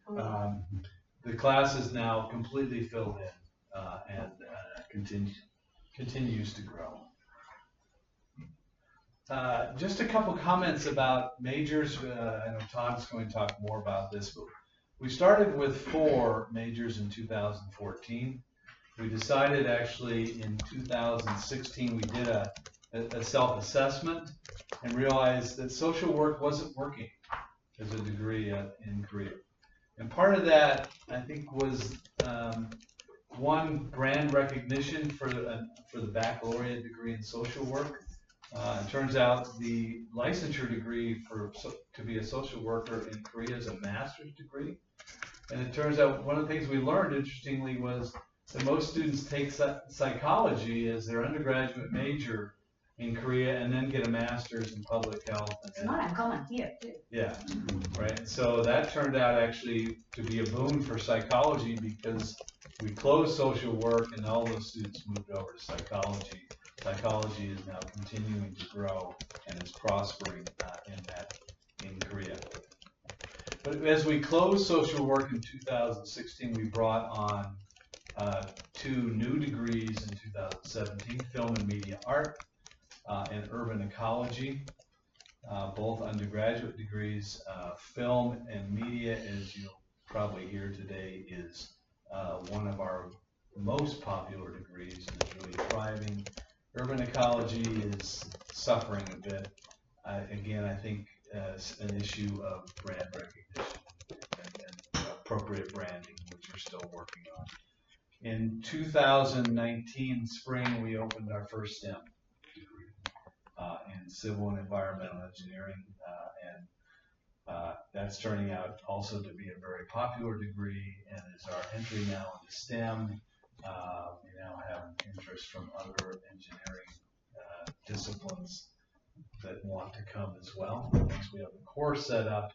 The class is now completely filled in and continues to grow. Just a couple comments about majors. I know Todd's going to talk more about this, but we started with 4 majors in 2014. We decided actually in 2016 we did a self-assessment and realized that social work wasn't working as a degree in Korea. And part of that, I think, was one, brand recognition for the baccalaureate degree in social work. It turns out the licensure degree to be a social worker in Korea is a master's degree. And it turns out one of the things we learned, interestingly, was that most students take psychology as their undergraduate major in Korea and then get a master's in public health. It's not uncommon here, too. Yeah, right. So that turned out actually to be a boon for psychology because we closed social work and all those students moved over to psychology. Psychology is now continuing to grow and is prospering in Korea. But as we closed social work in 2016, we brought on 2 new degrees in 2017, film and media art and urban ecology, both undergraduate degrees. Film and media, as you'll probably hear today, is one of our most popular degrees and is really thriving. Urban ecology is suffering a bit. Again, I think an issue of brand recognition and appropriate branding, which we're still working on. In 2019 spring, we opened our first STEM degree in civil and environmental engineering, and that's turning out also to be a very popular degree and is our entry now into STEM. We now have interest from other engineering disciplines that want to come as well. Once we have a course set up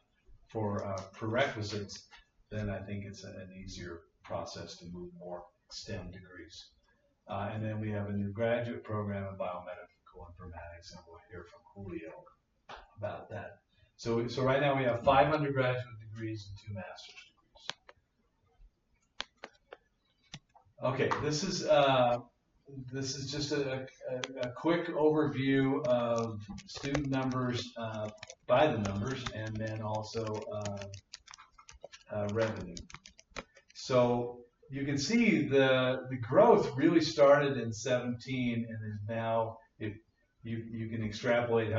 for prerequisites, then I think it's an easier process to move more STEM degrees. And then we have a new graduate program in biomedical informatics, and we'll hear from Julio about that. So right now we have 5 undergraduate degrees and 2 master's degrees. Okay, this is just a quick overview of student numbers by the numbers, and then also revenue. So you can see the growth really started in 17 and is now, if you can extrapolate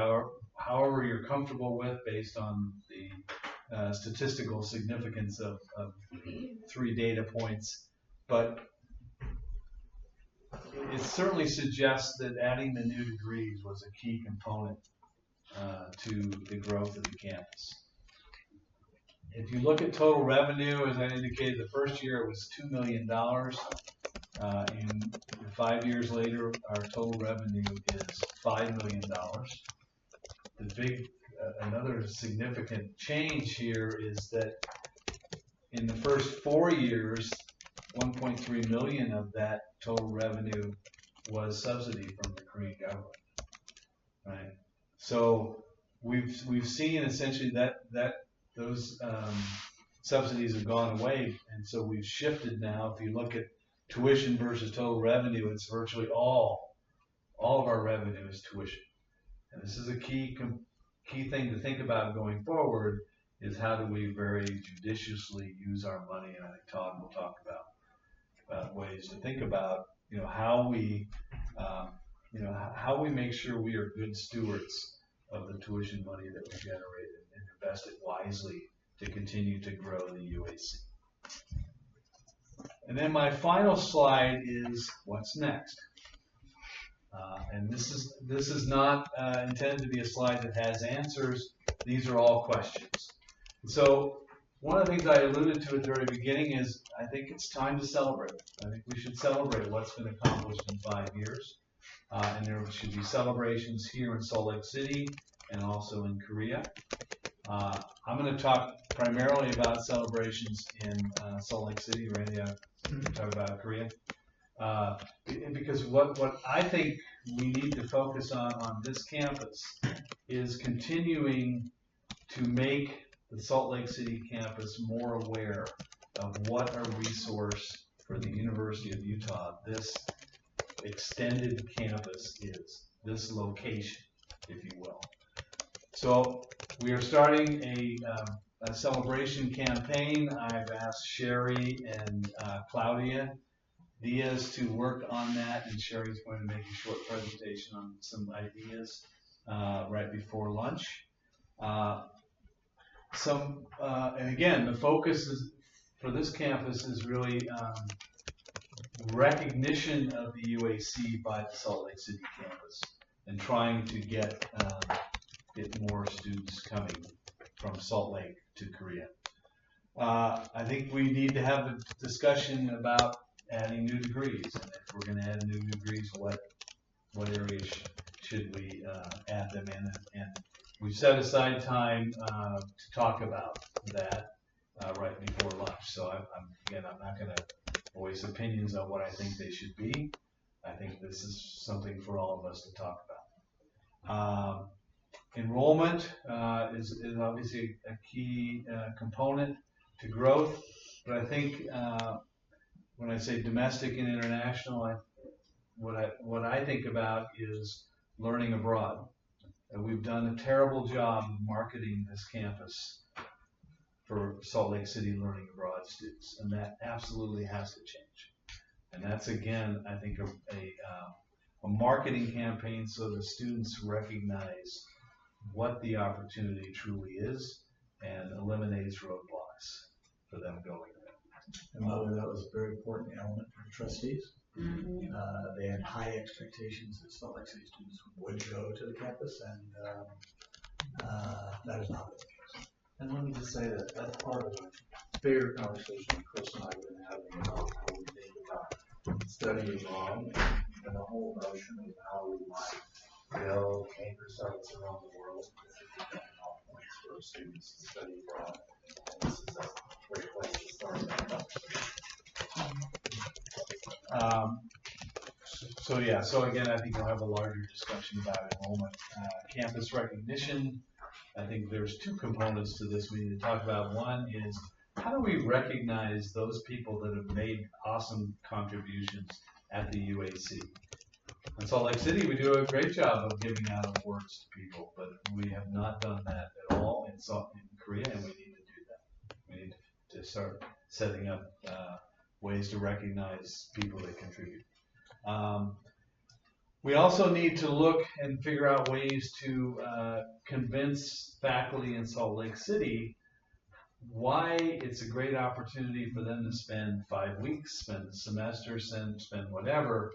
however you're comfortable with based on the statistical significance of 3 data points, but it certainly suggests that adding the new degrees was a key component to the growth of the campus. If you look at total revenue, as I indicated, the first year it was $2 million. And 5 years later, our total revenue is $5 million. Another significant change here is that in the first 4 years, 1.3 million of that total revenue was subsidy from the Korean government, right? So we've seen essentially that those subsidies have gone away, and so we've shifted now. If you look at tuition versus total revenue, it's virtually all of our revenue is tuition, and this is a key thing to think about going forward. Is how do we very judiciously use our money? And I think Todd will talk about ways to think about, how we make sure we are good stewards of the tuition money that we generate and invest it wisely to continue to grow the UAC. And then my final slide is what's next. And this is not intended to be a slide that has answers. These are all questions. So one of the things I alluded to at the very beginning is I think it's time to celebrate. I think we should celebrate what's been accomplished in 5 years. And there should be celebrations here in Salt Lake City and also in Korea. I'm going to talk primarily about celebrations in Salt Lake City. Randy, I'm going to talk about Korea. Because what I think we need to focus on this campus is continuing to make the Salt Lake City campus more aware of what a resource for the University of Utah this extended campus is, this location, if you will. So we are starting a celebration campaign. I've asked Sherry and Claudia Diaz to work on that, and Sherry's going to make a short presentation on some ideas right before lunch. And again, the focus is, for this campus is really recognition of the UAC by the Salt Lake City campus, and trying to get more students coming from Salt Lake to Korea. I think we need to have a discussion about adding new degrees, and if we're going to add new degrees, what areas should we add them in? And we've set aside time to talk about that right before lunch. So I'm not going to voice opinions on what I think they should be. I think this is something for all of us to talk about. Enrollment is obviously a key component to growth, but I think when I say domestic and international, what I think about is learning abroad. And we've done a terrible job of marketing this campus for Salt Lake City learning abroad students, and that absolutely has to change. And that's, again, I think a marketing campaign so the students recognize what the opportunity truly is and eliminates roadblocks for them going there. And that was a very important element for the trustees. Mm-hmm. They had high expectations that Salt Lake City students would go to the campus, and that is not the case. And let me just say that that's part of a bigger conversation Chris and I have been having about how we think about studying abroad and the whole notion of how we might build anchor sites around the world. This is off points for students to study abroad. And this is a great place to start that conversation. So again, I think we'll have a larger discussion about enrollment. Campus recognition, I think there's two components to this we need to talk about. One is, how do we recognize those people that have made awesome contributions at the UAC? In Salt Lake City, we do a great job of giving out awards to people, but we have not done that at all in Korea, and we need to do that. We need to start setting up ways to recognize people that contribute. We also need to look and figure out ways to convince faculty in Salt Lake City why it's a great opportunity for them to spend 5 weeks, spend a semester, spend whatever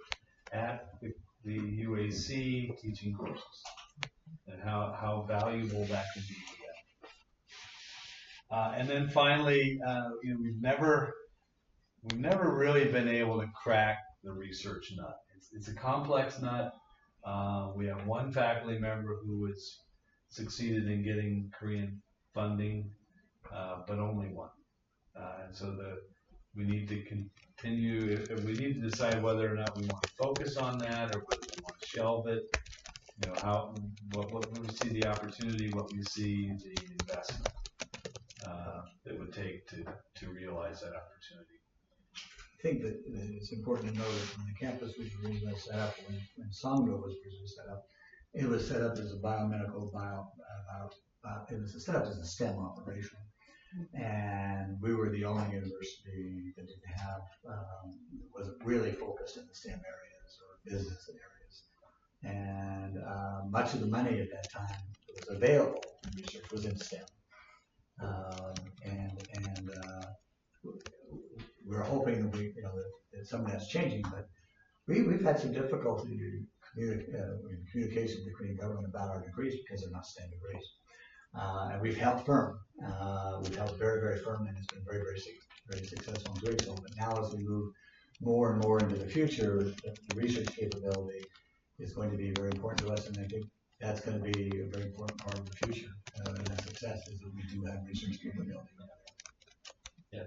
at the UAC teaching courses, and how valuable that can be to them. And then finally, we've never really been able to crack the research nut. It's a complex nut. We have one faculty member who has succeeded in getting Korean funding, but only one. And so we need to continue. We need to decide whether or not we want to focus on that, or whether we want to shelve it. What we see the opportunity, what we see the investment that would take to realize that opportunity. I think that it's important to know that when the campus was originally set up, when Sangdo was originally set up, it was set up as a biomedical, it was set up as a STEM operation. And we were the only university that didn't have, wasn't really focused in the STEM areas or business areas. And much of the money at that time that was available in research was in STEM. We're hoping that some of that's changing, but we've had some difficulty in communication between government about our degrees because they're not STEM degrees. And we've held firm. We've held very, very firm, and it's been very, very, very successful and doing so. But now, as we move more and more into the future, the research capability is going to be very important to us, and I think that's going to be a very important part of the future and the success is that we do have research capability. Yeah.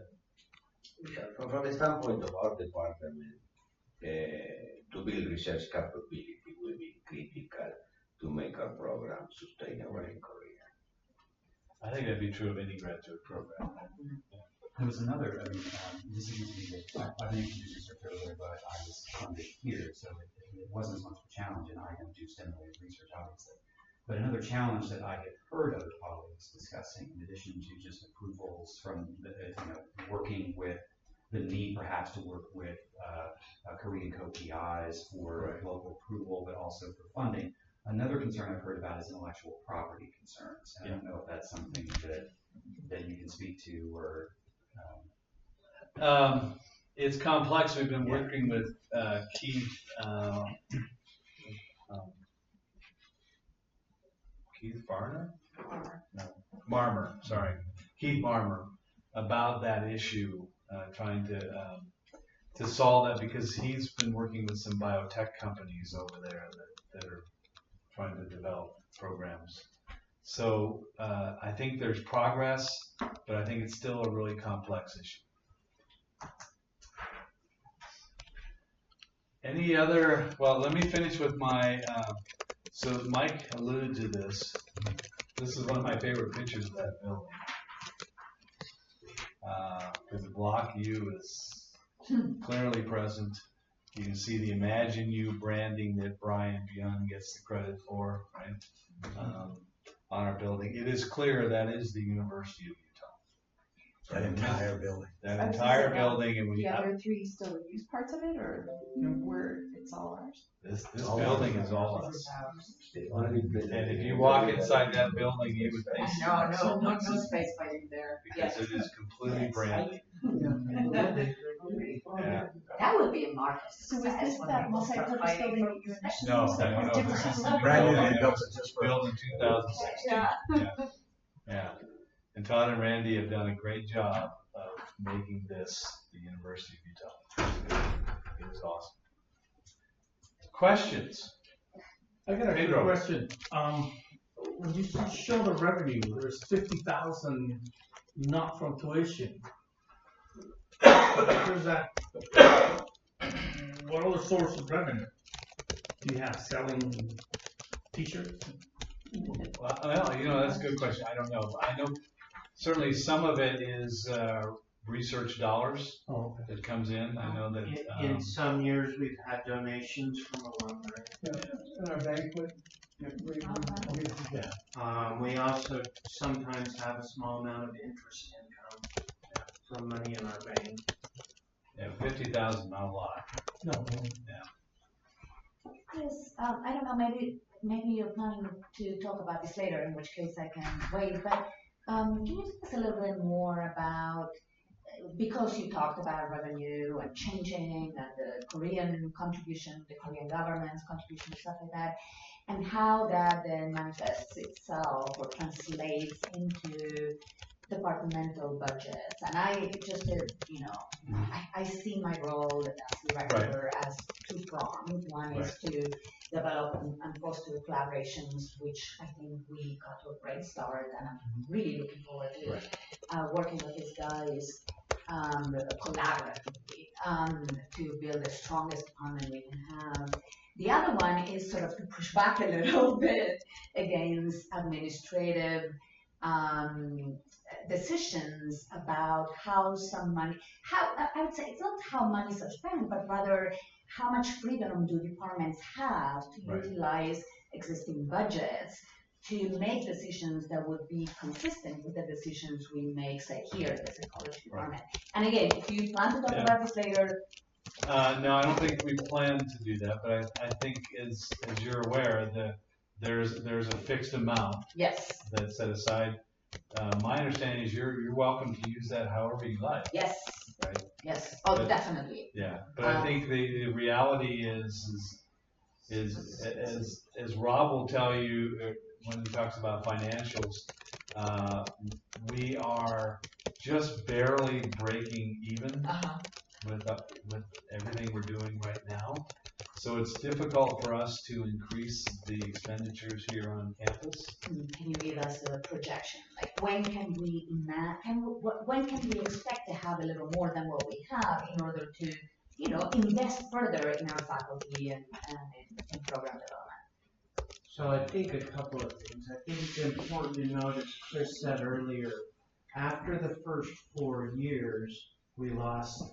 From the standpoint of our department, to build research capability will be critical to make our program sustainable in Korea. I think that'd be true of any graduate program. There was another, this is I've been introduced to earlier, but I was funded here, so it wasn't as much of a challenge, and I do stimulate research, obviously. But another challenge that I had heard other colleagues discussing, in addition to just approvals from working with the need perhaps to work with Korean co-PIs for local approval, but also for funding. Another concern I've heard about is intellectual property concerns. I don't know if that's something that you can speak to, or it's complex. We've been working with Keith Keith Marmer about that issue, trying to solve that, because he's been working with some biotech companies over there that are trying to develop programs. So I think there's progress, but I think it's still a really complex issue. Any other, well, let me finish with my, so Mike alluded to this. This is one of my favorite pictures of that building. Because Block U is clearly present. You can see the Imagine You branding that Brian Byun gets the credit for, right? On our building. It is clear that is the University of Utah. That entire building. That entire building, and the other three still use parts of it, or where it's all ours? This building is all us. And if you walk inside that building, you would think No space fighting there. because it is completely branded. Yeah. That would be a market. So is this that multi-purpose building that you initially No. This is Brand new, they built it just for Built in 2016. Yeah. And Todd and Randy have done a great job of making this the University of Utah. It was awesome. Questions? I got a quick Pedro. question. When you show the revenue, there's 50,000 not from tuition. There's that. What other source of revenue do you have? Selling T-shirts? Well, that's a good question. I don't know. I know certainly some of it is research dollars that comes in. I know that in some years we've had donations from alumni. In our banquet. We also sometimes have a small amount of interest income from money in our bank. Yeah, 50,000, not a lot. No. Yeah. Yes, I don't know, maybe you're planning to talk about this later, in which case I can wait, but can you tell us a little bit more about, because you talked about revenue and changing and the Korean contribution, the Korean government's contribution and stuff like that, and how that then manifests itself or translates into departmental budgets. And I just, I see my role as director as two-pronged. One is to develop and foster collaborations, which I think we got to a great start, and I'm really looking forward to working with these guys collaboratively to build the strongest department we can have. The other one is sort of to push back a little bit against administrative decisions about how some money, I would say it's not how money is spent, but rather how much freedom do departments have to utilize existing budgets to make decisions that would be consistent with the decisions we make, say, here at the psychology department. And again, if you plan to talk about this later. No, I don't think we plan to do that, but I think as you're aware, there's a fixed amount that's set aside. My understanding is you're welcome to use that however you like. Yes. Right? Yes. Oh, but, definitely. Yeah, but I think the reality is as Rob will tell you when he talks about financials, we are just barely breaking even with everything we're doing right now. So it's difficult for us to increase the expenditures here on campus. Can you give us a projection? Like when can we when can we expect to have a little more than what we have in order to, invest further in our faculty and in program development? So I think a couple of things. I think it's important to note, as Chris said earlier, after the first 4 years, we lost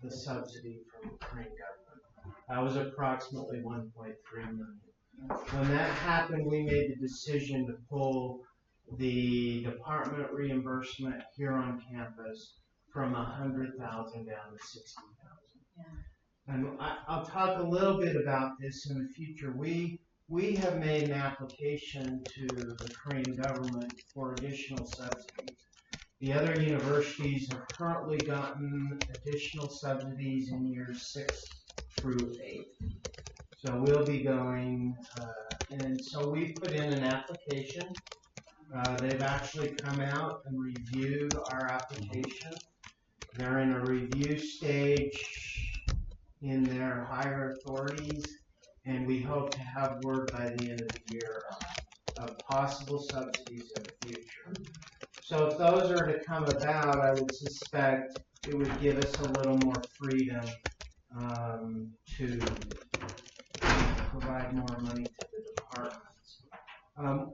the subsidy from the Korean government. That was approximately 1.3 million. When that happened, we made the decision to pull the department reimbursement here on campus from 100,000 down to 60,000. Yeah. And I'll talk a little bit about this in the future. We have made an application to the Korean government for additional subsidies. The other universities have currently gotten additional subsidies in years 6 through 8. So we'll be going, and so we put in an application. They've actually come out and reviewed our application. They're in a review stage in their higher authorities, and we hope to have word by the end of the year of possible subsidies in the future. So if those are to come about, I would suspect it would give us a little more freedom to provide more money to the departments.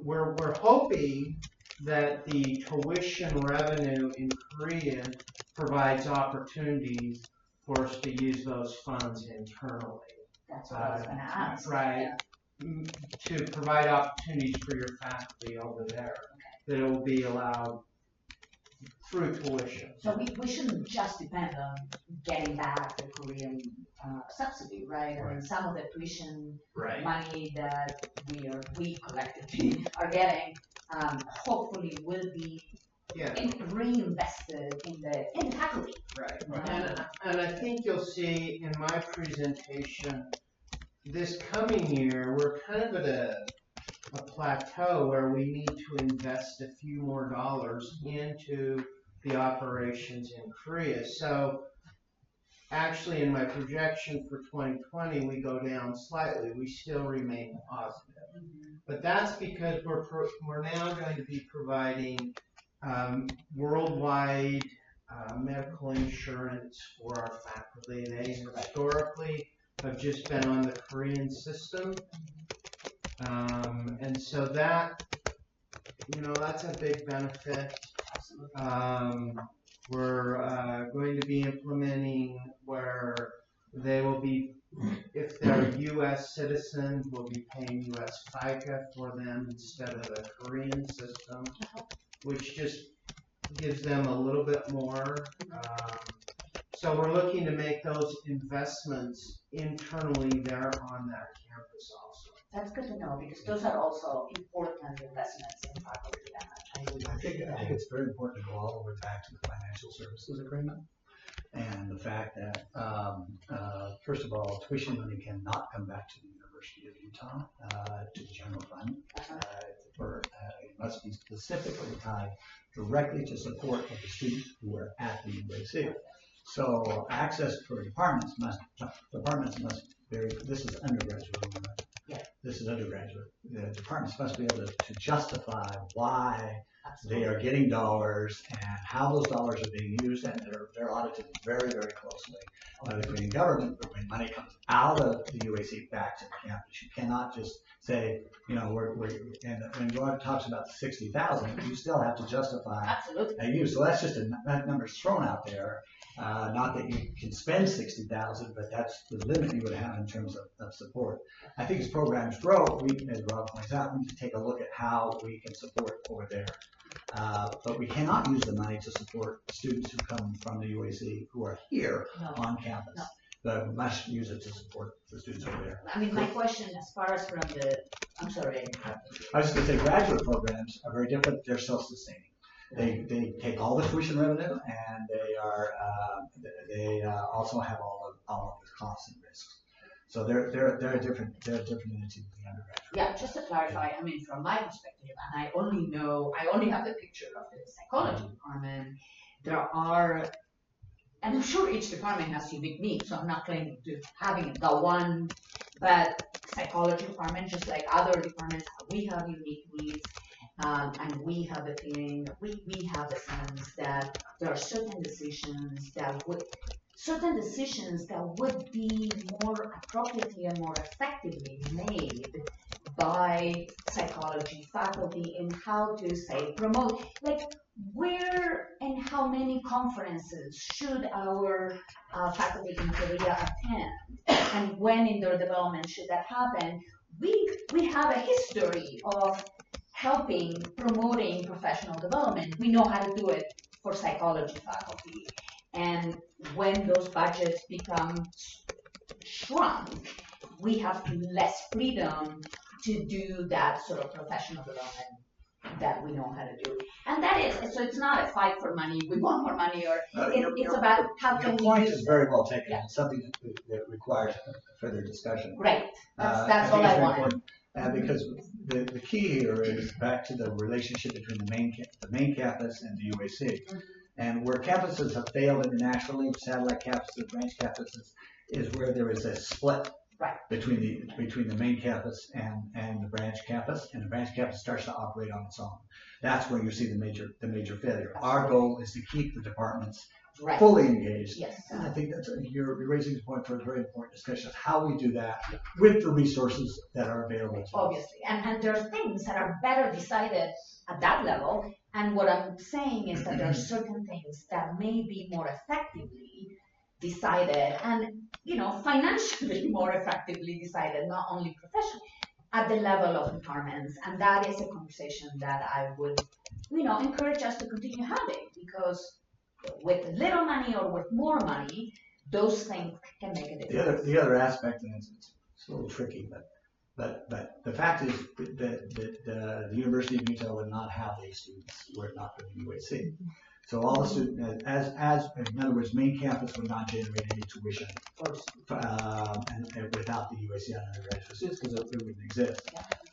We're hoping that the tuition revenue in Korea provides opportunities for us to use those funds internally. That's what I was gonna ask. Right. To provide opportunities for your faculty over there, that it will be allowed through tuition. So we shouldn't just depend on getting back the Korean subsidy, right? I mean, some of the tuition money that we collectively are getting, hopefully will be reinvested in the faculty. Right. And I think you'll see in my presentation this coming year, we're kind of at a plateau where we need to invest a few more dollars into the operations in Korea. So actually in my projection for 2020, we go down slightly. We still remain positive. But that's because we're now going to be providing worldwide medical insurance for our faculty. They historically have just been on the Korean system. And so that, that's a big benefit. We're going to be implementing where they will be, if they're U.S. citizens, we'll be paying U.S. FICA for them instead of the Korean system, which just gives them a little bit more. So we're looking to make those investments internally there on that campus also. That's good to know, because those are also important investments in faculty. I think it's very important to go all the way back to the financial services agreement and the fact that, first of all, tuition money cannot come back to the University of Utah, to the general fund. It must be specifically tied directly to support of the students who are at the UAC. So access for departments must vary. This is undergraduate. This is undergraduate. The departments must be able to justify why they are getting dollars and how those dollars are being used, and they're audited very, very closely by the Korean government. But when money comes out of the UAC back to the campus, you cannot just say, and when God talks about the 60,000, you still have to justify a use. So that's just that number's thrown out there. Not that you can spend 60,000, but that's the limit you would have in terms of support. I think as programs grow, we, as Rob points out, we need to take a look at how we can support over there. But we cannot use the money to support students who come from the UAC who are here on campus. But we must use it to support the students over there. I mean, my question as far as from I'm sorry. I was just going to say graduate programs are very different. They're self-sustaining. They take all the tuition revenue, and they also have all of the costs and risks. So they're a different entity than the undergraduate. Yeah, just to clarify, I mean, from my perspective, and I only have the picture of the psychology department. There are, and I'm sure each department has unique needs, so I'm not claiming to having the one, but psychology department, just like other departments, we have unique needs. And we have the feeling, we have the sense that there are certain decisions that would be more appropriately and more effectively made by psychology faculty in how to say promote, like where and how many conferences should our faculty in Korea attend, and when in their development should that happen. We have a history of helping, promoting professional development. We know how to do it for psychology faculty. And when those budgets become shrunk, we have less freedom to do that sort of professional development that we know how to do. And that is, so it's not a fight for money, we want more money, or it's about how can we Your point use is it. very well taken. Yeah. It's something that requires further discussion. Right, that's think all it's I very wanted. important, because the key here is back to the relationship between the main campus and the UAC. Mm-hmm. And where campuses have failed internationally, satellite campuses, branch campuses, is where there is a split Right. between the main campus and the branch campus, and the branch campus starts to operate on its own. That's where you see the major failure. Our goal is to keep the departments Right. fully engaged. Yes. And I think you're raising the point for a very important discussion of how we do that with the resources that are available to us. Obviously, and there are things that are better decided at that level, and what I'm saying is that there are certain things that may be more effectively decided, and financially more effectively decided, not only professionally, at the level of departments. And that is a conversation that I would encourage us to continue having, because with little money or with more money, those things can make a difference. The other aspect, and it's a little tricky, but the fact is that the University of Utah would not have these students were it not for the UAC. So all the students, in other words, main campus would not generate any tuition and without the UAC undergraduate students, because it wouldn't exist.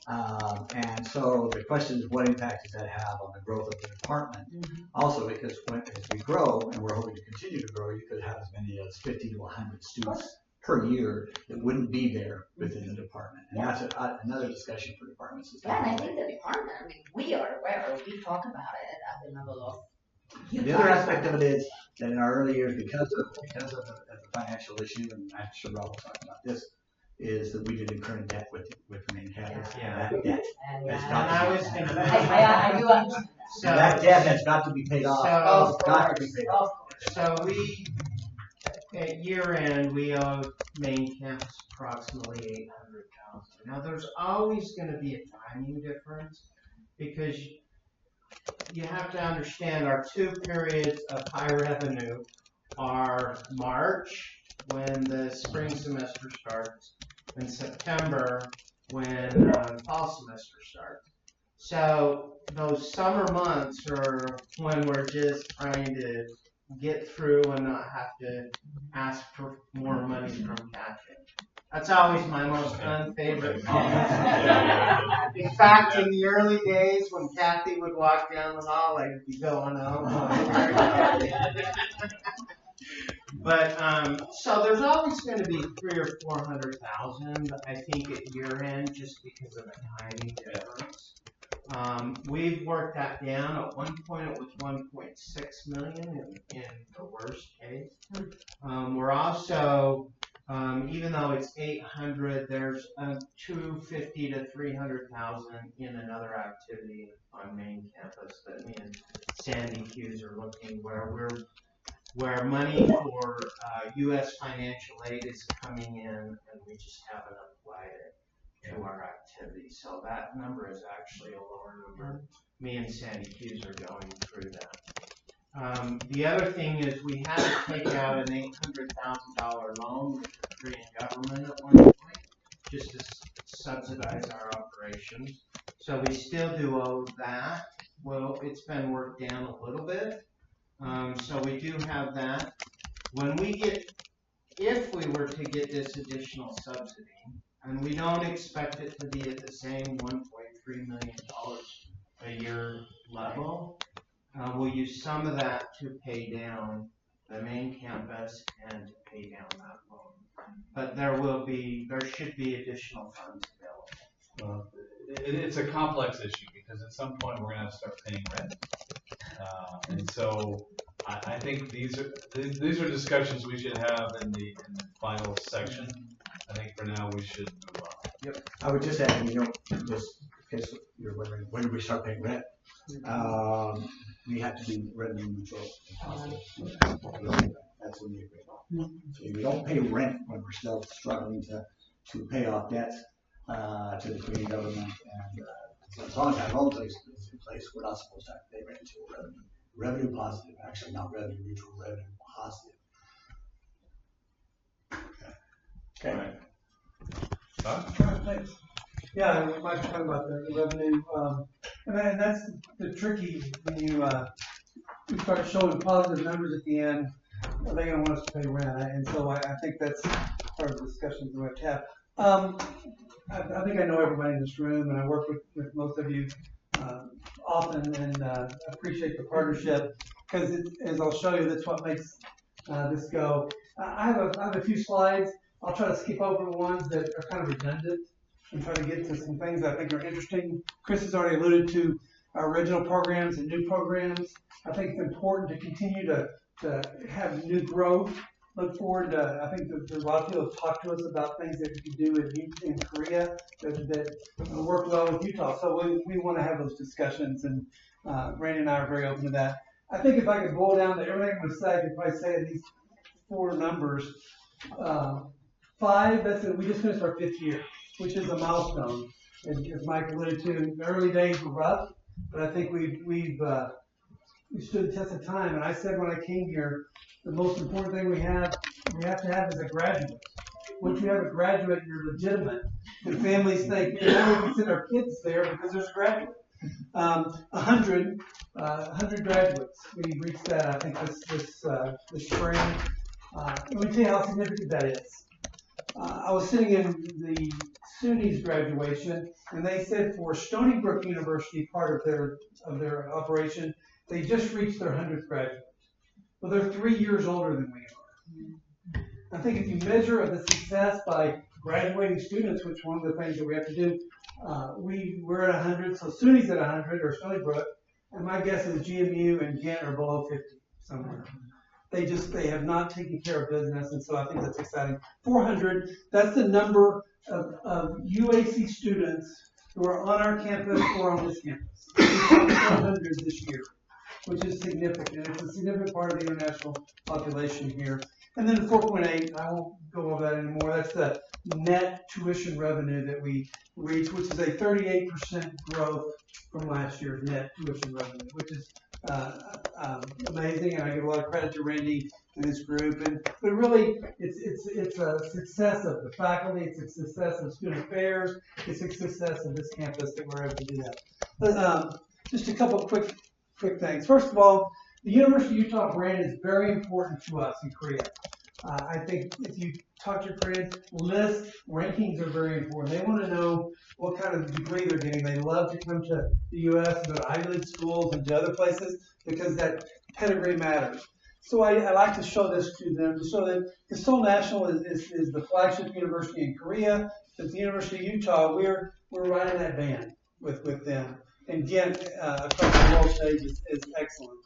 And so the question is, what impact does that have on the growth of the department? Mm-hmm. Also, because as we grow, and we're hoping to continue to grow, you could have as many as 50 to 100 students per year that wouldn't be there within the department. And that's another discussion for departments. Yeah, and I think the department, we are aware, we talk about it at the level of The other aspect of it is that in our early years, because of the financial issue, and I'm sure Rob will talk about this, is that we did incur debt with the main campus. Yeah. And that debt has got And I to was be, gonna. I do understand So, that debt has got to be paid off. So- It's got to be paid off. that. So we, at year end, we owe main campus approximately $800,000. Now, there's always gonna be a timing difference, because you have to understand our 2 periods of high revenue are March, when the spring semester starts, and September, when fall semester starts. So those summer months are when we're just trying to get through and not have to ask for more money from Kathy. That's always my most unfavorite part. In fact, in the early days when Kathy would walk down the hall, I'd be going, oh. But so there's always going to be 300,000 or 400,000, I think, at year end, just because of the timing difference. We've worked that down. At one point, it was 1.6 million in the worst case. We're also, even though it's 800, there's 250 to 300,000 in another activity on main campus that me and Sandy Hughes are looking, where money for U.S. financial aid is coming in, and we just haven't applied it to our activity. So that number is actually a lower number. Me and Sandy Hughes are going through that. The other thing is we had to take out an $800,000 loan with the Korean government at one point, just to subsidize our operations. So we still do owe that. Well, it's been worked down a little bit. So we do have that. If we were to get this additional subsidy, and we don't expect it to be at the same $1.3 million a year level, we'll use some of that to pay down the main campus and to pay down that loan. But there should be additional funds available. It's a complex issue, because at some point we're going to have to start paying rent. And so I think these are discussions we should have in the final section. I think for now we should move on. I would just add, just in case you're wondering, when do we start paying rent? We have to be revenue neutral and positive. That's when you agree. So we don't pay rent when we're still struggling to pay off debts to the Korean government. And so as long as that loan place is in place, we're not supposed to have to pay rent until revenue positive. Actually, not revenue neutral, revenue positive. Okay. Thanks. Yeah, Mike's talking about the revenue, and that's the tricky when you start showing positive numbers at the end. Are they going to want us to pay rent? And so I think that's part of the discussions we have to have. I think I know everybody in this room, and I work with most of you often, and appreciate the partnership because, as I'll show you, that's what makes this go. I have a few slides. I'll try to skip over the ones that are kind of redundant and try to get to some things I think are interesting. Chris has already alluded to our original programs and new programs. I think it's important to continue to have new growth. Look forward to, I think there's a lot of people have talked to us about things that we could do in Korea that work well with Utah. So we want to have those discussions, and Randy and I are very open to that. I think if I could boil down to everything I'm going to say, I could probably say these 4 numbers. 5, we just finished our 5th year, which is a milestone. As Mike alluded to, the early days were rough, but I think we've stood the test of time. And I said when I came here, the most important thing we have to have is a graduate. Once you have a graduate, you're legitimate. And families think, now we can send our kids there because there's a graduate. 100 graduates. We reached that, I think, this spring. Let me tell you how significant that is. I was sitting in the SUNY's graduation, and they said for Stony Brook University, part of their operation, they just reached their 100th graduate. Well, they're 3 years older than we are. I think if you measure the success by graduating students, which is one of the things that we have to do, we're at 100, so SUNY's at 100, or Stony Brook, and my guess is GMU and Ghent are below 50 somewhere. They have not taken care of business, and so I think that's exciting. 400, that's the number of UAC students who are on our campus or on this campus. 400 this year, which is significant. It's a significant part of the international population here. And then 4.8, I won't go over that anymore. That's the net tuition revenue that we reached, which is a 38% growth from last year's net tuition revenue, which is amazing, and I give a lot of credit to Randy and his group. But really, it's a success of the faculty, it's a success of student affairs, it's a success of this campus that we're able to do that. But, just a couple quick things. First of all, the University of Utah brand is very important to us in Korea. I think if you talk to Koreans, lists, rankings are very important. They want to know what kind of degree they're getting. They love to come to the U.S. and go to Ivy League schools and to other places because that pedigree matters. So I like to show this to them, to show that the Seoul National is the flagship university in Korea. But the University of Utah, we're right in that band with them. And Ghent across the world stage is excellent.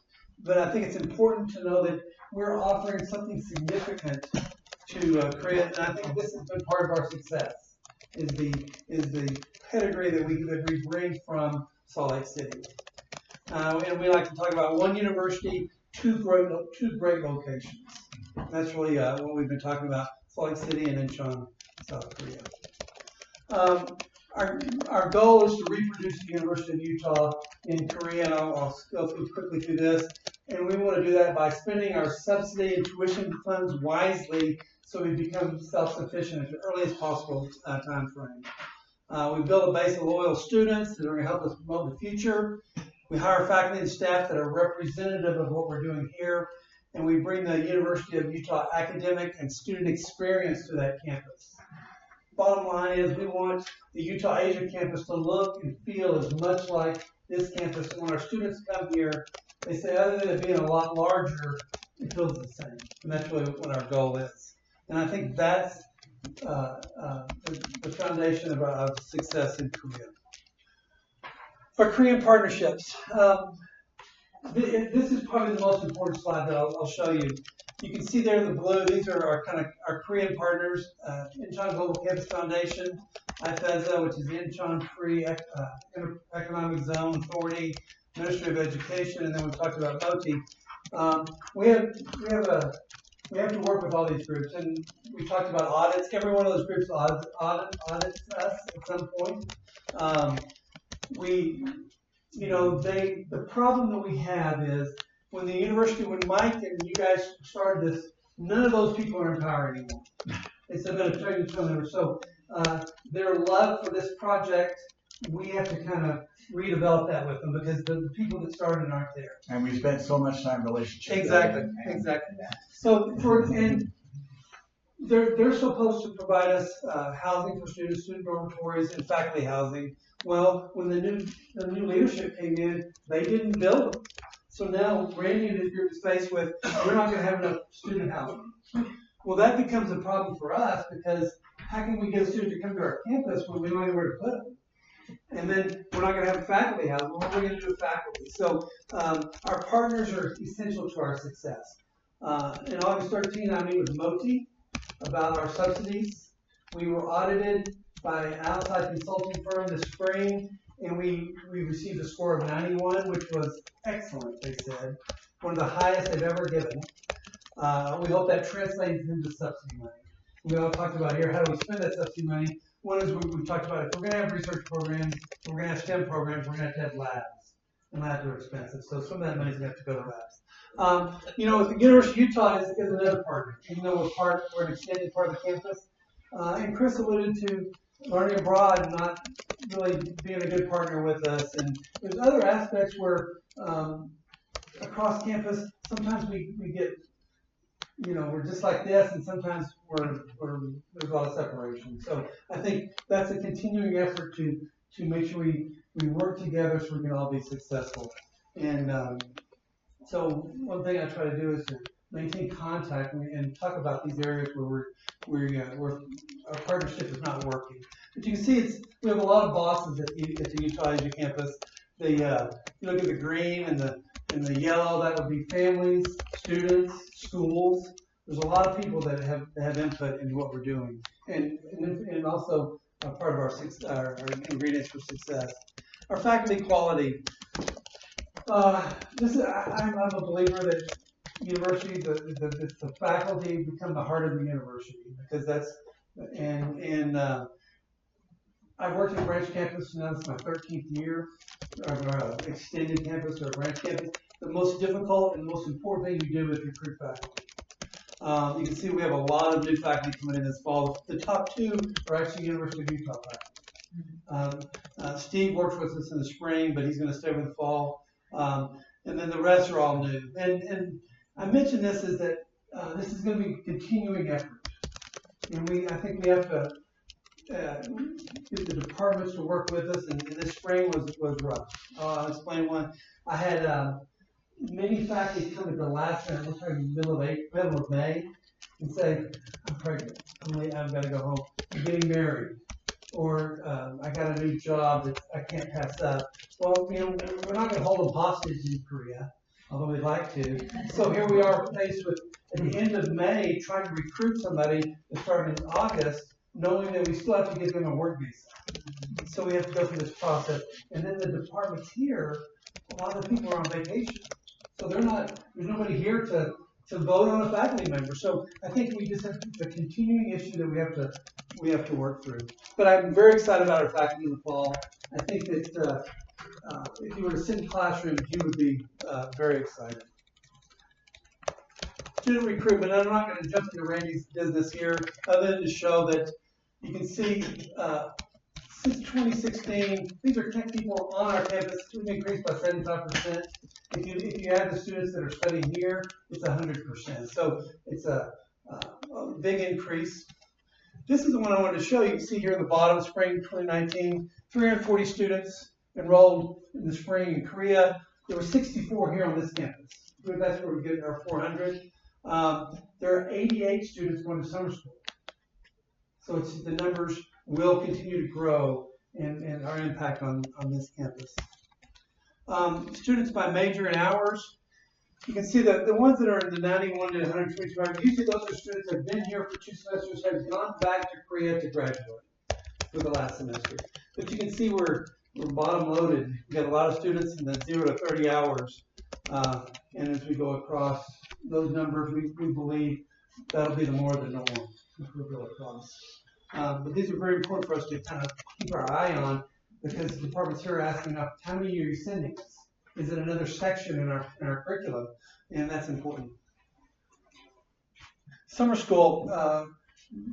But I think it's important to know that we're offering something significant to Korea, and I think this has been part of our success. Is the pedigree that we bring from Salt Lake City, and we like to talk about one university, two great locations. That's really what we've been talking about: Salt Lake City and Incheon, South Korea. Our goal is to reproduce the University of Utah in Korea, and I'll go quickly through this. And we want to do that by spending our subsidy and tuition funds wisely so we become self-sufficient at the earliest possible time frame. We build a base of loyal students that are going to help us promote the future. We hire faculty and staff that are representative of what we're doing here. And we bring the University of Utah academic and student experience to that campus. Bottom line is we want the Utah Asia campus to look and feel as much like this campus. And when our students come here, they say, other than it being a lot larger, it feels the same. And that's really what our goal is. And I think that's the foundation of success in Korea. Our Korean partnerships. This is probably the most important slide that I'll show you. You can see there in the blue, these are our Korean partners, Incheon Global Campus Foundation, IFESA, which is the Incheon Free Economic Zone Authority, Ministry of Education, and then we talked about MOTI. We have to work with all these groups, and we talked about audits. Every one of those groups audits us at some point. The problem that we have is when Mike and you guys started this, none of those people are in power anymore. It's been a training turnover. So their love for this project, we have to kind of redevelop that with them because the people that started aren't there. And we spent so much time relationship. Exactly. So they're supposed to provide us housing for students, student dormitories, and faculty housing. Well, when the new leadership came in, they didn't build them. So now Randy and his group is faced with, we're not going to have enough student housing. Well, that becomes a problem for us because how can we get a student to come to our campus when we don't know where to put them? And then we're not going to have faculty housing. What are we going to do with faculty? So our partners are essential to our success. In August 13, I meet with MOTI about our subsidies. We were audited by an outside consulting firm this spring, and we received a score of 91, which was excellent, they said. One of the highest they've ever given. We hope that translates into subsidy money. We all talked about here, how do we spend that subsidy money? One is we talked about if we're going to have research programs, if we're going to have STEM programs, we're going to have labs. And labs are expensive, so some of that money is going to have to go to labs. The University of Utah is another partner. Even though we're an extended part of the campus. And Chris alluded to learning abroad not really being a good partner with us. And there's other aspects where across campus, sometimes we get, we're just like this, and sometimes there's a lot of separation. So I think that's a continuing effort to make sure we work together so we can all be successful. And so one thing I try to do is to maintain contact and talk about these areas where our partnership is not working. But you can see we have a lot of bosses at the Utah Asia campus. You look at the green and the yellow, that would be families, students, schools. There's a lot of people that have input into what we're doing, and also part of our ingredients for success. Our faculty quality. I'm a believer that universities, the faculty become the heart of the university because I've worked at branch campus, now this is my 13th year, or extended campus or branch campus. The most difficult and most important thing we do is recruit faculty. You can see we have a lot of new faculty coming in this fall. The top two are actually University of Utah faculty. Steve works with us in the spring, but he's going to stay over the fall. And then the rest are all new. And I mentioned this is that this is going to be a continuing effort. And I think we have to get the departments to work with us, and this spring was rough. I'll explain one. I had many faculty come at the last minute, we're talking middle of May, and say, I'm pregnant, I'm late, I've got to go home, I'm getting married, or I got a new job that I can't pass up. Well, we're not going to hold them hostage in Korea, although we'd like to. So here we are faced with, at the end of May, trying to recruit somebody to start in August, knowing that we still have to give them a work visa. So we have to go through this process. And then the departments here, a lot of the people are on vacation. So there's nobody here to vote on a faculty member. So I think we just have the continuing issue that we have to work through. But I'm very excited about our faculty in the fall. I think that if you were to sit in classrooms, you would be very excited. Student recruitment. I'm not going to jump into Randy's business here, other than to show that you can see since 2016, these are tech people on our campus. We've increased by 75%. If you add the students that are studying here, it's 100%. So it's a big increase. This is the one I wanted to show. You can see here in the bottom, spring 2019, 340 students enrolled in the spring in Korea. There were 64 here on this campus. That's where we get our 400. There are 88 students going to summer school. So the numbers will continue to grow and our impact on this campus. Students by major and hours. you can see the ones that are in the 91 to 125, usually those are students that have been here for 2 semesters, have gone back to Korea to graduate for the last semester. But you can see we're bottom loaded. We got a lot of students in the 0 to 30 hours. And as we go across those numbers, we believe that'll be the more than normal if we go across. But these are very important for us to kind of keep our eye on, because the departments here are asking us, how many are you sending us? Is it another section in our curriculum? And that's important. Summer school,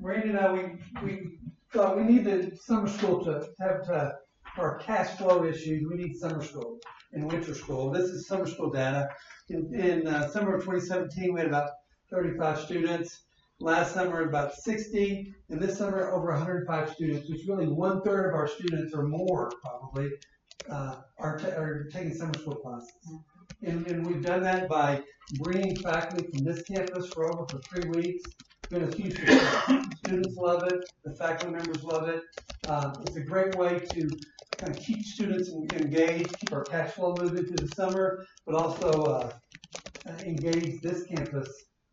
Randy and I, we thought we needed summer school to have for our cash flow issues. We need summer school and winter school. This is summer school data. In summer of 2017, we had about 35 students. Last summer, about 60, and this summer, over 105 students, which really 1/3 of our students or more probably are taking summer school classes. And we've done that by bringing faculty from this campus for 3 weeks. It's been a huge success. Students love it. The faculty members love it. It's a great way to kind of keep students engaged, keep our cash flow moving through the summer, but also engage this campus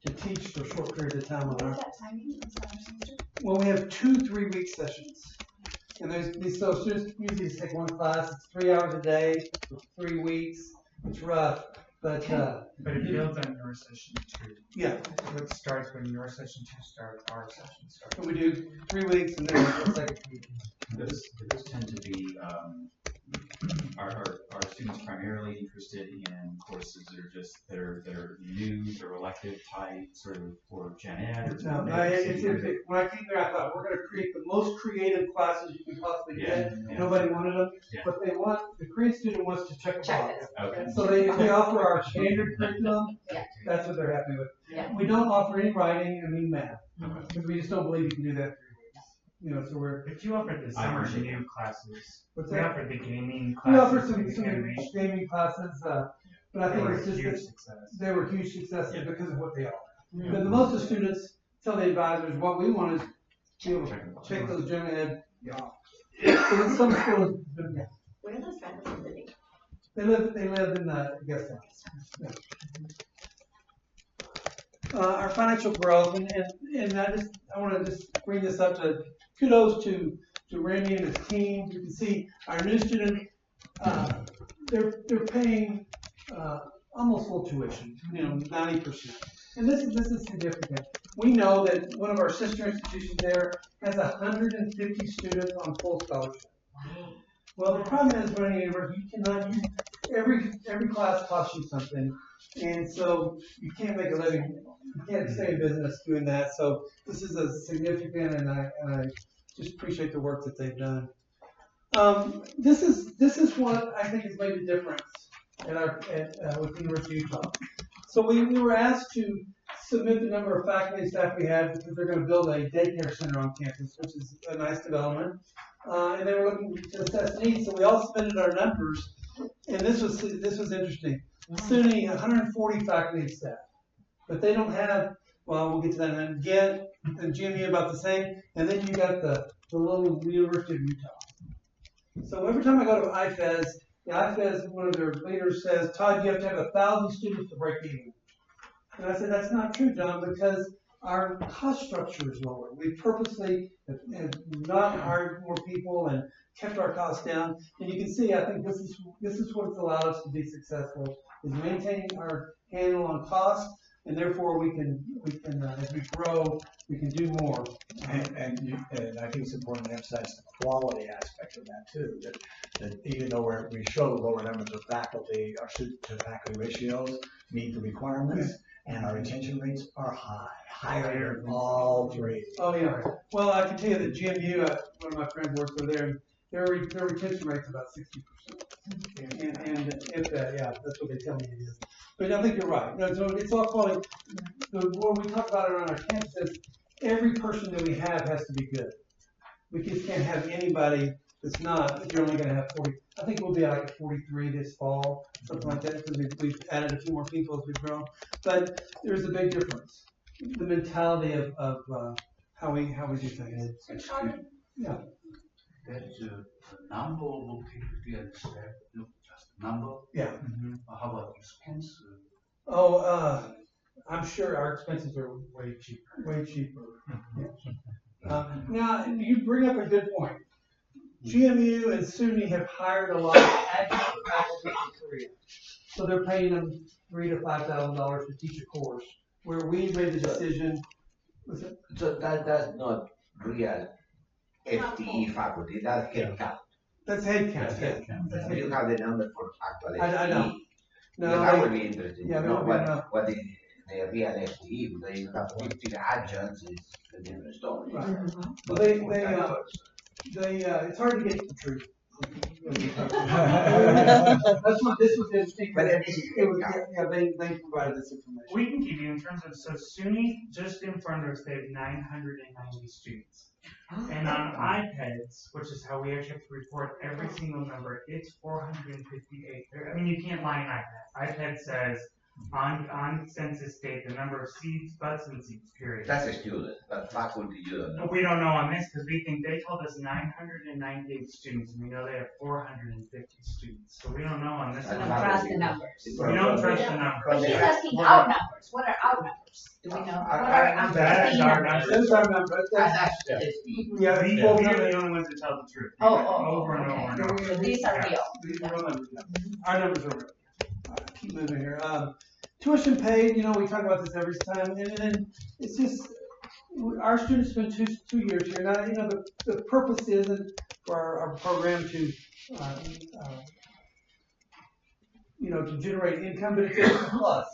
to teach for short periods of time. What is that timing in summer semester? Well, we have 2 3-week sessions. And so students usually take one class. It's 3 hours a day for 3 weeks. It's rough, but it builds on your session 2. Yeah. So it starts when your session 2 starts, our session starts. So we do 3 weeks and then the second week. Does this tend to be, are students primarily interested in courses that are new or elective type, sort of for Gen Ed? Or No, when I came there, I thought we're going to create the most creative classes you can possibly get. Yeah. Nobody wanted them, Yeah. but the Korean student wants to check a box. Okay. So they offer our standard curriculum. Yeah. That's what they're happy with. Yeah. We don't offer any writing, math, because we just don't believe you can do that in 3 weeks. So But you offer the summer new classes. What's We that? offer the gaming We offer classes. some animation. gaming classes, but I They think were it's a just huge that success. they were huge successes because of what they are. But the most of the students tell the advisors what we want is to be able to take those gen ed. So in some schools, Where are those faculty living? they live in the guest house. Yeah. Our financial growth, and I want to just bring this up to kudos to Randy and his team. You can see our new student, they're paying almost full tuition, 90%. And this is significant. We know that one of our sister institutions there has 150 students on full scholarship. Well, the problem is, running a university, you cannot use every class costs you something, and so you can't make a living. You can't stay in business doing that. So this is a significant, and I just appreciate the work that they've done. This is what I think has made a difference with the University of Utah. So we were asked to submit the number of faculty and staff we had because they're going to build a daycare center on campus, which is a nice development. And they were looking to assess needs, so we all submitted our numbers. And this was interesting. SUNY 140 faculty and staff, but they don't have. Well, we'll get to that in a minute. Get and GMU about the same, and then you got the little University of Utah. So every time I go to IFES, the IFES, one of their leaders says, "Todd, you have to have 1,000 students to break even." And I said, "That's not true, John, because our cost structure is lower. We purposely have not hired more people and kept our costs down." And you can see, I think this is what's allowed us to be successful, is maintaining our handle on cost, and therefore we can as we grow, we can do more. And I think it's important to emphasize the quality aspect of that too. That even though we show lower numbers of faculty, our student to faculty ratios meet the requirements, and our retention rates are higher than all 3. Oh yeah. Well, I can tell you that GMU, one of my friends works over there, and their retention rate's about 60%. And if that, that's what they tell me it is. But I think you're right. No, so it's all quality. What we talk about around our campus is every person that we have has to be good. We just can't have anybody that's not, if you're only going to have 40. I think we'll be like 43 this fall, something like that, because we've added a few more people as we've grown. But there's a big difference. The mentality of how we do things. Yeah. There is a number of faculty and staff, just number. Yeah. How about expense? I'm sure our expenses are way cheaper, way cheaper. Now, you bring up a good point. GMU and SUNY have hired a lot of adjunct faculty in Korea. So they're paying them $3,000 to $5,000 to teach a course, where we made the decision. So that's not real FTE faculty, that's headcount. That's headcount. Do you have the number for actual FTE? I don't. No, Because that would be interesting yeah, to know we don't what is the real FTE, because you have 15 adjuncts, it's a different story. Right. Well, it's hard to get the truth. That's what this was interesting. But It was, they provided this information. We can give you in terms of, so SUNY just in front of us, they have 990 students. And on iPads, which is how we actually have to report every single number, it's 458. I mean, you can't lie in iPad. iPad says on census date the number of seats, butts, and seats, period. That's a student, but faculty, you don't know. But we don't know on this because we think they told us 998 students, and we know they have 450 students. So we don't know on this. We don't trust the numbers. We don't trust the numbers. But she's asking our numbers. What are our numbers? Do we know? What are our That is our numbers. Those are numbers. Yeah, we are the only ones that tell the truth. Over and over and over. So these are real. These are real numbers. Our numbers are real. Keep moving here. Tuition paid, we talk about this every time, and then it's just, our students spend two years here. Now, the purpose isn't for our program to, to generate income, but it's a plus.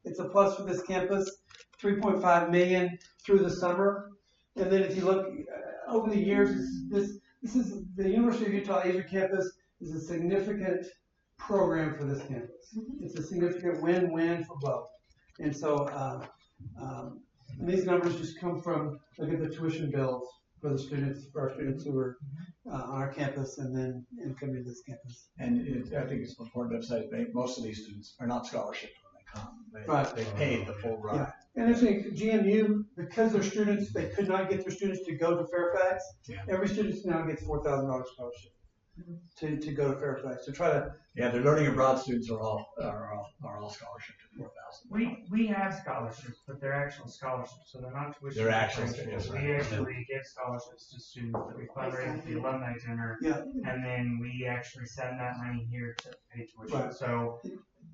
It's a plus for this campus, $3.5 million through the summer. And then if you look over the years, this is the University of Utah Asia campus is a significant program for this campus. It's a significant win-win for both. And so and these numbers just come from, look at the tuition bills for our students who are on our campus and then coming to this campus. And I think it's important to emphasize, most of these students are not scholarships when they come. Right. They pay the full ride. Yeah. And actually, GMU, because their students, they could not get their students to go to Fairfax. Yeah. Every student now gets $4,000 scholarship to go to Fairfax to try to. Yeah, the learning abroad students are all scholarship to 4,000. We have scholarships, but they're actual scholarships, so they're not tuition. They're actual scholarships. scholarships, We right. actually give scholarships to students that we fundraise at the alumni dinner, Yeah. and then we actually send that money here to pay tuition. Right. So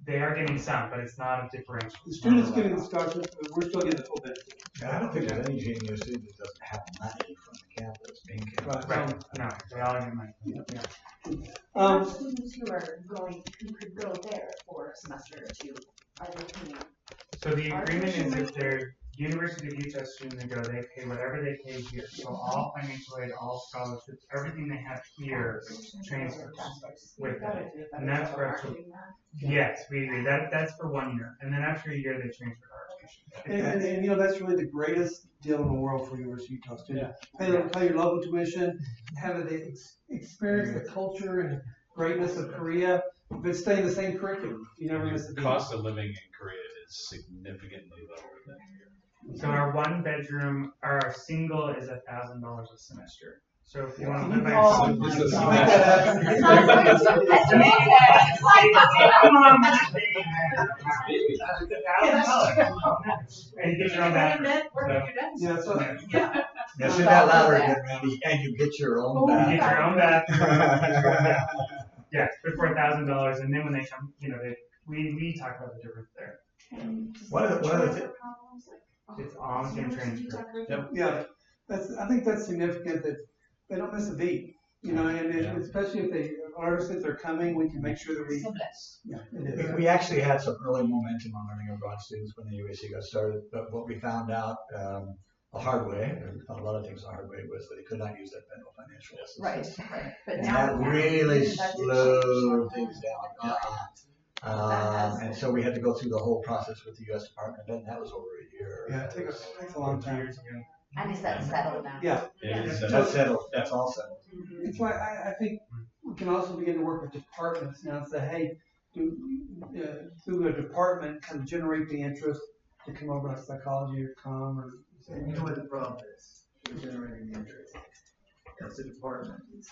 they are getting some, but it's not a differential. The students getting the scholarship, but we're still getting the full benefit. I don't think there's any GMU student that doesn't have money from the campus being campus. Right. No, they all get money. Yeah. Students who could go there for a semester or two, are they paying? So the agreement is if they're University of Utah students that go, they pay whatever they pay here. So all financial aid, all scholarships, everything they have here transfers with them. And that's for actually, yes, we agree. That's for 1 year. And then after a year, they transfer to our tuition. And that's really the greatest deal in the world for University of Utah students. Pay your local tuition, have the experience the culture and greatness of Korea, but stay in the same curriculum. You never miss a beat. Cost of living in Korea is significantly lower than here. So our one bedroom, our single is $1,000 a semester. So if you want to live by Oh, yourself, my you God. make and you get your own bathroom. Yeah, so, Yeah, say that louder again, Randy, and you get your own You back. get your own bathroom. Yeah, for $4,000, and then when they come, we talk about the difference there. One of the It's all in transfer. yeah, I think that's significant that they don't miss a beat. And especially if they artists, if they're coming, we can make sure that we. Yeah, it is. We actually had some early momentum on learning abroad students when the UAC got started, but what we found out the hard way, and a lot of things the hard way, was that they could not use that federal financial assistance. Right. But And now that we have really to budget slowed for things that. down. And so we had to go through the whole process with the U.S. Department, and that was over a year. Yeah, it takes a long time. And is that settled now? Yeah. That's settled. That's all settled. It's why I think we can also begin to work with departments now and say, hey, through a department, kind of generate the interest to come over to psychology or comm or. You know what the problem is for generating the interest? As a department, is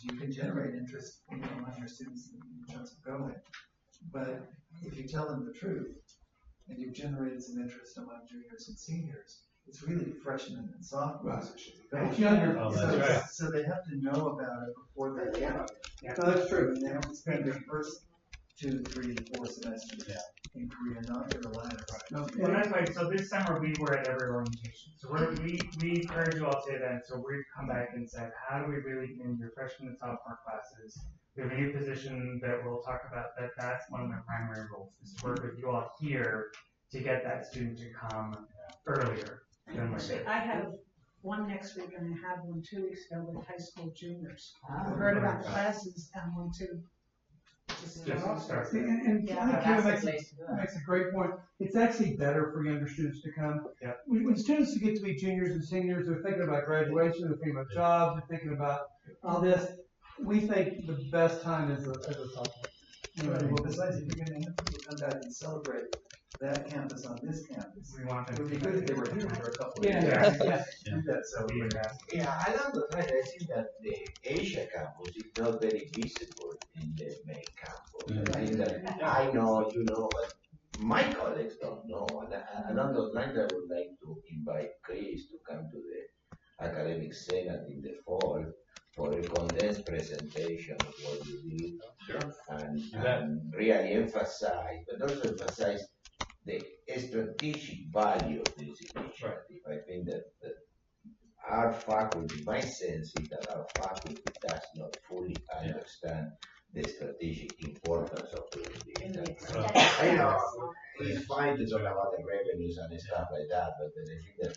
you can generate interest among your students in terms of going. But if you tell them the truth, and you've generated some interest among juniors and seniors, it's really freshmen and sophomores who should be going. It's younger. Oh, that's right. So they have to know about it before they get it. No, that's true. And they have to spend their first 2, 3, 4 semesters in Korea, not in the latter. No, Well, that's why, so this summer we were at every orientation. So we encourage you all to event, so we've come back and said, how do we really, in your freshman and sophomore classes, we have a new position that we'll talk about, that's one of the primary roles, is to work with you all here to get that student to come earlier than later. I have one next week and I had one 2 weeks ago with high school juniors. I heard about classes and one too. Just start. And Yeah, I think that's Kevin the place to do it. makes a great point. It's actually better for younger students to come. Yeah. When students get to be juniors and seniors, they're thinking about graduation, they're thinking about jobs, they're thinking about all this. We think the best time is a sophomore. Right. Well, besides, if you're going to have people come back and celebrate that campus on this campus, We want it them would be to good if they were here for a couple of Yeah, years. yeah. Do that, so be there. Yeah, along the line, I think that the Asia campus is not very visible in the main campus. I think that I know, you know, but my colleagues don't know. And along those lines, I would like to invite Chris to come to the Academic Senate in the fall for a condensed presentation of what you did. Sure. And really emphasize, but also emphasize the strategic value of this initiative. I think that our faculty, my sense is that our faculty does not fully understand the strategic importance of doing this. I know it's fine to talk about the revenues and stuff like that, but I think that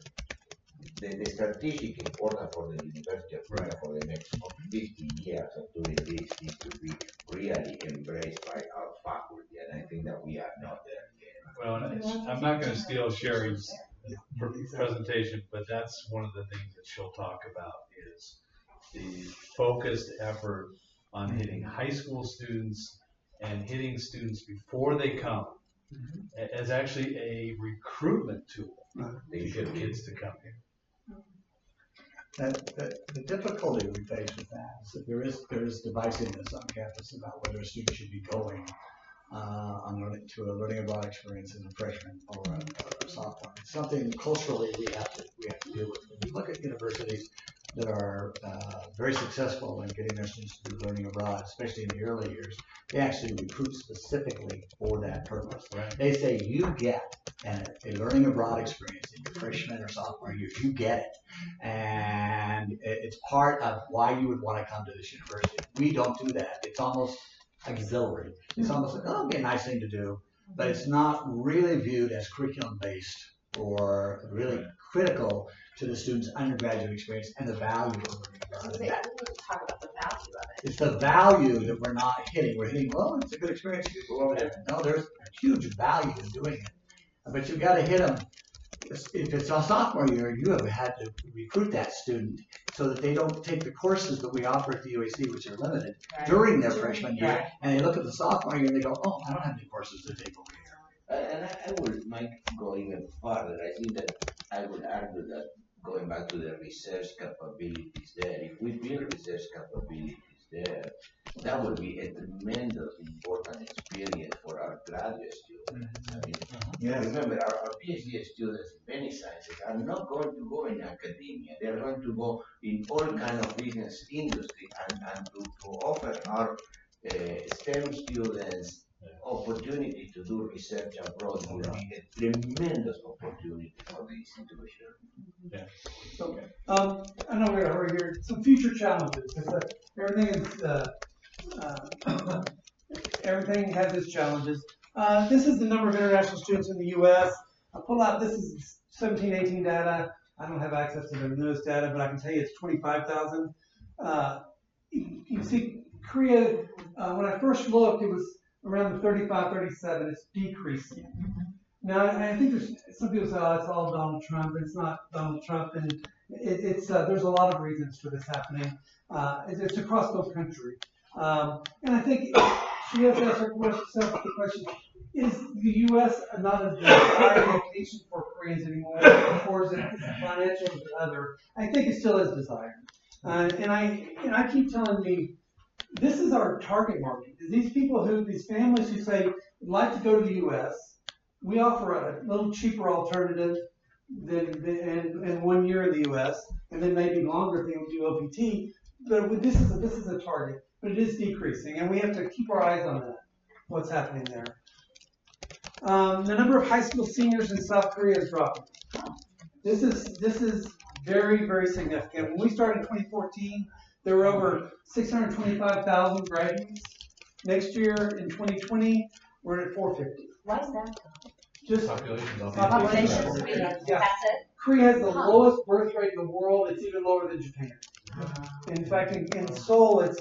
the strategic importance for the University of Florida for the next 50 years of doing this needs to be really embraced by our faculty, and I think that we are not there yet. Well, and I'm not going to steal Sherry's presentation, but that's one of the things that she'll talk about is the focused effort on hitting high school students and hitting students before they come as actually a recruitment tool to get kids to come here. The difficulty we face with that is that there is divisiveness on campus about whether a student should be going to a learning abroad experience as a freshman or a sophomore. It's something culturally we have to deal with. When you look at universities that are very successful in getting their students to do learning abroad, especially in the early years, they actually recruit specifically for that purpose. Right. They say you get a learning abroad experience in your freshman or sophomore year. You get it. And it's part of why you would want to come to this university. We don't do that. It's almost auxiliary. It's almost like, oh, it'd be a nice thing to do, but it's not really viewed as curriculum-based or really critical to the student's undergraduate experience and the value of learning abroad. Talk about the value of it. It's the value that we're not hitting. We're hitting, well, it's a good experience. You go over there. No, there's a huge value in doing it. But you've got to hit them. If it's a sophomore year, you have had to recruit that student so that they don't take the courses that we offer at the UAC, which are limited, during their freshman year. And they look at the sophomore year and they go, oh, I don't have any courses to take over here. And I would might go even further. I think that I would argue that going back to the research capabilities there, if we build research capabilities there, that would be a tremendous important experience for our graduate students. I mean, remember, our PhD students in many sciences are not going to go in academia. They are going to go in all kind of business industry and to offer our STEM students opportunity to do research abroad would be a tremendous opportunity for the institution. Yeah. Okay. I know we're over here. Some future challenges. Everything is everything has its challenges. This is the number of international students in the U.S. I pull out. This is 17-18 data. I don't have access to the newest data, but I can tell you it's 25,000. You can see Korea. When I first looked, it was around the 35, 37. It's decreasing. Now, I think there's some people say, oh, it's all Donald Trump. It's not Donald Trump, and it's there's a lot of reasons for this happening. It's across the country, and I think she has to ask herself the question: is the U.S. not a desired location for Koreans anymore, or is it financial or other? I think it still is desired, and I keep telling me this is our target market. These people these families who say would like to go to the U.S. we offer a little cheaper alternative and 1 year in the U.S. and then maybe longer if they do OPT. But this is a target, but it is decreasing, and we have to keep our eyes on that. What's happening there? The number of high school seniors in South Korea is dropping. This is very, very significant. When we started in 2014, there were over 625,000 graduates. Next year in 2020, we're at 450. Why is that? Just Population. Yeah. That's it. Korea has the lowest birth rate in the world. It's even lower than Japan. In fact, in Seoul, it's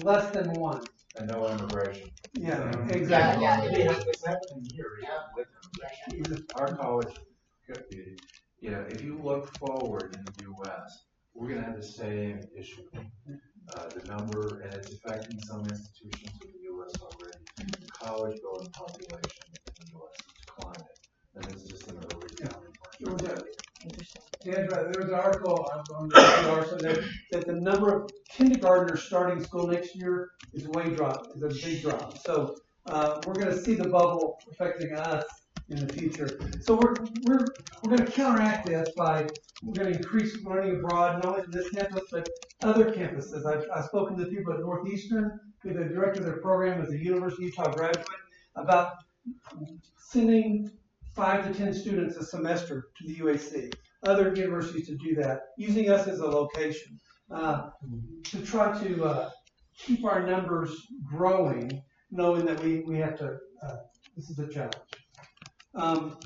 less than 1. And no immigration. Yeah, exactly. It's happening here, with our college, you know, if you look forward in the US, we're gonna have the same issue. The number, and it's affecting some institutions in the US already. College going population in the US is declining, and it's just an early warning. Yeah, right. There was an article on the NPO that the number of kindergartners starting school next year is a big drop. So we're going to see the bubble affecting us in the future. So we're going to counteract this by we're going to increase learning abroad, not only in this campus but other campuses. I've spoken to people at Northeastern, who the director of their program is a University of Utah graduate, about sending 5 to 10 students a semester to the UAC. Other universities to do that, using us as a location to try to keep our numbers growing, knowing that we have to. This is a challenge. I'll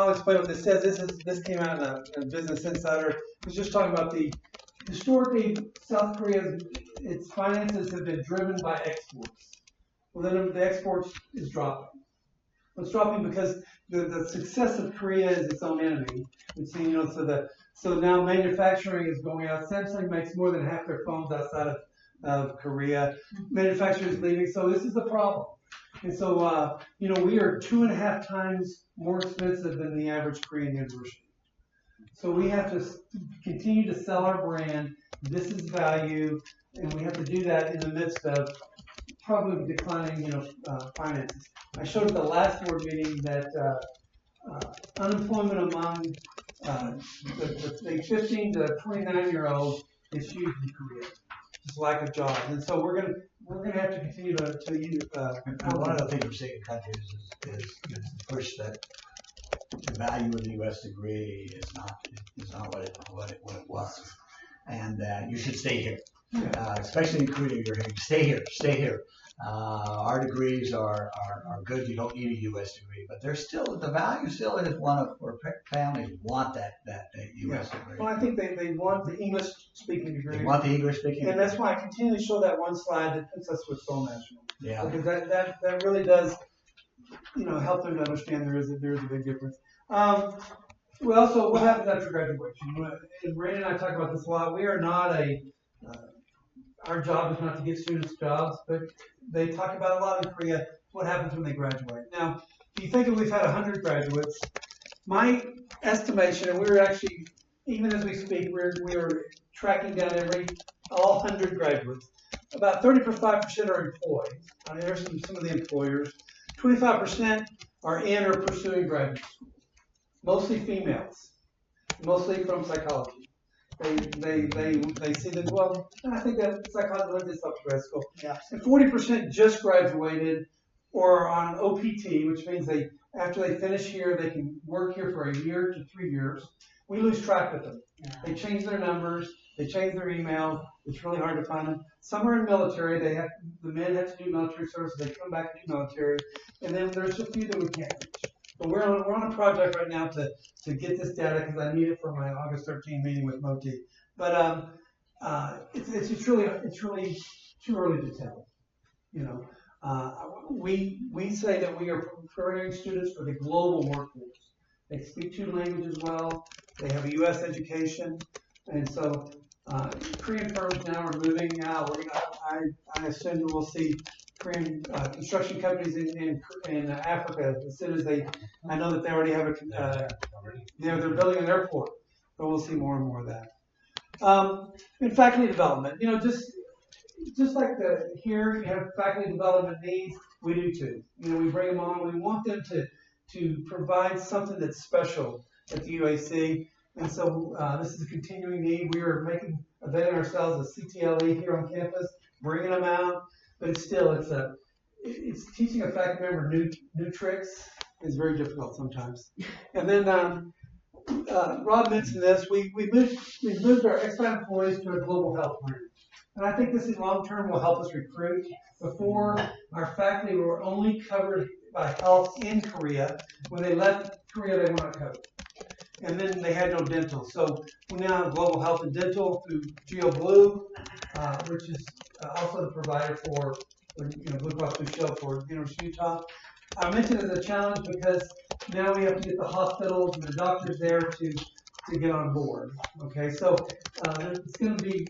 explain what this says. This came out in Business Insider. It was just talking about historically South Korea's its finances have been driven by exports. Well, then the exports is dropping. It's dropping because the success of Korea is its own enemy. We've seen, so now manufacturing is going out. Samsung makes more than half their phones outside of Korea. Manufacturing is leaving, so this is the problem. And so, we are 2.5 times more expensive than the average Korean university. So we have to continue to sell our brand. This is value, and we have to do that in the midst of probably declining, finances. I showed at the last board meeting that unemployment among the 15 to 29-year-olds is huge in Korea. Just lack of jobs, and so we're gonna have to continue to use. One of the things we're seeing in countries is the push that the value of the U.S. degree is not what it was, and you should stay here. Especially in Korea, you're here. Stay here. Our degrees are good. You don't need a U.S. degree, but the value still is one of where families want that U.S. degree. Well, I think they want the English speaking degree. They want the English speaking, and that's why I continually show that one slide that puts us with Seoul National. Yeah, because that really does, help them to understand there is a big difference. What happens after graduation? And Ray and I talk about this a lot. We are not our job is not to get students jobs, but they talk about a lot in Korea what happens when they graduate. Now, if you think we've had 100 graduates, my estimation, and we're actually, even as we speak, we're tracking down all 100 graduates. About 35% are employed. There's some of the employers. 25% are in or pursuing graduate school. Mostly females, mostly from psychology. They see that, well, I think that psychology lends itself to grad school. Yeah. And 40% just graduated or on OPT, which means after they finish here, they can work here for 1 year to 3 years. We lose track of them. Yeah. They change their numbers, they change their emails. It's really hard to find them. Some are in military. The men have to do military service. They come back to do military, and then there's a few that we can't reach. But we're on a project right now to get this data because I need it for my August 13 meeting with Moti. But it's really too early to tell. We say that we are preparing students for the global workforce. They speak 2 languages well. They have a U.S. education, and so Korean firms now are moving out. I assume that we'll see Korean construction companies in Africa as soon as I know that they already have they're building an airport, but we'll see more and more of that. In faculty development, just like here you have faculty development needs, We do too. You know, we bring them on. We want them to provide something that's special at the UAC. And so this is a continuing need. We are availing ourselves a CTLE here on campus, bringing them out. But it's still, it's teaching a faculty member new tricks is very difficult sometimes. And then Rob mentioned this. We moved our expat employees to a global health plan. And I think this is long-term will help us recruit. Before, our faculty were only covered by health in Korea. When they left Korea, they weren't covered. And then they had no dental. So we now have global health and dental through GeoBlue, which is also the provider for Blue Cross Blue Shield for University of Utah. I mentioned it as a challenge because now we have to get the hospitals and the doctors there to get on board. Okay, so it's going to be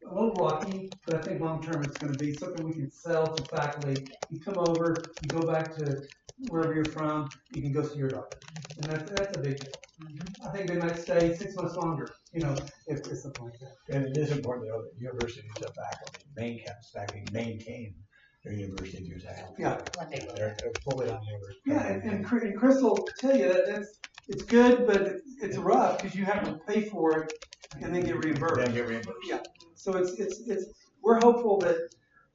a little rocky, but I think long term it's going to be something we can sell to faculty. You come over, you go back to wherever you're from, you can go see your doctor, and that's a big deal. I think they might stay 6 months longer, if it's something like that. And it is important to know that universities have faculty, main campus faculty maintain their university views of health. Yeah. They're fully on university. Yeah, and Chris will tell you that it's good, but it's rough because you have to pay for it and then get reimbursed. Yeah. So it's we're hopeful that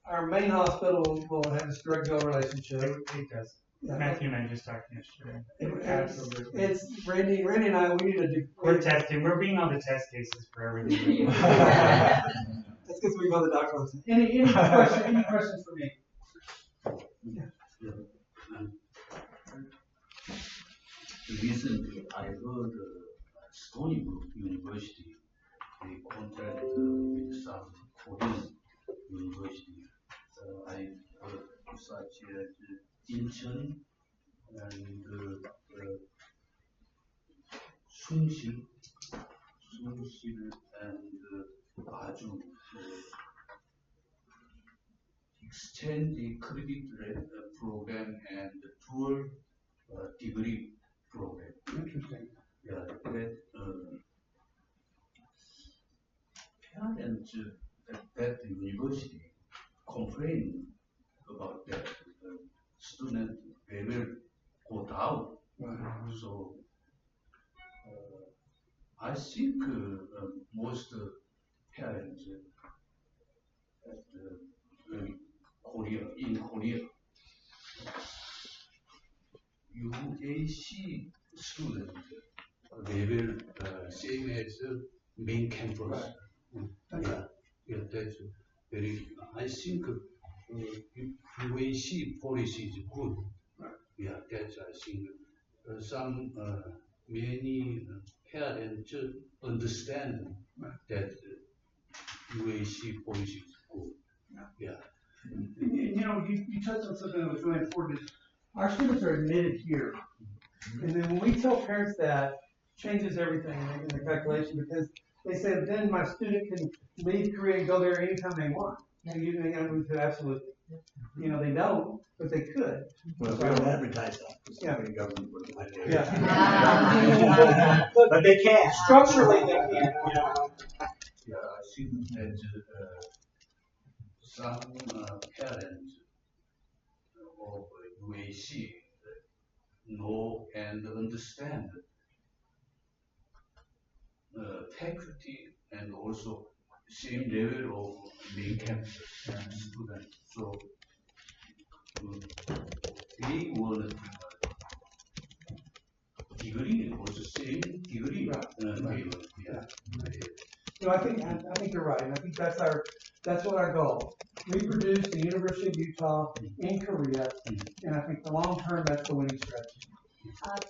our main hospital will have this direct bill relationship. It does. Yeah. Matthew and I just talked yesterday. Absolutely. It's Randy and I. We need to do. We're testing. We're being on the test cases for everything. That's because we go to the doctor. Any questions for me? Yeah. Recently, I heard Stony Brook University they contract with some Korean university. I heard such as Incheon and Sunsil and 아주 exchange credit program and dual degree program. Interesting. Yeah, that parents at that university complain about that student level go down. So I think most parents at in Korea, UAC student level same as main campus. Yeah, that's very. I think UAC policy is good. Yeah, that's I think some many parents understand that UAC policy is good. Yeah. You touched on something that was really important. Our students are admitted here, and then when we tell parents that, changes everything in the calculation because they say then my student can leave Korea and go there anytime they want. You move to absolutely. They don't, but they could. Well, we don't advertise that. Yeah. The government would like to. Yeah. But they can. Structurally, they can. Yeah, I think that some parents of UAC know and understand faculty and also same level of main campus students. So they want degree, also same degree. I think you're right, and I think that's what our goal. Reproduce the University of Utah in Korea, and I think the long term that's the winning strategy.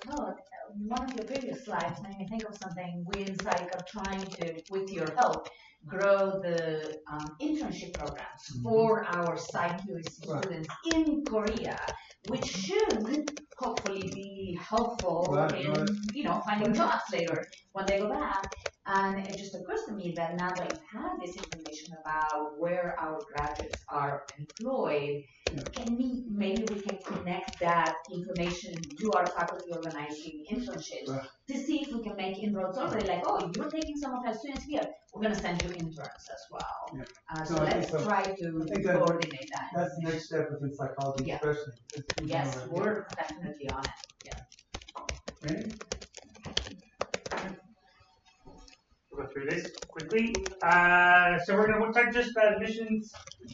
Todd, one of your previous slides made me think of something. We in Psych are trying to, with your help, grow the internship programs for our Psych UAC students in Korea, which should hopefully be helpful in finding jobs later when they go back. And it just occurs to me that now that you have this information about where our graduates are employed, maybe we can connect that information to our faculty organizing internships to see if we can make make inroads already, like, oh, you're taking some of our students here, we're gonna send you interns as well. Yeah. So No, I think let's so. try I to think that- coordinate that. That's the next step within psychology, Yeah. especially. Yes, we're definitely on it, yeah. Randy? We'll go through this quickly. So we're gonna talk just about admissions in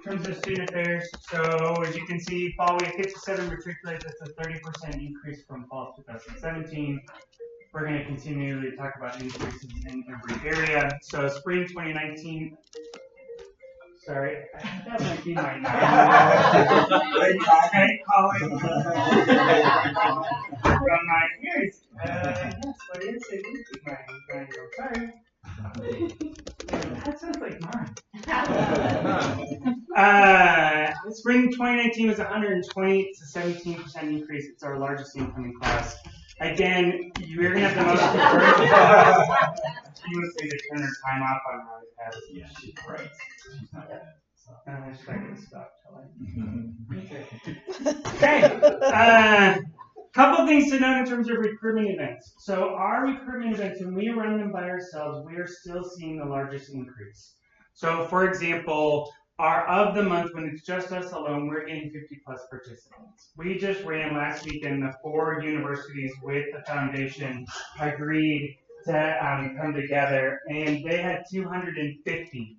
terms of student affairs. So as you can see, fall we have 57 matriculates. That's a 30% increase from fall 2017. We're going to continue to talk about increases in every area. So spring 2019. Sorry, that might be my okay, calling from my ears. Yes, what is it? Sorry. That sounds like mine. Spring 2019 was 120. It's a 17% increase. It's our largest incoming class. Again, you're going to have the most diverse. She would say to turn her time off on her iPad. Yeah, she's right. She's not bad. Should I get stopped telling? Okay. Couple things to note in terms of recruitment events. So our recruitment events, when we run them by ourselves, we are still seeing the largest increase. So for example, of the month when it's just us alone, we're getting 50 plus participants. We just ran last weekend, the 4 universities with the foundation agreed to come together, and they had 250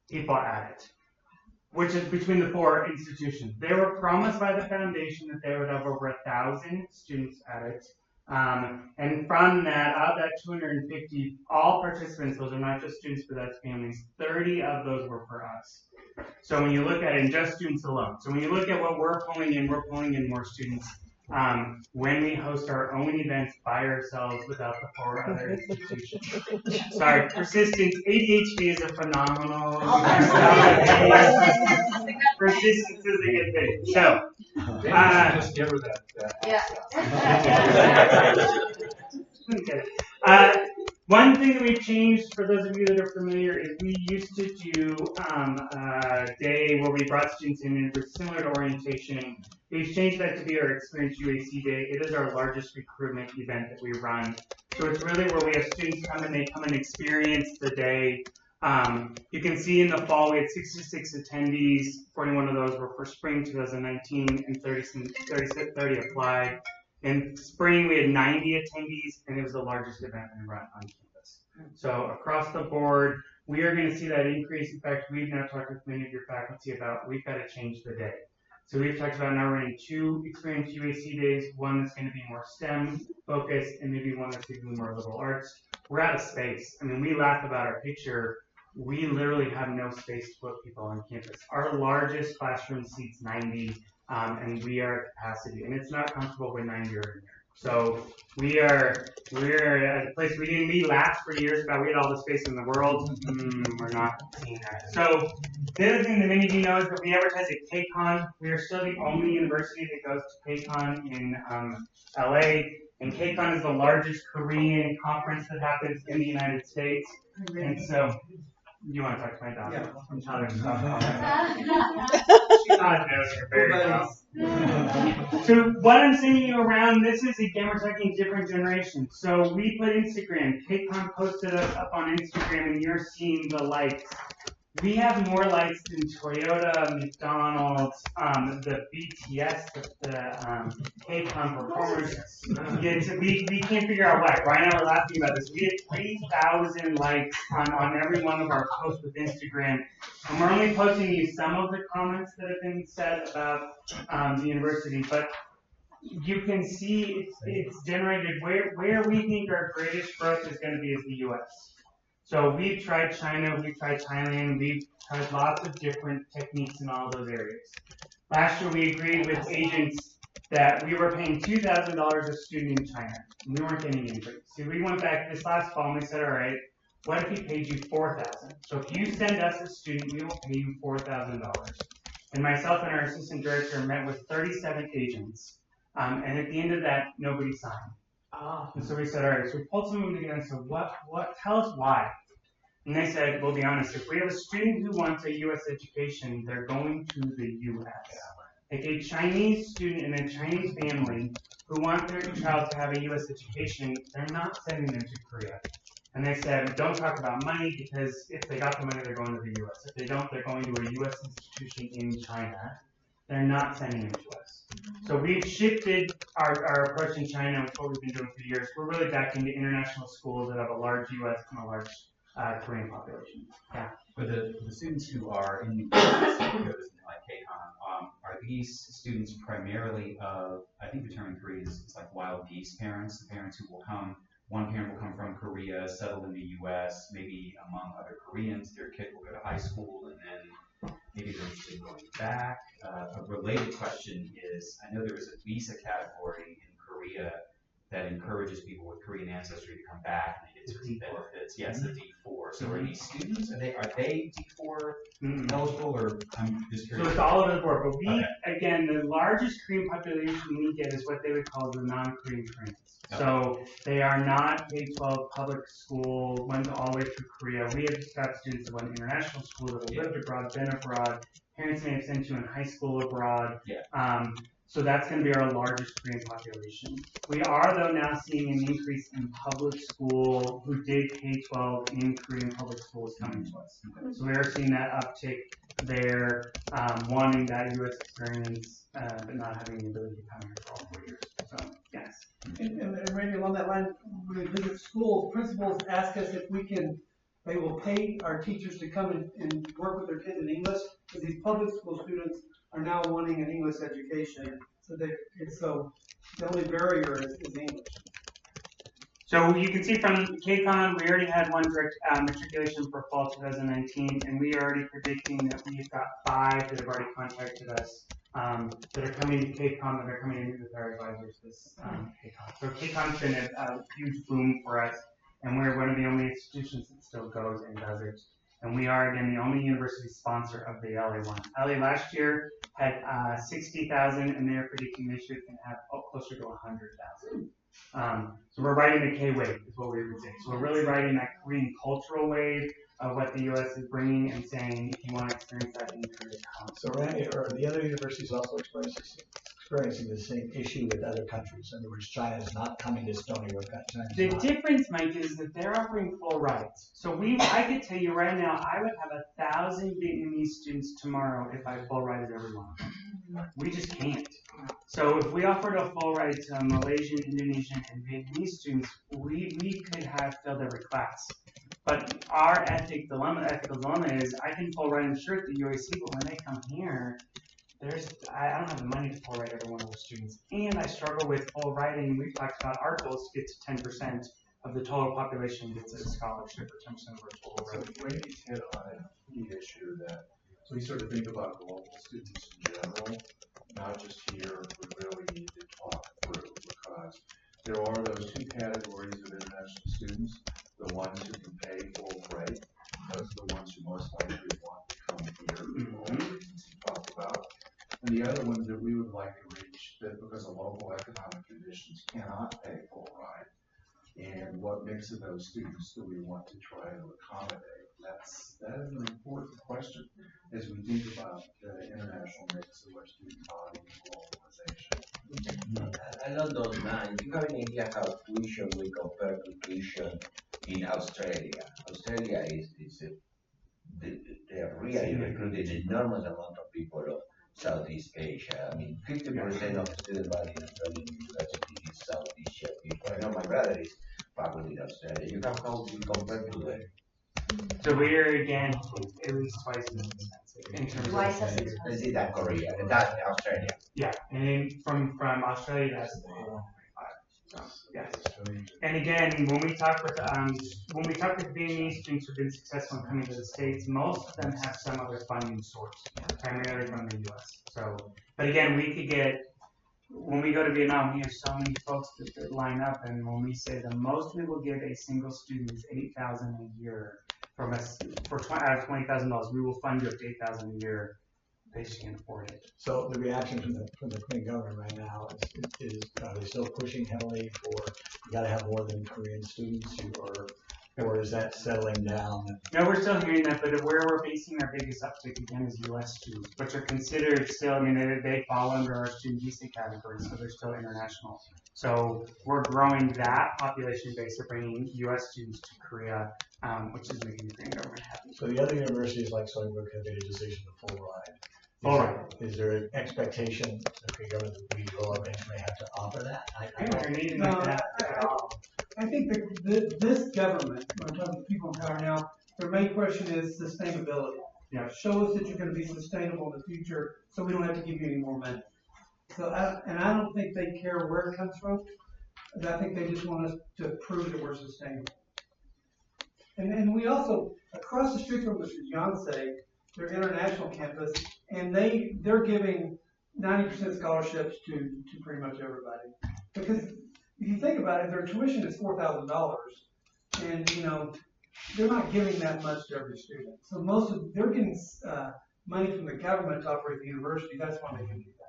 people at it, which is between the 4 institutions. They were promised by the foundation that they would have over 1,000 students at it. And from that, of that 250, all participants, those are not just students, but that's families, 30 of those were for us. So when you look at it, in just students alone. So when you look at what we're pulling in more students. When we host our own events by ourselves without the 4 other institutions. Sorry, persistence. ADHD is a phenomenal. Persistence is a good thing. So, just give her that. One thing that we've changed for those of you that are familiar is we used to do a day where we brought students in and it was similar to orientation. We've changed that to be our Experience UAC Day. It is our largest recruitment event that we run. So it's really where we have students come and they come and experience the day. You can see in the fall we had 66 attendees. 41 of those were for spring 2019 and 30 applied. In spring, we had 90 attendees, and it was the largest event we run on campus. So across the board, we are going to see that increase. In fact, we've now talked with many of your faculty about we've got to change the day. So we've talked about now running 2 Experience UAC days, one that's going to be more STEM focused, and maybe one that's going to be more liberal arts. We're out of space. I mean, we laugh about our picture. We literally have no space to put people on campus. Our largest classroom seats 90. And we are at capacity, and it's not comfortable with 90 or in here. So we're at a place we laughed for years about we had all the space in the world. We're not seeing that. So the other thing that many of you know is that we advertise at KCON. We are still the only university that goes to KCON in LA, and KCON is the largest Korean conference that happens in the United States. And so you want to talk to my daughter? Yeah, I'm telling her stuff. She's not knows her very well. So what I'm sending you around, this is, again, we're talking different generations. So we put Instagram. KCON posted us up on Instagram, and you're seeing the likes. We have more likes than Toyota, McDonald's, the BTS, the KCON performers. We can't figure out why. Ryan and I were laughing about this. We had 3,000 likes on every one of our posts with Instagram. And we're only posting you some of the comments that have been said about the university. But you can see it's generated where we think our greatest growth is going to be is the U.S. So we've tried China, we've tried Thailand, we've tried lots of different techniques in all those areas. Last year we agreed with agents that we were paying $2,000 a student in China, and we weren't getting any increase. So we went back this last fall and we said, all right, what if we paid you $4,000? So if you send us a student, we will pay you $4,000. And myself and our assistant director met with 37 agents, and at the end of that, nobody signed. And so we said, all right, so we pulled some of them together and said, tell us why. And they said, we'll be honest, if we have a student who wants a U.S. education, they're going to the U.S. Like a Chinese student in a Chinese family who want their child to have a U.S. education, they're not sending them to Korea. And they said, don't talk about money because if they got the money, they're going to the U.S. If they don't, they're going to a U.S. institution in China. They're not sending them to us. So we've shifted our approach in China, which is what we've been doing for years. We're really back into international schools that have a large U.S. and a large Korean population. Yeah. But the students who are in the U.S. who go to something like KCON, are these students primarily of, I think the term in Korea is like wild geese parents, the parents who will come, one parent will come from Korea, settle in the U.S., maybe among other Koreans, their kid will go to high school, and then maybe they're interested in going back. A related question is, I know there is a visa category in Korea that encourages people with Korean ancestry to come back and they get certain benefits. Yes, the D4. So are these students, are they D4 eligible, or I'm just curious? So it's all over the board, but we, again, the largest Korean population we get is what they would call the non-Korean Koreans. Okay. So they are not K-12 public school, went all the way through Korea. We have got students that went to international school, that have lived abroad, been abroad. Parents may have sent you in high school abroad. Yeah. So that's going to be our largest Korean population. We are, though, now seeing an increase in public school who did K-12 in Korean public schools coming to us. Okay. So we are seeing that uptick there, wanting that U.S. experience, but not having the ability to come here for all 4 years. So, yes. And Randy, along that line, when we visit schools, principals ask us if they will pay our teachers to come and work with their kids in English, because these public school students are now wanting an English education. So the only barrier is English. So you can see from KCON, we already had one direct matriculation for fall 2019, and we are already predicting that we've got 5 that have already contacted us that are coming to KCON, that are coming in with our advisors this KCON. So KCON's been a huge boom for us, and we're one of the only institutions that still goes and does it. And we are, again, the only university sponsor of the LA one. LA last year had 60,000, and they're predicting this year it's going to have closer to 100,000. So we're riding the K wave, is what we would say. So we're really riding that Korean cultural wave of what the U.S. is bringing and saying, if you want to experience that in Korea, come. So Randy, are the other universities also experiencing the same issue with other countries? In other words, China is not coming to Stony Brook. The difference, Mike, is that they're offering full rides. So I could tell you right now, I would have 1,000 Vietnamese students tomorrow if I full rided everyone. We just can't. So if we offered a full ride to Malaysian, Indonesian, and Vietnamese students, we could have filled every class. But our ethical dilemma is, I can full ride and sure at the UAC, but when they come here, I don't have the money to full ride every one of those students. And I struggle with full riding. We've talked about our goals to get to 10% of the total population gets a scholarship, or 10% of our total revenue. So Randy's hit on a key issue that we sort of think about global students in general, not just here. We really need to talk through, because there are those 2 categories of international students: the ones who can pay full freight, those are the ones who most likely want to come here for all the reasons you talked about, and the other ones that we would like to reach that because of local economic conditions cannot pay full ride. And what mix of those students do we want to try to accommodate? That is an important question as we think about the international mix of our student body and globalization. Along those lines, do you have any idea how tuition will compare to tuition in Australia? Australia they have really recruited an enormous amount of people of Southeast Asia. I mean, 50% of the student body in Australian university is Southeast Asia people. I know my brother is faculty in Australia. You have how we compare to them? So we're, again, at least twice as expensive in terms Twice as of. expensive. Is it that Korea? That's Australia. Yeah, and from Australia, that's the whole 25. So, yes. And again, when we talk with Vietnamese students who've been successful in coming to the States, most of them have some other funding source, primarily from the U.S. So, but again, we could get, when we go to Vietnam, we have so many folks that line up, and when we say the most we will give a single student is $8,000 a year from us out of $20,000, we will fund you up to $8,000 a year. They just can't afford it. So the reaction from the Korean government right now is are they still pushing heavily for you got to have more than Korean students who are or is that settling down? No, we're still hearing that, but where we're facing our biggest uptick again is U.S. students, which are considered still, I mean, they fall under our student visa category, so they're still international. So we're growing that population base of bringing U.S. students to Korea, which is making the Korean government happy. So the other universities like Stony Brook have made a decision to full ride. Is there an expectation that the Korean government we will eventually have to offer that? I think this government, when I'm talking to people in power now, their main question is sustainability. Yeah. Show us that you're going to be sustainable in the future, so we don't have to give you any more money. So, I don't think they care where it comes from. I think they just want us to prove that we're sustainable. And we also, across the street from us is Yonsei, their international campus, and they're giving 90% scholarships to pretty much everybody. Because if you think about it, their tuition is $4,000, and they're not giving that much to every student. So they're getting money from the government to operate the university. That's why they can do that.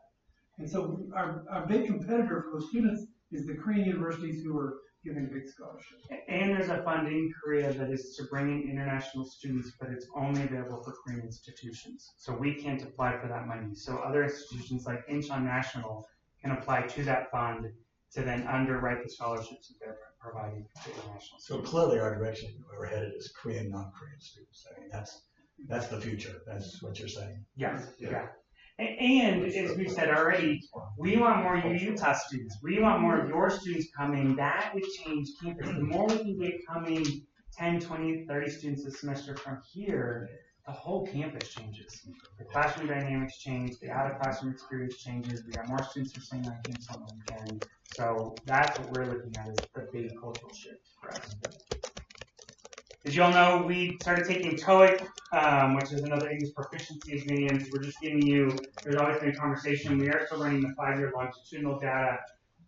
And so our big competitor for those students is the Korean universities who are giving big scholarships. And there's a fund in Korea that is to bring in international students, but it's only available for Korean institutions. So we can't apply for that money. So other institutions like Incheon National can apply to that fund to then underwrite the scholarships that they're providing to international students. So clearly our direction where we're headed is Korean, non-Korean students. I mean, that's the future. That's what you're saying. Yes, yeah. And as we've said already, we want more Utah students. We want more of your students coming. That would change campus. The more we can get coming 10, 20, 30 students this semester from here, the whole campus changes. The classroom dynamics change, the out-of-classroom experience changes. We got more students who are staying on campus on the weekend. So that's what we're looking at is the big cultural shift for us. As you all know, we started taking TOEIC, which is another English proficiency exam. So we're just giving you, there's always been a conversation. We are still running the 5-year longitudinal data.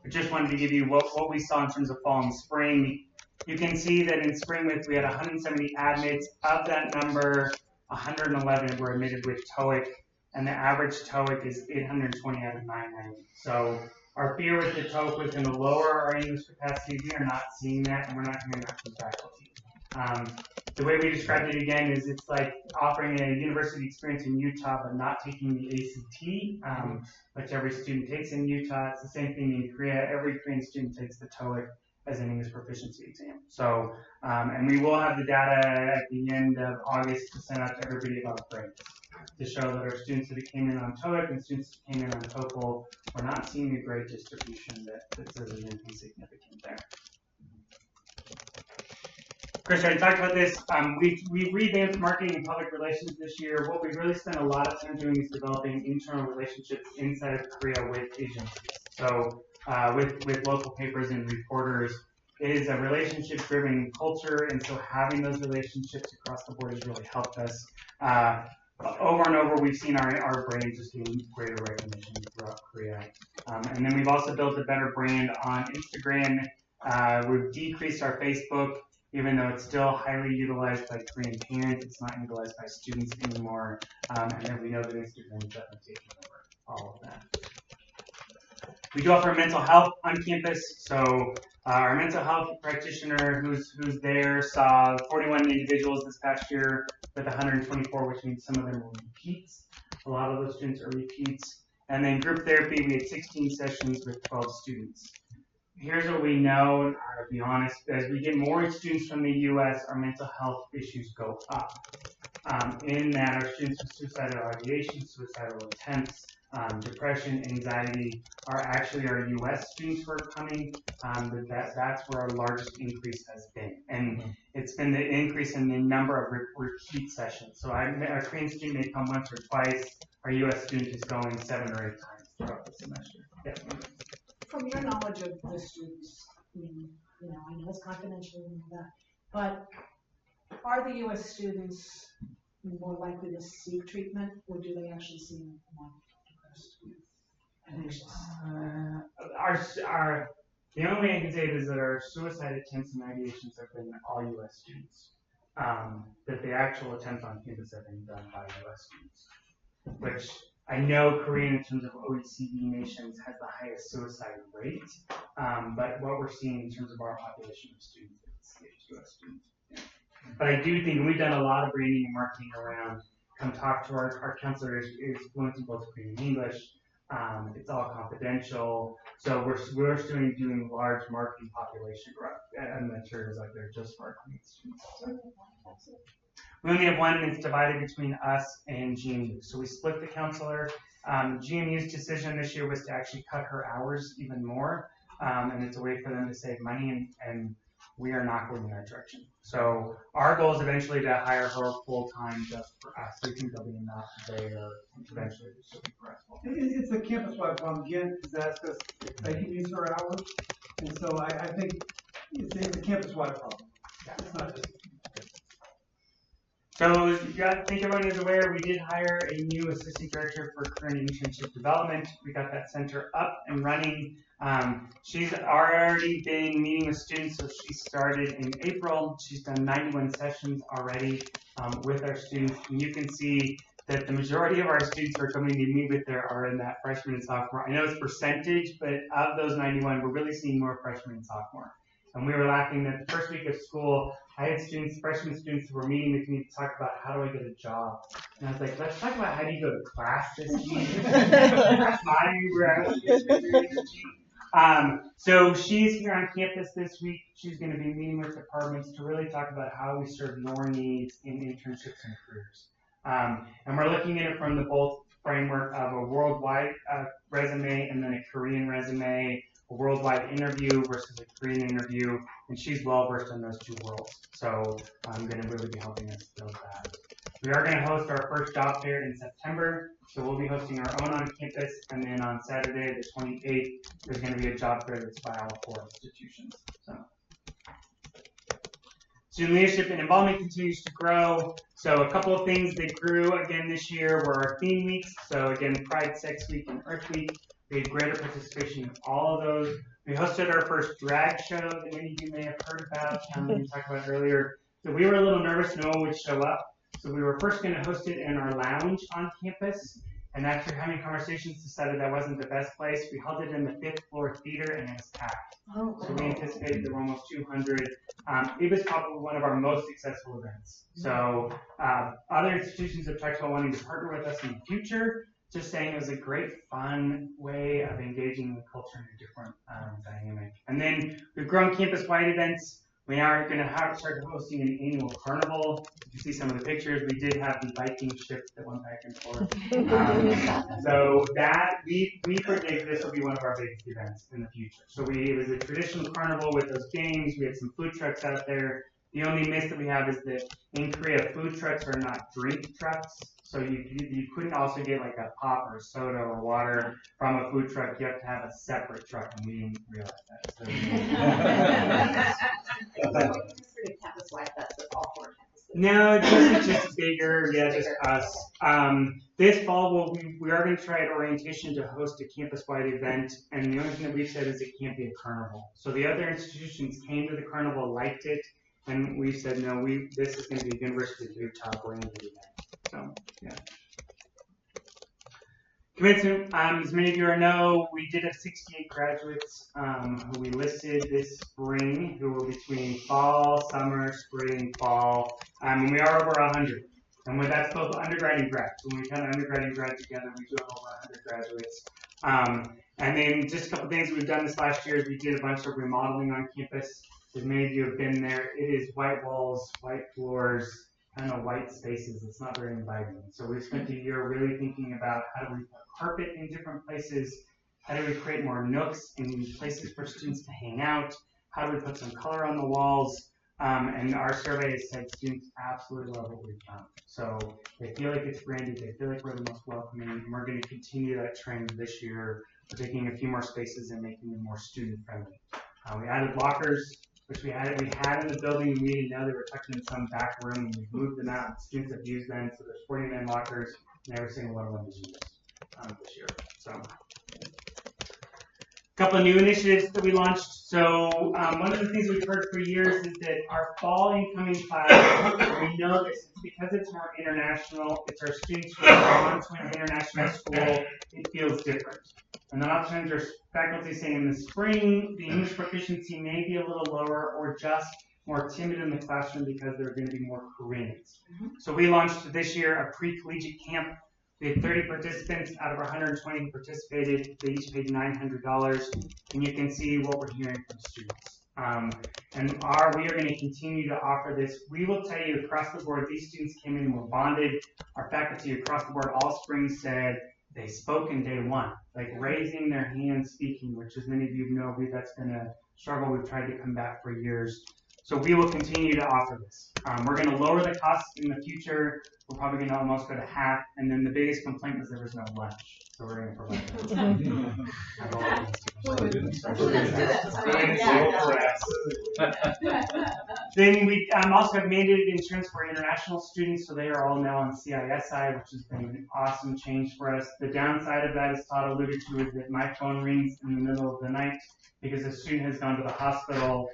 I just wanted to give you what we saw in terms of fall and spring. You can see that in spring we had 170 admits. Of that number, 111 were admitted with TOEIC, and the average TOEIC is 820 out of 990. So our fear with the TOEIC was going to lower our English capacity. We are not seeing that, and we're not hearing that from faculty. The way we described it again is it's like offering a university experience in Utah but not taking the ACT, which every student takes in Utah. It's the same thing in Korea. Every Korean student takes the TOEIC as an English proficiency exam. So, and we will have the data at the end of August to send out to everybody about grades to show that our students that came in on TOEIC and students that came in on TOEFL, we're not seeing a grade distribution that says there's anything significant there. Chris already talked about this. We revamped marketing and public relations this year. What we've really spent a lot of time doing is developing internal relationships inside of Korea with agencies. So with local papers and reporters, it is a relationship-driven culture, and so having those relationships across the board has really helped us. Over and over, we've seen our brand just gain greater recognition throughout Korea. And then we've also built a better brand on Instagram. We've decreased our Facebook. Even though it's still highly utilized by Korean parents, it's not utilized by students anymore. And then we know that Instagram is definitely taking over all of that. We do offer mental health on campus. So our mental health practitioner who's there saw 41 individuals this past year with 124, which means some of them were repeats. A lot of those students are repeats. And then group therapy, we had 16 sessions with 12 students. Here's what we know, and I'll be honest, as we get more students from the U.S., our mental health issues go up. In that our students with suicidal ideation, suicidal attempts, depression, anxiety are actually our U.S. students who are coming. That's where our largest increase has been. And it's been the increase in the number of repeat sessions. So our Korean student may come once or twice. Our U.S. student is going 7 or 8 times throughout the semester. Yeah. From your knowledge of the students, I know it's confidential and all that, but are the U.S. students more likely to seek treatment, or do they actually seem more depressed and anxious? The only way I can say is that our suicide attempts and ideations have been all U.S. students. That the actual attempts on campus have been done by U.S. students, which I know Korea, in terms of OECD nations, has the highest suicide rate, but what we're seeing in terms of our population of students, it's U.S. students. Yeah. But I do think we've done a lot of branding and marketing around. Come talk to our counselor is fluent in both Korean and English. It's all confidential. So we're still doing large marketing population growth and materials like they're just for our Korean students. We only have one, and it's divided between us and GMU. So we split the counselor. GMU's decision this year was to actually cut her hours even more, and it's a way for them to save money, and we are not going in that direction. So our goal is eventually to hire her full-time just for us. We think there'll be enough there eventually to still be for us. It's a campus-wide problem. Again, is that because they can use her hours? And so I think it's a campus-wide problem. Yeah. It's not just. So I think everyone is aware we did hire a new assistant director for career and internship development. We got that center up and running. She's already been meeting with students, so she started in April. She's done 91 sessions already with our students. And you can see that the majority of our students who are coming to meet with her are in that freshman and sophomore. I know it's percentage, but of those 91, we're really seeing more freshmen and sophomore. And we were laughing that the first week of school, I had students, freshman students who were meeting with me to talk about how do I get a job. And I was like, let's talk about how do you go to class this week? So she's here on campus this week. She's going to be meeting with departments to really talk about how we serve your needs in internships and careers. And we're looking at it from the both framework of a worldwide resume and then a Korean resume, a worldwide interview versus a Korean interview, and she's well versed in those two worlds. So I'm going to really be helping us build that. We are going to host our first job fair in September, so we'll be hosting our own on campus, and then on Saturday, the 28th, there's going to be a job fair that's by all 4 institutions. So student leadership and involvement continues to grow. So a couple of things that grew again this year were our theme weeks. So again, Pride, Sex Week, and Earth Week. We had greater participation in all of those. We hosted our first drag show that many of you may have heard about, we talked about earlier. So we were a little nervous no one would show up. So we were first going to host it in our lounge on campus. And after having conversations, decided that wasn't the best place. We held it in the 5th floor theater, and it was packed. So we anticipated there were almost 200. It was probably one of our most successful events. So other institutions have talked about wanting to partner with us in the future. Just saying it was a great, fun way of engaging the culture in a different dynamic. And then we've grown campus-wide events. We are going to start hosting an annual carnival. You can see some of the pictures. We did have the Viking ship that went back and forth. So that we predict this will be one of our biggest events in the future. So it was a traditional carnival with those games. We had some food trucks out there. The only miss that we have is that in Korea, food trucks are not drink trucks. So you couldn't also get like a pop or soda or water from a food truck. You have to have a separate truck, and we didn't realize that. No, it's just bigger. Yeah, just us. This fall, we are going to try at orientation to host a campus-wide event, and the only thing that we've said is it can't be a carnival. So the other institutions came to the carnival, liked it, and we said no. This is going to be a University of Utah-oriented event. So, yeah. Commencement, as many of you know, we did have 68 graduates who we listed this spring, who were between fall, summer, spring, fall, and we are over 100. And that's both undergrad and grad. So when we count undergrad and grad together, we do have over 100 graduates. And then just a couple things we've done this last year is we did a bunch of remodeling on campus. As many of you have been there, it is white walls, white floors, kind of white spaces. It's not very inviting. So we spent a year really thinking about how do we put carpet in different places, how do we create more nooks and places for students to hang out, how do we put some color on the walls, and our survey has said students absolutely love what we've done. So they feel like it's branded, they feel like we're the most welcoming, and we're going to continue that trend this year. We're taking a few more spaces and making them more student friendly. We added lockers, which we had in the building. We didn't know they were tucked in some back room, and we moved them out. Students have used them, so there's 49 lockers, and every single one of them is used this year. So, a couple of new initiatives that we launched. So, one of the things we've heard for years is that our fall incoming class, we know that because it's more international, it's our students who are gone to an international school, it feels different. And then oftentimes there's faculty saying in the spring, the English proficiency may be a little lower, or just more timid in the classroom because they're going to be more Koreans. So we launched this year a pre-collegiate camp. We had 30 participants out of our 120 who participated. They each paid $900, and you can see what we're hearing from students. We are going to continue to offer this. We will tell you across the board, these students came in and were bonded. Our faculty across the board all spring said they spoke in day one, like raising their hand speaking, which as many of you know, that's been a struggle we've tried to combat for years. So we will continue to offer this. We're going to lower the costs in the future. We're probably going to almost go to half. And then the biggest complaint was there was no lunch. So we're going to provide that. Then we also have mandated insurance for international students. So they are all now on CISI, which has been an awesome change for us. The downside of that, as Todd alluded to, is that my phone rings in the middle of the night because a student has gone to the hospital.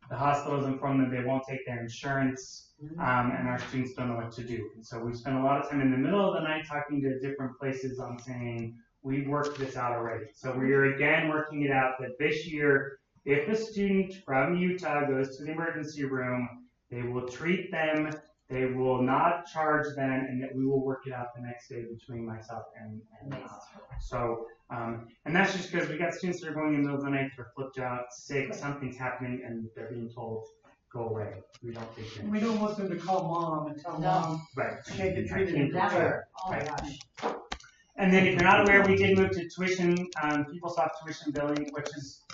The hospital has informed them they won't take their insurance, and our students don't know what to do. And so we spent a lot of time in the middle of the night talking to different places on saying, we've worked this out already. So we are again working it out that this year, if a student from Utah goes to the emergency room, they will treat them, they will not charge them, and that we will work it out the next day between myself and and that's just because we got students that are going in the middle of the night, they're flipped out, sick, something's happening, and they're being told, go away. We don't take them. We don't want them to call mom and tell mom. Right. Can't get treated in the chair. Oh my gosh. And then if you're not aware, we did move to tuition, PeopleSoft tuition billing, which has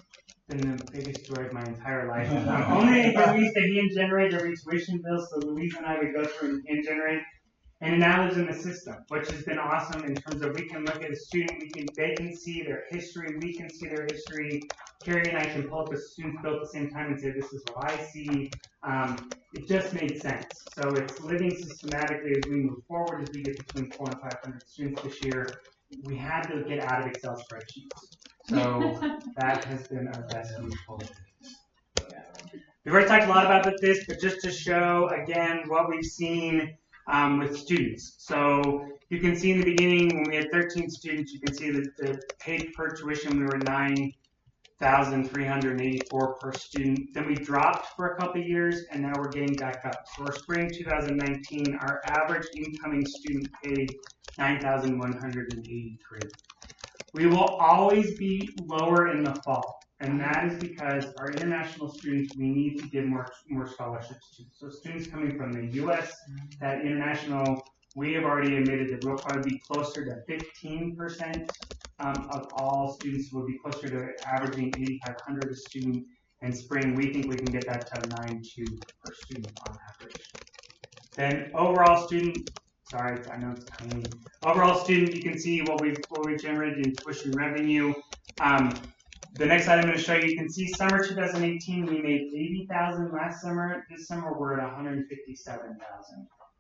been the biggest joy of my entire life. Only I used to hand generate every tuition bill, so Louise and I would go through and hand generate. And it now lives in the system, which has been awesome in terms of we can look at a student, they can see their history, we can see their history. Carrie and I can pull up a student's bill at the same time and say, this is what I see. It just made sense. So it's living systematically as we move forward, as we get between 400 and 500 students this year. We had to get out of Excel spreadsheets. So that has been our best move forward. We've already talked a lot about this, but just to show again what we've seen with students. So you can see in the beginning when we had 13 students, you can see that the paid per tuition, we were $9,384 per student. Then we dropped for a couple of years, and now we're getting back up. So for spring 2019, our average incoming student paid $9,183. We will always be lower in the fall. And that is because our international students, we need to give more scholarships to. So students coming from the U.S., that international, we have already admitted that we'll probably be closer to 15% of all students. Will be closer to averaging 8,500 a student. In spring, we think we can get that to 9,200 per student on average. Then overall student, sorry, I know it's tiny. Overall student, you can see what we've generated in tuition revenue. The next item I'm going to show you, you can see summer 2018, we made $80,000 last summer. This summer we're at $157,000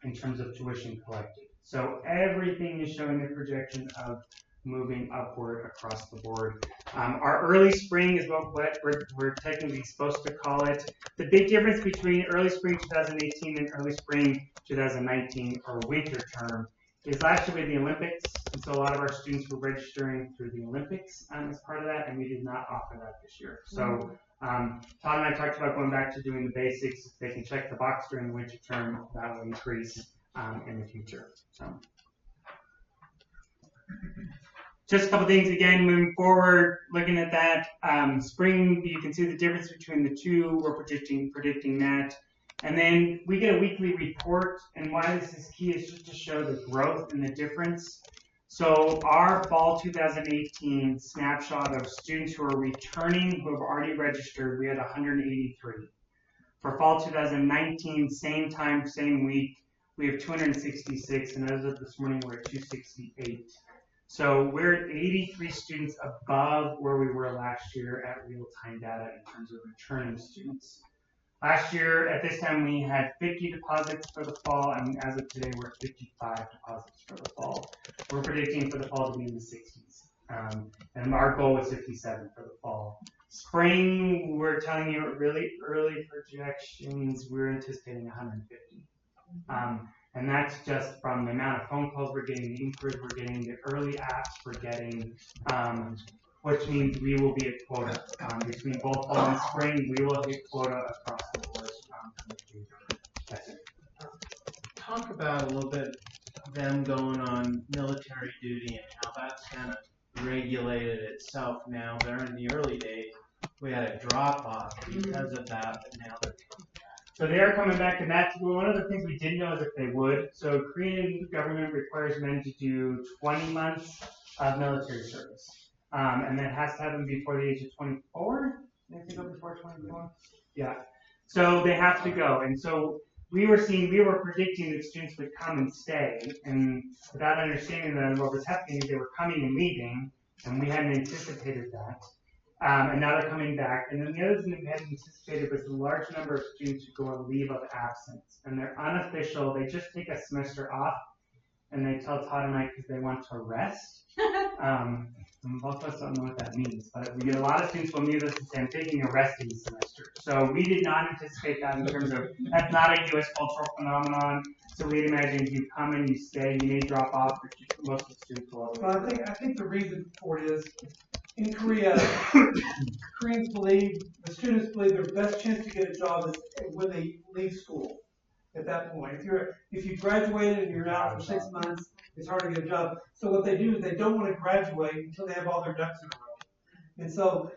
in terms of tuition collected. So everything is showing the projection of moving upward across the board. Our early spring is what we're technically supposed to call it. The big difference between early spring 2018 and early spring 2019, or winter term, is last year we had the Olympics, and so a lot of our students were registering through the Olympics as part of that, and we did not offer that this year. So Todd and I talked about going back to doing the basics. If they can check the box during the winter term, that will increase in the future. So just a couple things again, moving forward, looking at that. Spring, you can see the difference between the two. We're predicting that. And then we get a weekly report, and why this is key is just to show the growth and the difference. So our fall 2018 snapshot of students who are returning, who have already registered, we had 183. For fall 2019, same time, same week, we have 266, and as of this morning, we're at 268. So we're at 83 students above where we were last year at real-time data in terms of returning students. Last year, at this time, we had 50 deposits for the fall, and as of today, we're at 55 deposits for the fall. We're predicting for the fall to be in the 60s, and our goal was 57 for the fall. Spring, we're telling you really early projections, we're anticipating 150. And that's just from the amount of phone calls we're getting, the inquiries we're getting, the early apps we're getting, which means we will be at quota. Between both fall and spring, we will hit quota across the board Talk about a little bit them going on military duty and how that's kind of regulated itself now. There in the early days, we had a drop off because of that, but now they're So they are coming back, and that's one of the things we didn't know is if they would. So Korean government requires men to do 20 months of military service, and that has to happen before the age of 24. They have to go before 24. Yeah. So they have to go, and so we were predicting that students would come and stay, and without understanding that what was happening, they were coming and leaving, and we hadn't anticipated that. And now they're coming back. And then the other thing that we hadn't anticipated was the large number of students who go on leave of absence. And they're unofficial. They just take a semester off, and they tell Todd and I because they want to rest. And both of us don't know what that means. But we get a lot of students will meet us and say, I'm taking a resting semester. So we did not anticipate that in terms of, that's not a U.S. cultural phenomenon. So we'd imagine you come and you stay, you may drop off, but most of the students will. Well, I think the reason for it is, in Korea, Koreans believe, the students believe their best chance to get a job is when they leave school. At that point, if you graduated and you're out for 6 months, it's hard to get a job. So what they do is they don't want to graduate until they have all their ducks in a row. And so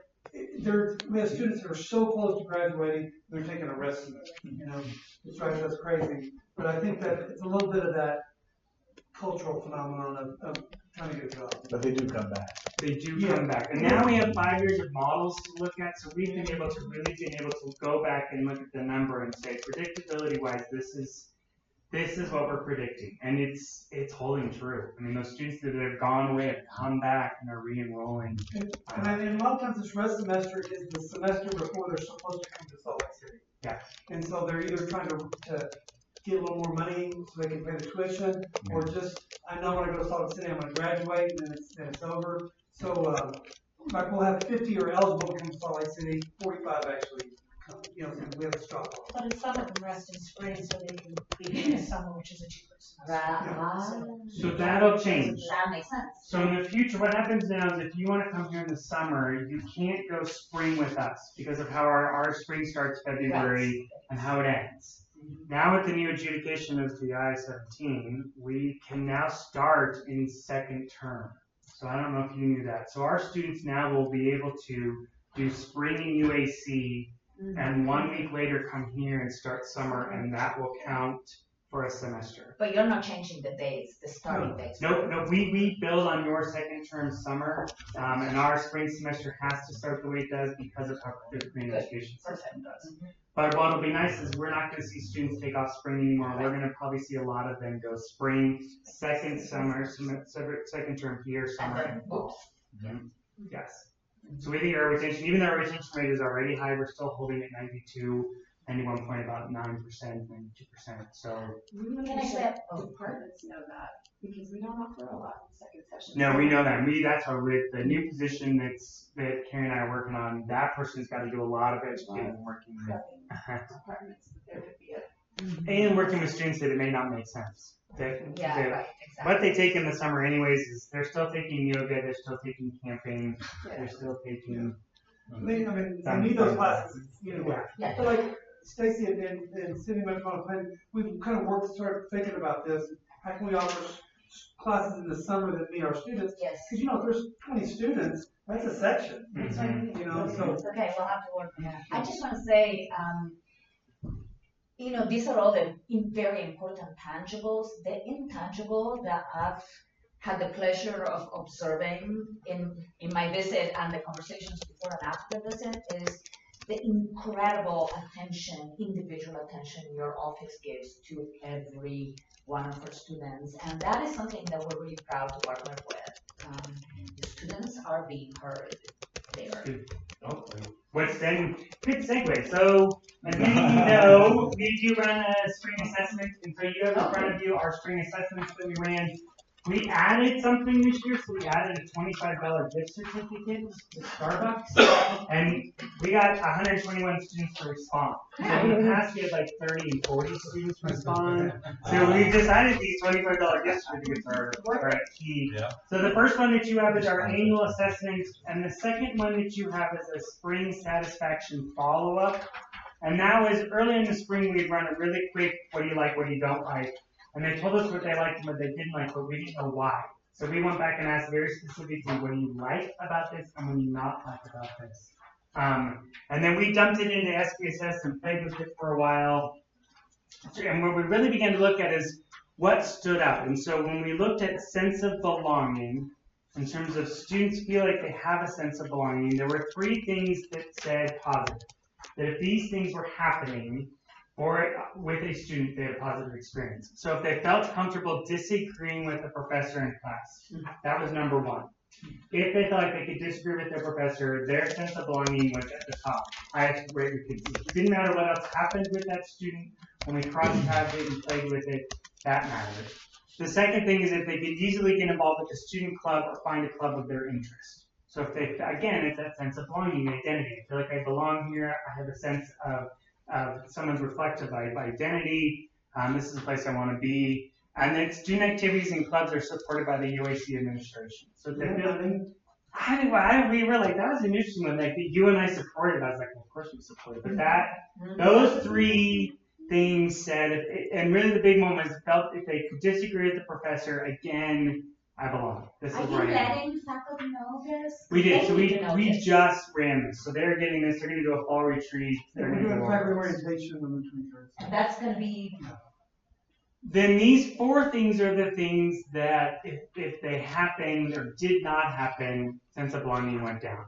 we have students that are so close to graduating, they're taking a rest semester. It drives us crazy. But I think that it's a little bit of that cultural phenomenon of trying to get a job. But they do come back. They do come back. And now we have 5 years of models to look at, so we've been able to go back and look at the number and say, predictability-wise, this is what we're predicting. And it's holding true. I mean, those students that have gone away have come back and are re-enrolling. And a lot of times this rest semester is the semester before they're supposed to come to Salt Lake City. Yeah. And so they're either trying to get a little more money so they can pay the tuition, or just, I know when I go to Salt Lake City, I'm going to graduate, and then it's over. So, like we'll have 50 are eligible to come to Salt Lake City, 45 actually come. We have a drop off. But some of them rest in spring, so they can be in the summer, which is a cheaper semester. Right. So that'll change. That makes sense. So in the future, what happens now is if you want to come here in the summer, you can't go spring with us because of how our spring starts February and how it ends. Now with the new adjudication of the I-17, we can now start in second term. So I don't know if you knew that. So our students now will be able to do spring in UAC and 1 week later come here and start summer, and that will count for a semester. But you're not changing the dates, the starting dates. No, we build on your second term summer, and our spring semester has to start the way it does because of how the Korean education system does. But what'll be nice is we're not going to see students take off spring anymore. We're going to probably see a lot of them go spring, second term here, summer, and fall. Yes. So we think our retention, even though our retention rate is already high, we're still holding at 91 point about 9%, 92%. So We want to make sure departments know that, because we don't offer a lot in second session. no, we know that. That's our the new position that Carrie and I are working on. That person's got to do a lot of educating and working with Departments, that there could be and working with students that it may not make sense. Right, exactly. What they take in the summer anyways is they're still taking yoga, they're still taking camping, they're still taking. They need those classes, way. Yeah. But like Stacy and City Metropolitan Planning, we've kind of started thinking about this. How can we offer classes in the summer that meet our students? Yes. Because if there's 20 students, that's a section. So. Okay, we'll have to work on that. I just want to say, these are all the very important tangibles. The intangible that I've had the pleasure of observing in my visit and the conversations before and after the visit is the incredible attention, individual attention your office gives to every one of our students. And that is something that we're really proud to partner with. The students are being heard there. What's then? Good segue. So, as many of you know, we do run a spring assessment, and so you have in front of you our spring assessments that we ran. We added something this year, so we added a $25 gift certificate to Starbucks, and we got 121 students to respond. So in the past, we had like 30 and 40 students respond. So we decided these $25 gift certificates are a key. Yeah. So the first one that you have is our annual assessment, and the second one that you have is a spring satisfaction follow-up. And that was early in the spring, we'd run a really quick, what do you like, what do you don't like? And they told us what they liked and what they didn't like, but we didn't know why. So we went back and asked very specifically, what do you like about this and what do you not like about this? And then we dumped it into SPSS and played with it for a while. And what we really began to look at is what stood out. And so when we looked at sense of belonging, in terms of students feel like they have a sense of belonging, there were 3 things that said positive. That if these things were happening or with a student, they had a positive experience. So if they felt comfortable disagreeing with a professor in class, that was number 1. If they felt like they could disagree with their professor, their sense of belonging was at the top, highest rate we could see. It didn't matter what else happened with that student. When we cross-tagged it and played with it, that mattered. The second thing is if they could easily get involved with a student club or find a club of their interest. So if they, again, it's that sense of belonging, identity. I feel like I belong here. I have a sense of someone's reflective identity. This is a place I want to be. And then student activities and clubs are supported by the UAC administration. So if they feel, we were like, that was an interesting one. Like you and I supported. I was like, well, of course we supported. But those 3 things said, and really the big moment was felt if they could disagree with the professor, again, I belong. This is where I am. Are you letting faculty know this? We did. So we just ran this. So they're getting this. They're going to do a fall retreat. We're doing a private orientation on the 23rd. And that's going to be. Then these 4 things are the things that if they happened or did not happen, sense of belonging went down.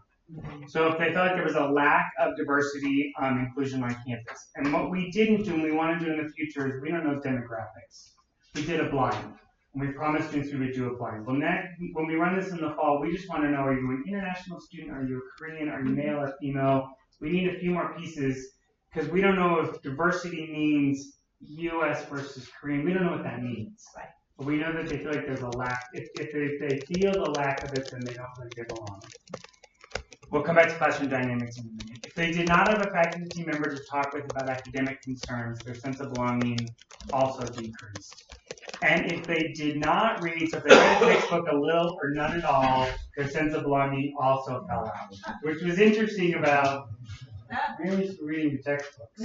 So if they felt like there was a lack of diversity, inclusion on campus. And what we didn't do and we want to do in the future is we don't know demographics. We did a blind. And we promised students we would do a blind. Well, when we run this in the fall, we just want to know, are you an international student? Are you a Korean? Are you male or female? We need a few more pieces because we don't know if diversity means U.S. versus Korean. We don't know what that means. Right. But we know that they feel like there's a lack. If they feel the lack of it, then they don't feel like they belong. We'll come back to classroom dynamics in a minute. If they did not have a faculty member to talk with about academic concerns, their sense of belonging also decreased. And if they did not read, so if they read a textbook a little or none at all, their sense of belonging also fell out. Which was interesting about reading the textbooks.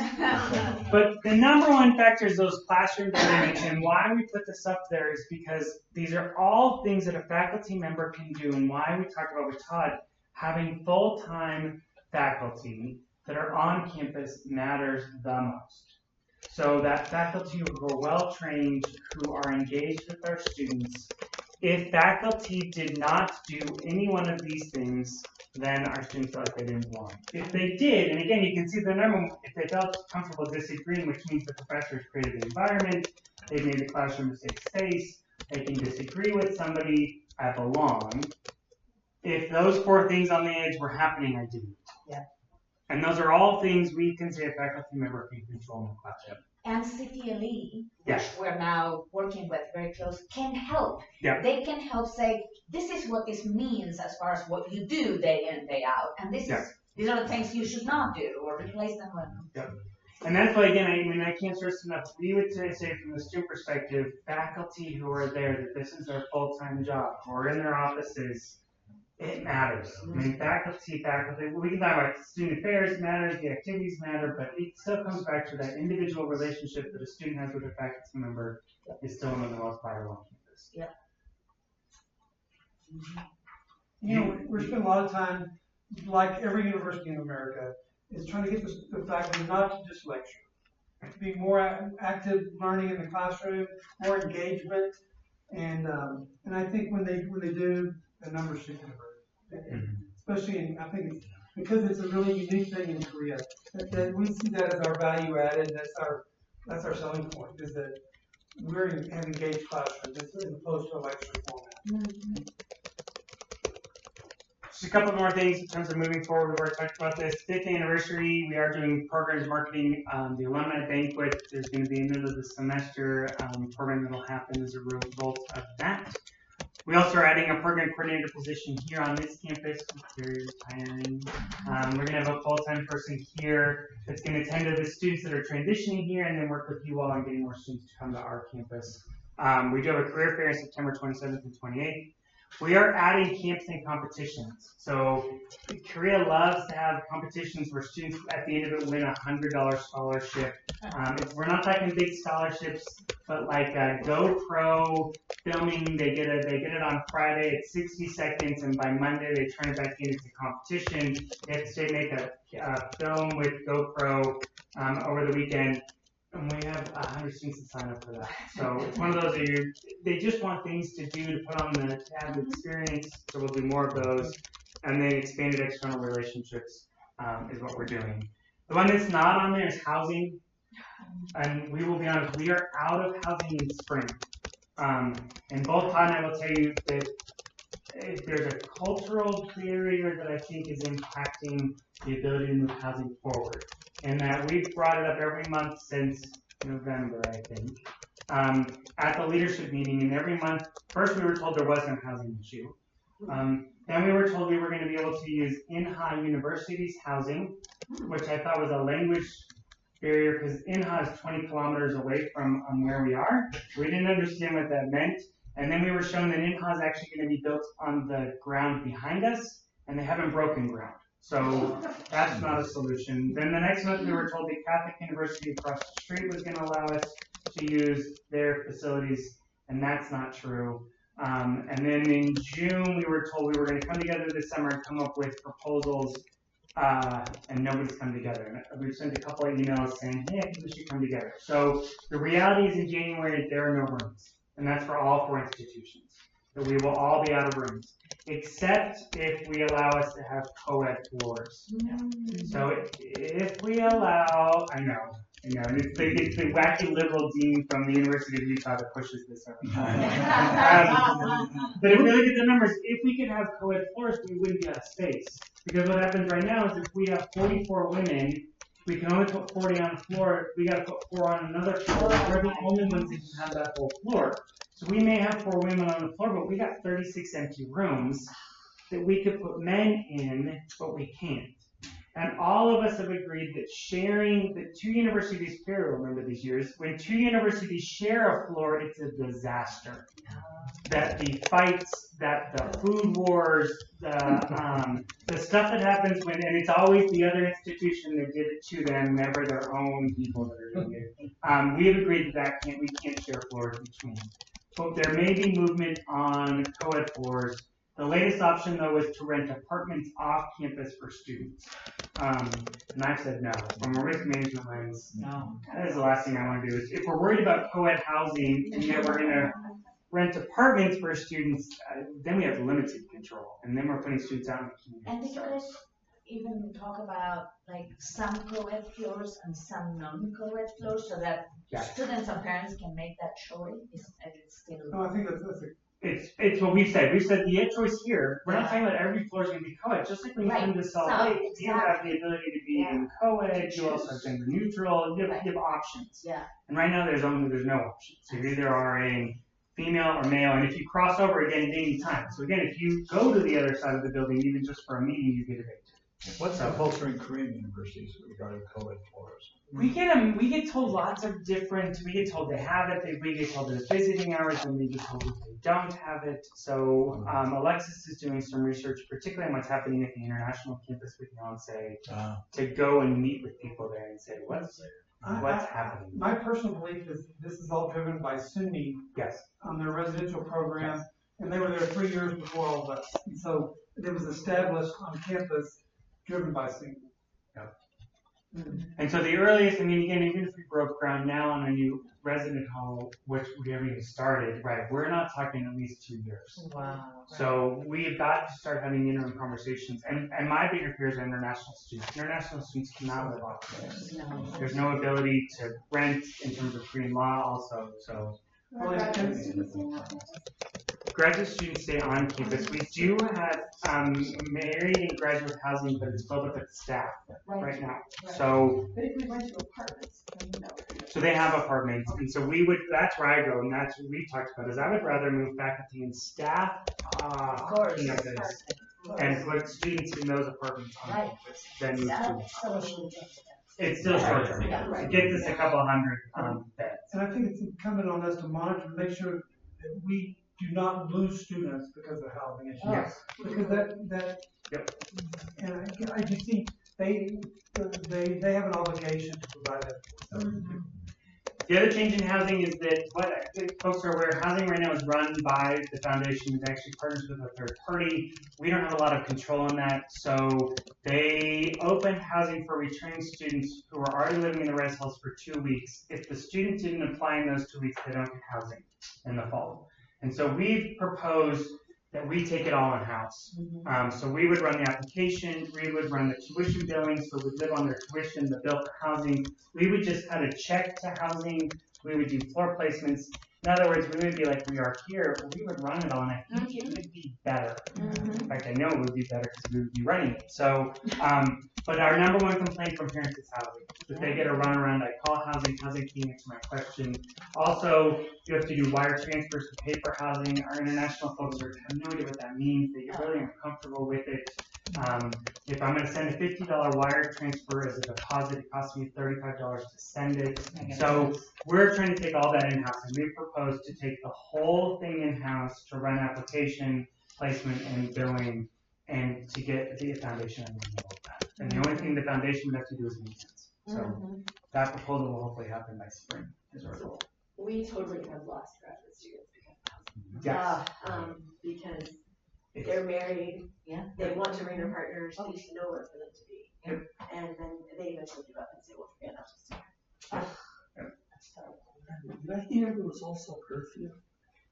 But the number 1 factor is those classroom dynamics, and why we put this up there is because these are all things that a faculty member can do, and why we talked about with Todd, having full-time faculty that are on campus matters the most. So that faculty who are well-trained, who are engaged with our students, if faculty did not do any one of these things, then our students felt like they didn't belong. If they did, and again, you can see the number, if they felt comfortable disagreeing, which means the professors created the environment, they made the classroom a safe space, they can disagree with somebody, I belong. If those 4 things on the edge were happening, I didn't. Yeah. And those are all things we can say a faculty member can control in the classroom. And CTLE, Yeah. which we're now working with very close, can help. Yeah. They can help say, this is what this means as far as what you do day in, day out. And these are the things you should not do or replace them with. Yeah. And that's why, again, I can't stress enough, we would say from the student perspective, faculty who are there, that this is their full-time job, or in their offices, it matters. I mean, faculty, we can talk about student affairs matters, the activities matter, but it still comes back to that individual relationship that a student has with a faculty member is still one of the most vital on campus. Yeah. You know, we're spending a lot of time, like every university in America, is trying to get the faculty not to just lecture, to be more active learning in the classroom, more engagement, and I think when they do, the numbers should convert. Especially I think because it's a really unique thing in Korea, that we see that as our value added. That's our selling point, is that we're have engaged classrooms as opposed to a lecture format. Just a couple more things in terms of moving forward. We've already talked about this. 5th anniversary, we are doing programs marketing. The alumni banquet is going to be in the middle of the semester. Program that will happen as a result of that. We also are adding a program coordinator position here on this campus. They're retiring. We're going to have a full-time person here that's going to tend to the students that are transitioning here and then work with you all on getting more students to come to our campus. We do have a career fair September 27th and 28th. We are adding camps and competitions. So Korea loves to have competitions where students at the end of it win a $100 scholarship. We're not talking big scholarships, but like GoPro filming, they get it on Friday. It's 60 seconds, and by Monday they turn it back into competition. They have to make a film with GoPro over the weekend. And we have 100 students to sign up for that. So it's one of those that they just want things to do to put on to have the experience. So we'll do more of those. And then expanded external relationships is what we're doing. The one that's not on there is housing. And we will be honest, we are out of housing in spring. And both Todd and I will tell you that there's a cultural barrier that I think is impacting the ability to move housing forward. And that we've brought it up every month since November, I think, at the leadership meeting. And every month, first we were told there was no housing issue. Then we were told we were going to be able to use Inha University's housing, which I thought was a language barrier because Inha is 20 kilometers away from where we are. We didn't understand what that meant. And then we were shown that Inha is actually going to be built on the ground behind us, and they haven't broken ground. So that's not a solution. Then the next month we were told the Catholic University across the street was going to allow us to use their facilities, and that's not true. And then in June we were told we were going to come together this summer and come up with proposals, and nobody's come together. And we've sent a couple of emails saying, hey, I think we should come together. So the reality is in January there are no rooms, and that's for all 4 institutions. So we will all be out of rooms, except if we allow us to have co-ed floors. So if we allow, I know, and it's the wacky liberal dean from the University of Utah that pushes this every time. But if we look at the numbers, if we could have co-ed floors, we wouldn't be out of space. Because what happens right now is if we have 44 women, we can only put 40 on the floor. We got to put 4 on another floor. We're the only ones that can have that whole floor. So we may have 4 women on the floor, but we got 36 empty rooms that we could put men in, but we can't. And all of us have agreed that sharing, the 2 universities share, remember these years, when 2 universities share a floor, it's a disaster. That the fights, that the food wars, the stuff that happens when, and it's always the other institution that did it to them, never their own people that are doing it. We have agreed that we can't share floors between. But there may be movement on co-ed floors. The latest option, though, is to rent apartments off campus for students. And I've said no. From a risk management lens, no. That is the last thing I want to do. Is if we're worried about co-ed housing and yet we're going to rent apartments for students, then we have limited control. And then we're putting students out in the community. And did you guys even talk about like some co-ed floors and some non-co-ed floors so that students and parents can make that choice? It's still... No, I think that's It's what we've said. We've said the choice here. We're not talking about every floor is going to be co-ed. Just like when you come to Salt Lake, you have the ability to be in co-ed. You also have gender neutral. You have options. Yeah. And right now there's no options. So you either are a female or male, and if you cross over again at any time. So again, if you go to the other side of the building, even just for a meeting, you get evicted. What's the culture in Korean universities regarding co-ed floors? We get told lots of different, we get told they have it, we get told there's visiting hours, and we get told that they don't have it. So Alexis is doing some research, particularly on what's happening at the international campus with Yonsei, to go and meet with people there and say, what's happening? My personal belief is this is all driven by SUNY on their residential program, and they were there 3 years before all of us. And so it was established on campus, driven by SUNY. And so the earliest, I mean, again, even if we broke ground now on a new resident hall, which we haven't even started, right, we're not talking at least 2 years. Wow. So we've got to start having interim conversations. And my bigger fears are international students. International students cannot live off this. No. There's no ability to rent in terms of Korean law also. So graduate students stay on campus. We do have married and graduate housing, but it's filled up with staff right now. So, but if we went to apartments, then no. So they have apartments, and so that's where I go, and that's what we talked about. Is I would rather move faculty and staff campus and put students in those apartments on campus than move students. It's still short term. It gets us a couple hundred beds. And I think it's incumbent on us to monitor and make sure that we do not lose students because of housing issues. Yes. Because that, Yep. and I just think they have an obligation to provide that. The other change in housing is that what I think folks are aware, housing right now is run by the foundation. It actually partners with a third party. We don't have a lot of control on that. So they open housing for returning students who are already living in the res halls for 2 weeks. If the student didn't apply in those 2 weeks, they don't get housing in the fall. And so we've proposed that we take it all in-house. So we would run the application, we would run the tuition billing, so we'd live on their tuition, the bill for housing. We would just kind of check to housing, we would do floor placements. In other words, we would be like, we are here, but we would run it all, and I think it would be better. In fact, I know it would be better because we would be running it. So, but our number one complaint from parents is housing. That they get a runaround. I call housing can't answer my question. Also, you have to do wire transfers to pay for housing. Our international folks have no idea what that means. They get really uncomfortable with it. If I'm going to send a $50 wire transfer as a deposit, it costs me $35 to send it. So we're trying to take all that in-house, and we propose to take the whole thing in-house to run application, placement, and billing, and to get the foundation under the of that. And the only thing the foundation would have to do is maintenance. So that proposal will hopefully happen by spring, is our goal. We totally have lost graduate students because Yes. because they're married, Yeah. they want to bring their partners, there's nowhere for them to be. And then they eventually give up and say, well, forget it, I'll just Did I hear there was also curfew?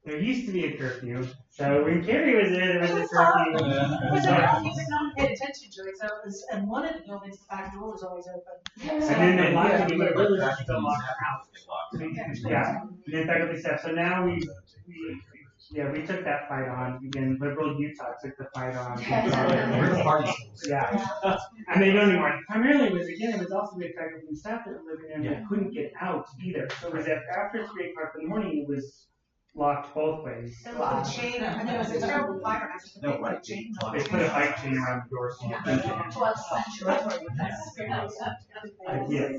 There used to be a curfew. So when Carrie was there was a curfew. Because everyone used to not pay attention to it, so it was, and one of the buildings, the back door was always open. And then they locked it, but really locked the house. Yeah, and then faculty staff. So now we took that fight on. Again, liberal Utah took the fight on. We're the party. Yeah. And they don't anymore. Primarily it was also the faculty and staff that were living there that couldn't get out either. So it was after 3 o'clock in the morning, it was locked both ways. There was a chain, and there was a terrible fire. No, right. Chain. They put a bike chain around the door. So you couldn't get in. Yes.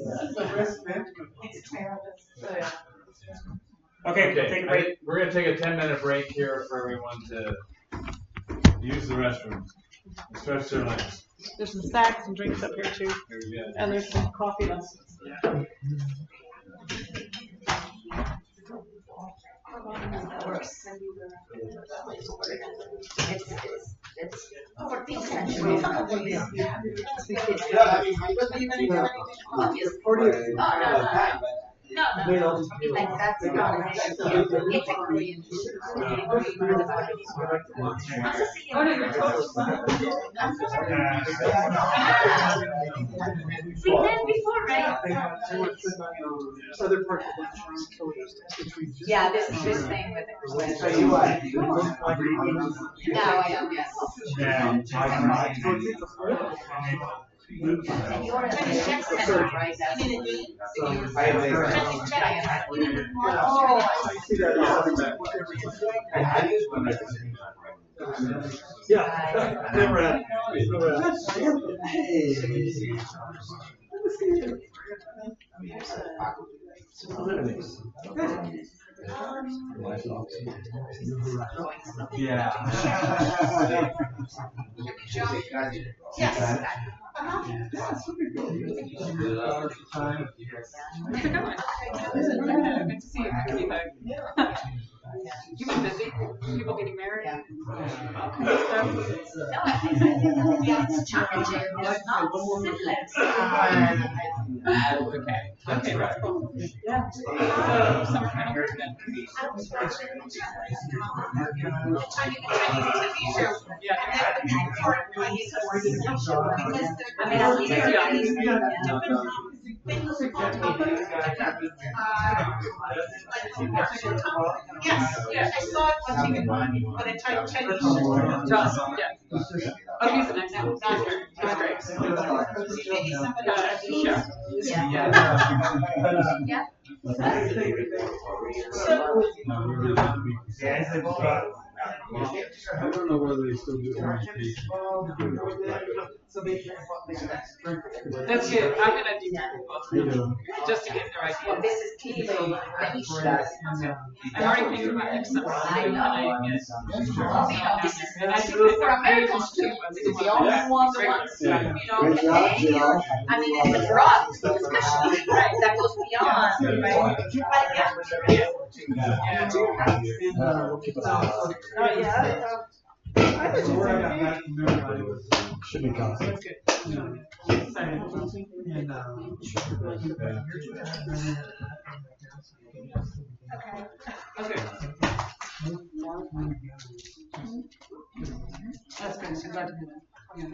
It's terrible. Okay, take a break. We're gonna take a 10-minute break here for everyone to use the restroom, stretch their legs. There's some snacks and drinks up here too, Very good. and there's some coffee lessons. It's 14th century. No, like that's not right. It's a Korean we've been before, right? Other parts of the Yeah, this is just staying with it. So you like? No, I don't, yes. And you're at the check center, right? That's Oh, I see that. Yeah, never had. Good to see you. You've been busy. People getting married. It's challenging, it's not Okay. Okay, that's cool. Yeah. So, summer kind of Yes, I saw it on TV, but I tried to check it. Oh, he's the next one. Not great. Maybe somebody. Yeah. So, I don't know whether they still do orientation. That's good. I'm gonna do that just to get their idea. Well, this is clearly very short. I'm already thinking about next summer. I know. And I think that For Americans too, this is the only one that wants, you know, behavior. I mean, it's a drug, especially, right, that goes beyond, right? Should be constant. Okay. That's good. I'm glad to hear that. Yeah. I'm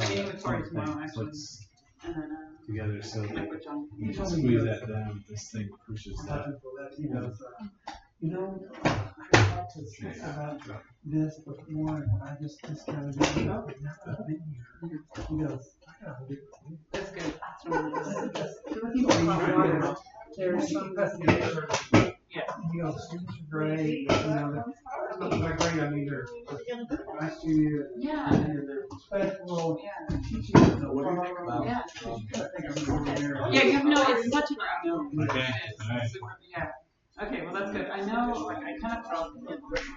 meeting with Tori tomorrow, actually. And then, Together, so connect with John. you squeeze that down, this thing pushes that. You know, I thought to think about this before, and I just kind of didn't know. He goes, I gotta believe it. That's good. That's really good. There's some investigation. Yeah. You know, students are great, you know, by great, I mean, they're nice to you. Yeah. They're respectful. Yeah. Teach you the proper. Yeah. You gotta think I'm over there. Yeah, you know, it's such an unknown. Okay, It's all right. super, yeah. Okay, well, that's good. I know, like, I kind of felt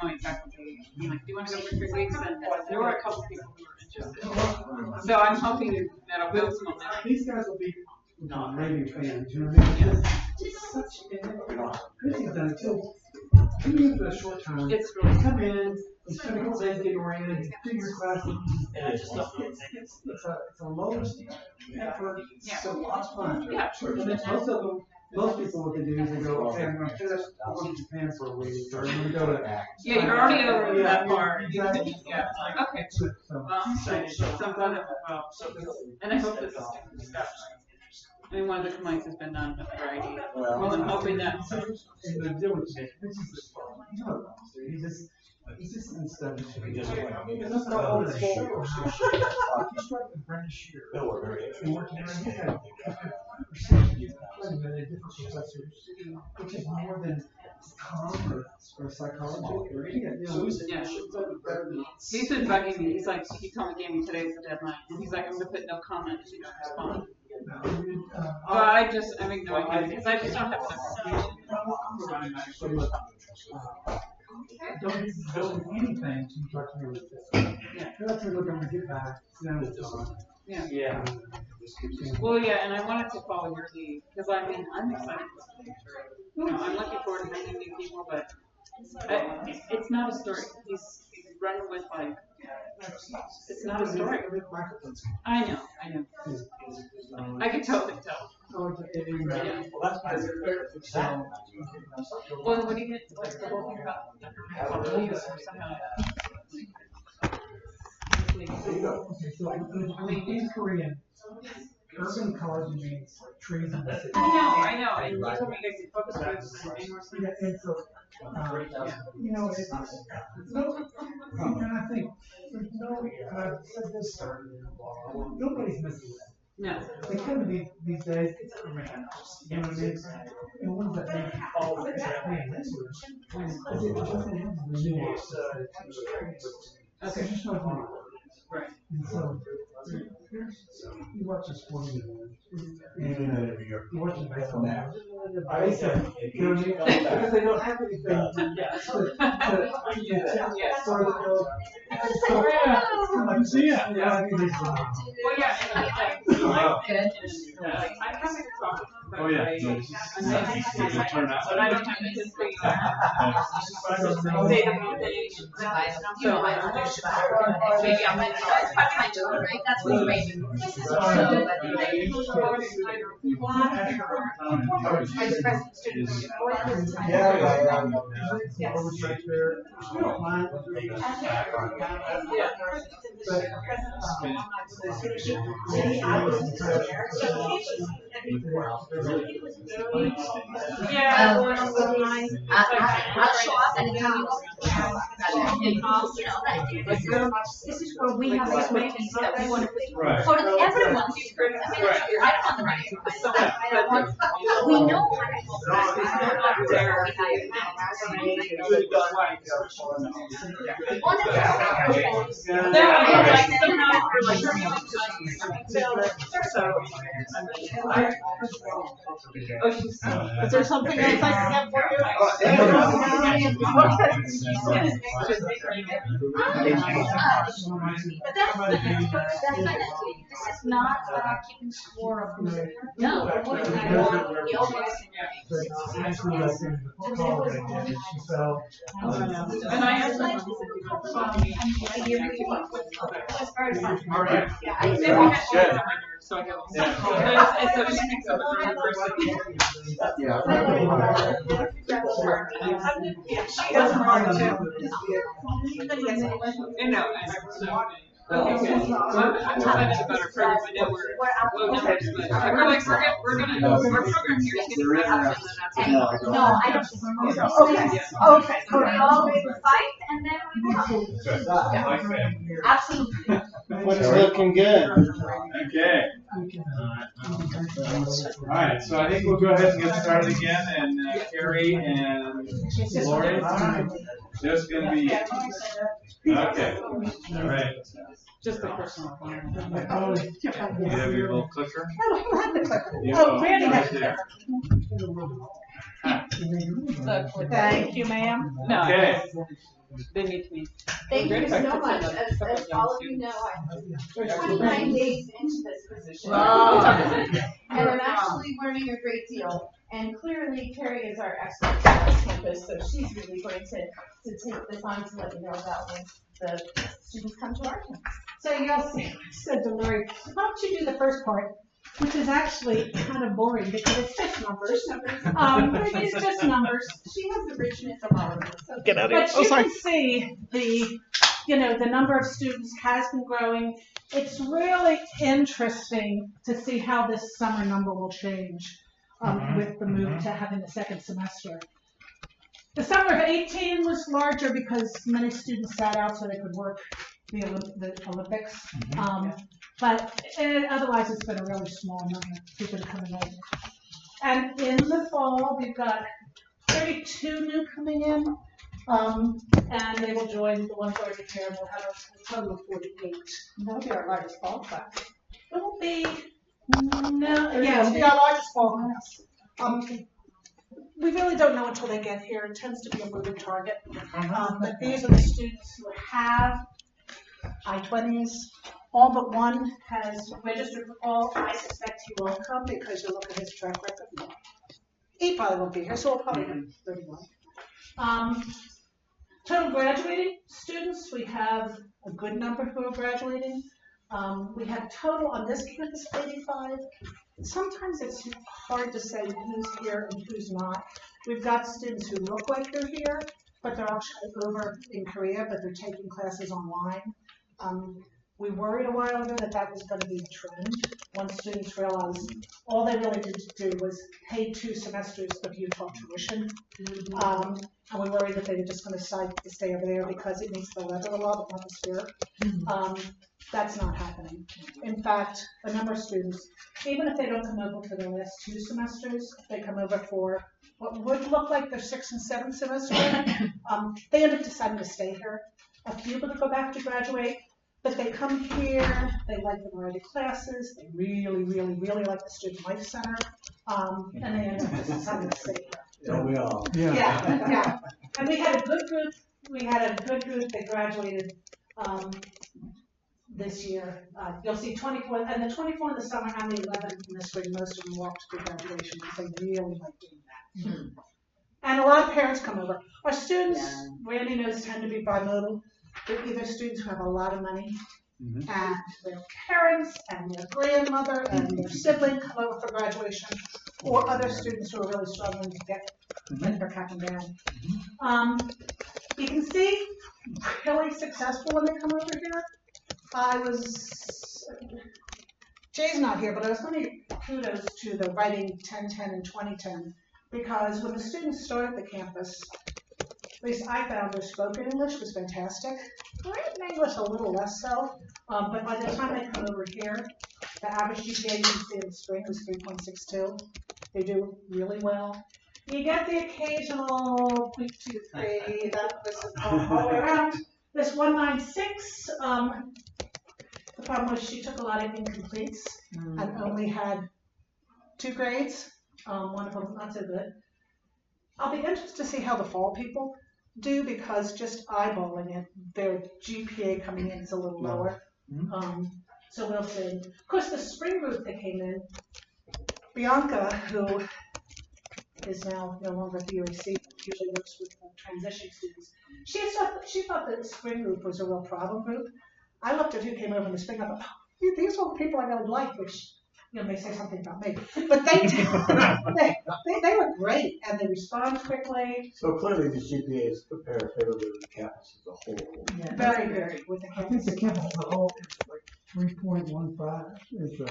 my faculty, like, do you want to go for 3 weeks? And there were a couple people who were interested. So I'm hoping that'll build some momentum. These guys will be raving fans, you know what I mean? It's such Chrissy's done it too. Even for a short time. It's really Come in, spend a couple days getting oriented, do your classes. It's a lowest effort, so lots of fun. Yeah. And then most people, what they do is they go, okay, I'm gonna finish, I'm going to Japan for a week, or I'm gonna go to. Yeah, you're already over that part. Exactly. Yeah, it's like, okay. Well, I'm excited. So I'm glad that went well. And I hope this is discussion. I mean, one of the complaints has been on variety. Well, I'm hoping that. And the deal with Nick, he's just in stuff. And that's not all it's for. He's starting to bring a shear. And working around, he's had 5% different professors, which is more than commerce or psychology or any of those. Yeah. He's been bugging me. He's like, he told me, gave me today's the deadline. And he's like, I'm gonna put no comment if you don't respond. Well, I'm ignoring him because I just don't have enough information. Don't do anything until you talk to me with this. Yeah. That's what we're going to get back. Yeah. Yeah. Well, yeah, and I wanted to follow your lead because I mean, I'm excited. You know, I'm looking forward to meeting new people, but it's not a story. He's running with like. It's not a story. I know. I can totally tell. Yeah. Well, that's my favorite. Well, what do you get? What's the whole thing about? Somehow. There you go. Okay, so I mean, in Korean, urban ecology means trees in the city. I know. And you told me you guys did focus groups and more Yeah, and so, you know, it's no, and I think there's no, and I've said this, nobody's missing that. No. They come to these days, it's a man, you know what I mean? And ones that make all the thing, that's what it doesn't have the nuance. Okay. It's just not funny. Right. And so, you watch a sporting event, and you watch a baseball match. I say, you know what I mean? Because they don't have anything to sort of go. So, yeah, it's kind of like, yeah, I think it's Well, yeah, and like, I'm having a problem. Oh, yeah. But I don't have the history. Say the whole thing. So, Maybe I'm like, that's part of my job, right? That's what's amazing. Yeah. I'll show up anytime you want. This is where we have expertise that we want to put Right. For everyone. I mean, I don't want the right. I don't want, we know Is there something else I can get for you? But that's this is not keeping score of who's there. No. And I asked them. All right. Yeah. So I go. It's a mix of She doesn't want to. Okay, good. So I'm excited about our program. I know we're low numbers, but we're like, our program here is getting better. No, I don't. Okay. We always fight and then we go. Absolutely. It's looking good. Okay. All right, so I think we'll go ahead and get started again, and Carrie and Lori, just gonna be, okay, all right. Just a personal one. You have your little clicker? Oh, Randy has there. Thank you, ma'am. No. Okay. They need to be. Thank you so much. As all of you know, I'm 29 days into this position. And I'm actually learning a great deal. And clearly Carrie is our expert on this campus, so she's really going to take this on to let you know about when the students come to our campus. So you'll see, I said to Lori, why don't you do the first part, which is actually kind of boring because it's just numbers. It's just numbers. She has the richness of all of it. So Get out of here. But you can see the number of students has been growing. It's really interesting to see how this summer number will change with the move to having the second semester. The summer of 18 was larger because many students sat out so they could work the Olympics. But otherwise it's been a really small number of people coming in. And in the fall, we've got 32 new coming in, and they will join the ones already here, and we'll have a total of 48. That'll be our largest fall class. It will be, it'll be our largest fall class. We really don't know until they get here. It tends to be a moving target. But these are the students who have I-20s. All but one has registered for fall. I suspect he won't come because you look at his track record. He probably won't be here, so we'll probably have 31. Total graduating students, we have a good number who are graduating. We have total on this campus 85. Sometimes it's hard to say who's here and who's not. We've got students who look like they're here, but they're actually over in Korea, but they're taking classes online. We worried a while ago that was going to be the trend. Once students realized all they really did to do was pay 2 semesters of Utah tuition. And we worried that they were just going to decide to stay over there because it makes the weather a lot, but not the spirit. That's not happening. In fact, a number of students, even if they don't come over for the last 2 semesters, if they come over for what would look like their 6th and 7th semester, they end up deciding to stay here. A few will go back to graduate, but they come here, they like the variety of classes, they really, really, really like the Student Life Center, and they end up deciding to stay here. Don't we all? Yeah. And we had a good group that graduated this year. You'll see 24, and the 24 in the summer and the 11 in the spring, most of them walked to graduation because they really like doing that. And a lot of parents come over. Our students, Randy knows, tend to be bimodal. They're either students who have a lot of money, and their parents and their grandmother and their sibling come over for graduation, or other students who are really struggling to get their cap and gown. You can see really successful when they come over here. Jay's not here, but I was going to give kudos to the writing 1010 and 2010, because when the students start at the campus, at least I found their spoken English was fantastic. Written English a little less so, but by the time they come over here, the average GPA you see in the spring was 3.62. They do really well. You get the occasional 0.23, that was all the way around. This 196, the problem was she took a lot of incompletes and only had 2 grades. One of them not so good. I'll be interested to see how the fall people do, because just eyeballing it, their GPA coming in is a little lower. So we'll see. Of course, the spring group that came in, Bianca, who is now no longer at the UAC, usually works with transition students, she thought that the spring group was a real problem group. I looked at who came over in the spring, I thought, oh, these are the people I really like, which may say something about me. But they were great, and they respond quickly. So clearly the GPAs compare favorably with the campus as a whole. Yeah, very good with the I campus. think the campus as a whole is like 3.15 is the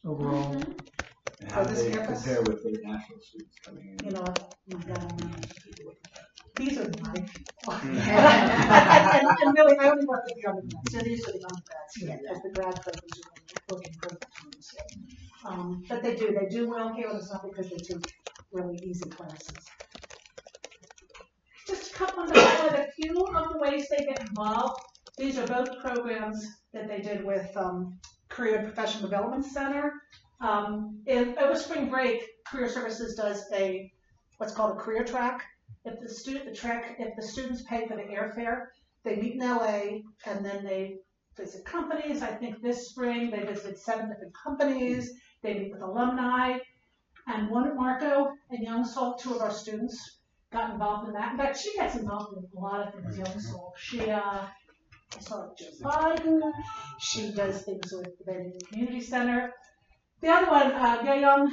overall. And how do this they campus? compare with international students coming in? You know, these are my and really, I only work with the undergrads, so these are the undergrads, because the grad programs are working programs. But they do well here, and it's not because they take really easy classes. Just a couple of a few of the ways they get involved. These are both programs that they did with Career and Professional Development Center. Over spring break, Career Services does what's called a career track. If the students pay for the airfare, they meet in LA, and then they visit companies. I think this spring they visited 7 different companies. They meet with alumni, and Marco and Young Soul, 2 of our students, got involved in that. In fact, she gets involved in a lot of things. Young Soul, she I saw Joe Biden. She does things with the Bay Community Center. The other one, Gae Young,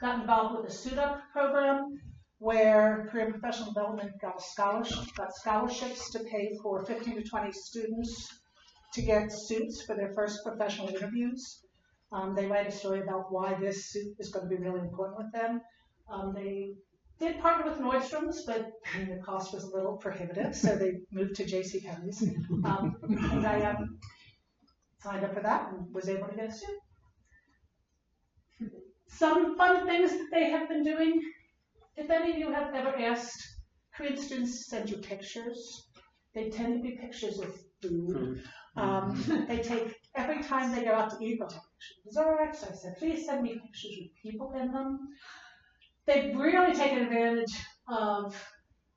got involved with the Suit Up program, where Career and Professional Development got scholarships to pay for 15 to 20 students to get suits for their first professional interviews. They write a story about why this suit is going to be really important with them. They did partner with Nordstrom's, but the cost was a little prohibitive, so they moved to JCPenney's. And I signed up for that and was able to get a suit. Some fun things that they have been doing. If any of you have ever asked Korean students to send you pictures, they tend to be pictures of food. They take, every time they go out to eat, they'll take pictures of desserts. I said, please send me pictures with people in them. They've really taken advantage of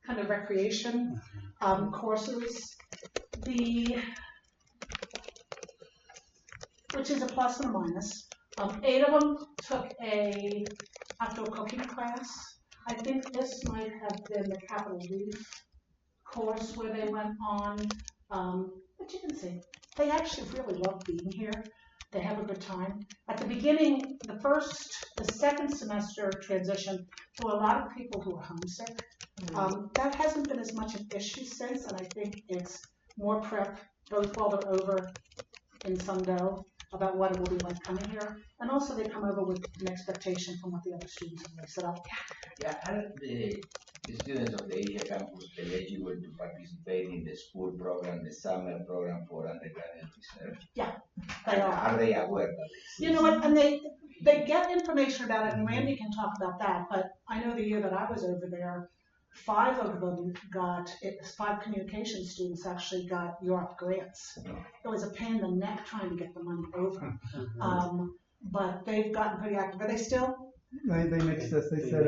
kind of recreation courses, which is a plus and a minus. 8 of them took a outdoor cooking class. I think this might have been the Capitol Reef course where they went on. But you can see, they actually really love being here. They have a good time. At the beginning, the second semester transition, there were a lot of people who were homesick. That hasn't been as much an issue since, and I think it's more prep, both while they're over in Sundell, about what it will be like coming here, and also they come over with an expectation from what the other students have set up. Yeah, are the students of the Asia campus eligible to participate in the school program, the summer program for undergraduate research? Yeah, they are. Are they aware that it's? You know what, and they get information about it, and Randy can talk about that, but I know the year that I was over there, 5 of them got, 5 communication students actually got Europe grants. It was a pain in the neck trying to get the money over. But they've gotten pretty active. Are they still? They mixed us. They said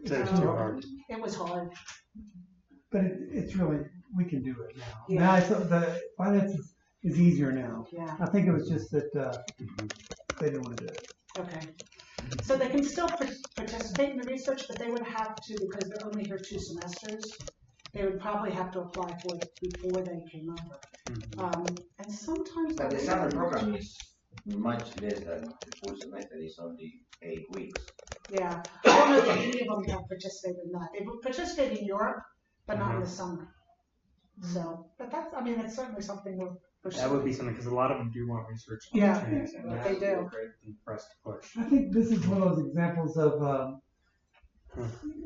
it's too hard. It was hard. But it's really, we can do it now. Yeah. Now the finance is easier now. Yeah. I think it was just that they didn't want to do it. Okay. So they can still participate in the research, but they would have to, because they're only here 2 semesters, they would probably have to apply for it before they came over. And sometimes... But the summer program is much less than the full semester. It's only 8 weeks. Yeah. I don't know that any of them have participated in that. They participate in Europe, but not in the summer. So, but that's, I mean, it's certainly something we're pursuing. That would be something, because a lot of them do want research. Yeah, and they do. Great thing for us to push. I think this is one of those examples of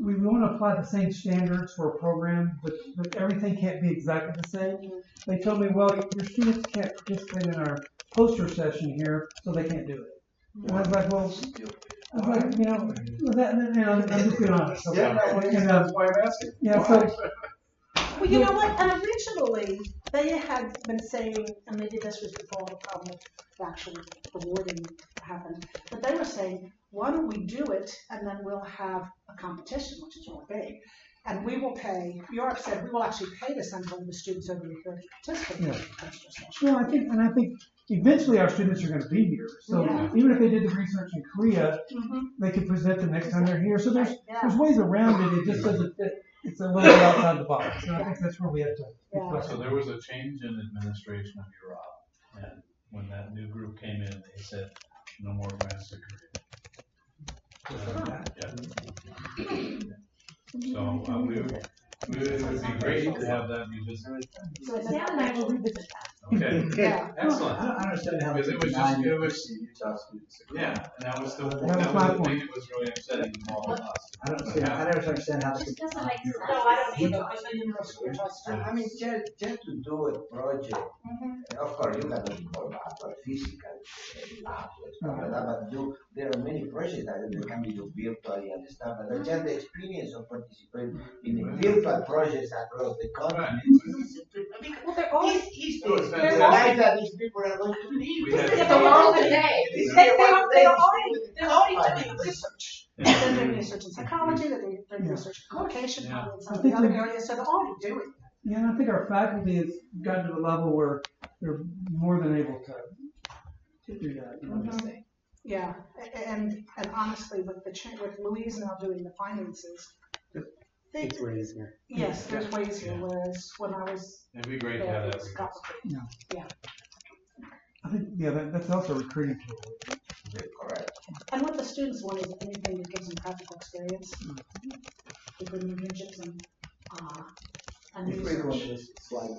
we want to apply the same standards for a program, but everything can't be exactly the same. They told me, well, your students can't participate in our poster session here, so they can't do it. And I was like, well, I'm just being honest. Okay? Yeah, that's why I'm asking. Yeah, Why? so, Well, you know what, and originally, they had been saying, and maybe this was before the problem of actually awarding happened, but they were saying, why don't we do it, and then we'll have a competition, which is really big, and we will pay, Europe said, we will actually pay the Central the students over here to participate in the poster session. well, I think eventually our students are going to be here. So even if they did the research in Korea, they could present them next time they're here. So there's ways around it. It just doesn't fit. It's a little bit outside the box. And I think that's where we have to. So there was a change in administration of Europe, and when that new group came in, they said no more grants to Korea. So it would be great to have that revisited. So it's Dan and I will revisit that. Okay, excellent. I don't understand how Because it was just, Utah students. Yeah, and that was the was thing that was really upsetting to all of us. I don't understand how Just doesn't make sense. No, I don't either, I know university trust. I mean, just to do a project, of course, you cannot involve our physical labs, but there are many projects that can be done virtually and stuff, but just the experience of participating in virtual projects across the country. Well, they're always, It's the life that these people are going to live. They're already doing research. They're doing research in psychology, they're doing research in communication, in some of the other areas, so they're already doing it. Yeah, and I think our faculty has gotten to the level where they're more than able to do that. Yeah, and honestly, with Louise now doing the finances, It's way easier. yes, there's ways here, whereas when I was It'd be great to there, have it that. was complicated. I think, that's also a recruiting tool. Correct. And what the students want is anything that gives them practical experience, including internships and If we go on research. this slide,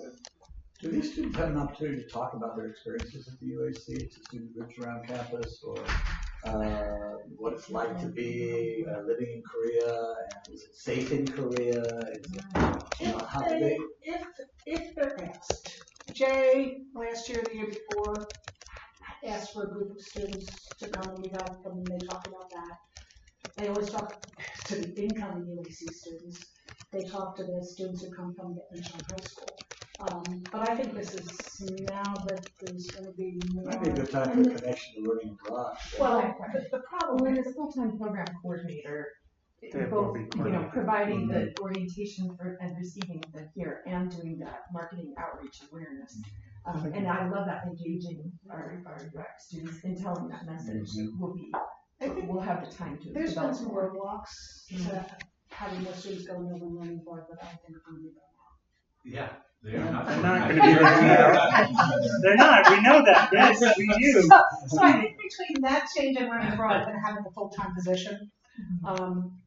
do these students have an opportunity to talk about their experiences at the UAC, to student groups around campus, or what it's like to be living in Korea, and is it safe in Korea? Is it, how do they? If they're asked, Jay, last year, the year before, asked for a group of students to come, and we got them, and they talked about that. They always talk to the incoming UAC students. They talk to the students who come from the Incheon High School. But I think this is now that there's going to be more. Might be a good time for a connection to learning abroad. Well, the problem When is, as a full-time program coordinator, They both, will be providing the orientation for, and receiving them here and doing that marketing outreach awareness. And I love that engaging our UX students in telling that message. We'll have the time to there's been develop some more. roadblocks to having more students going over and learning more, but I think it's going to be better. Yeah, they are not. They're not going to be right now. They're not. We know that. Yes, we do. So I think between that change in learning abroad and having a full-time position,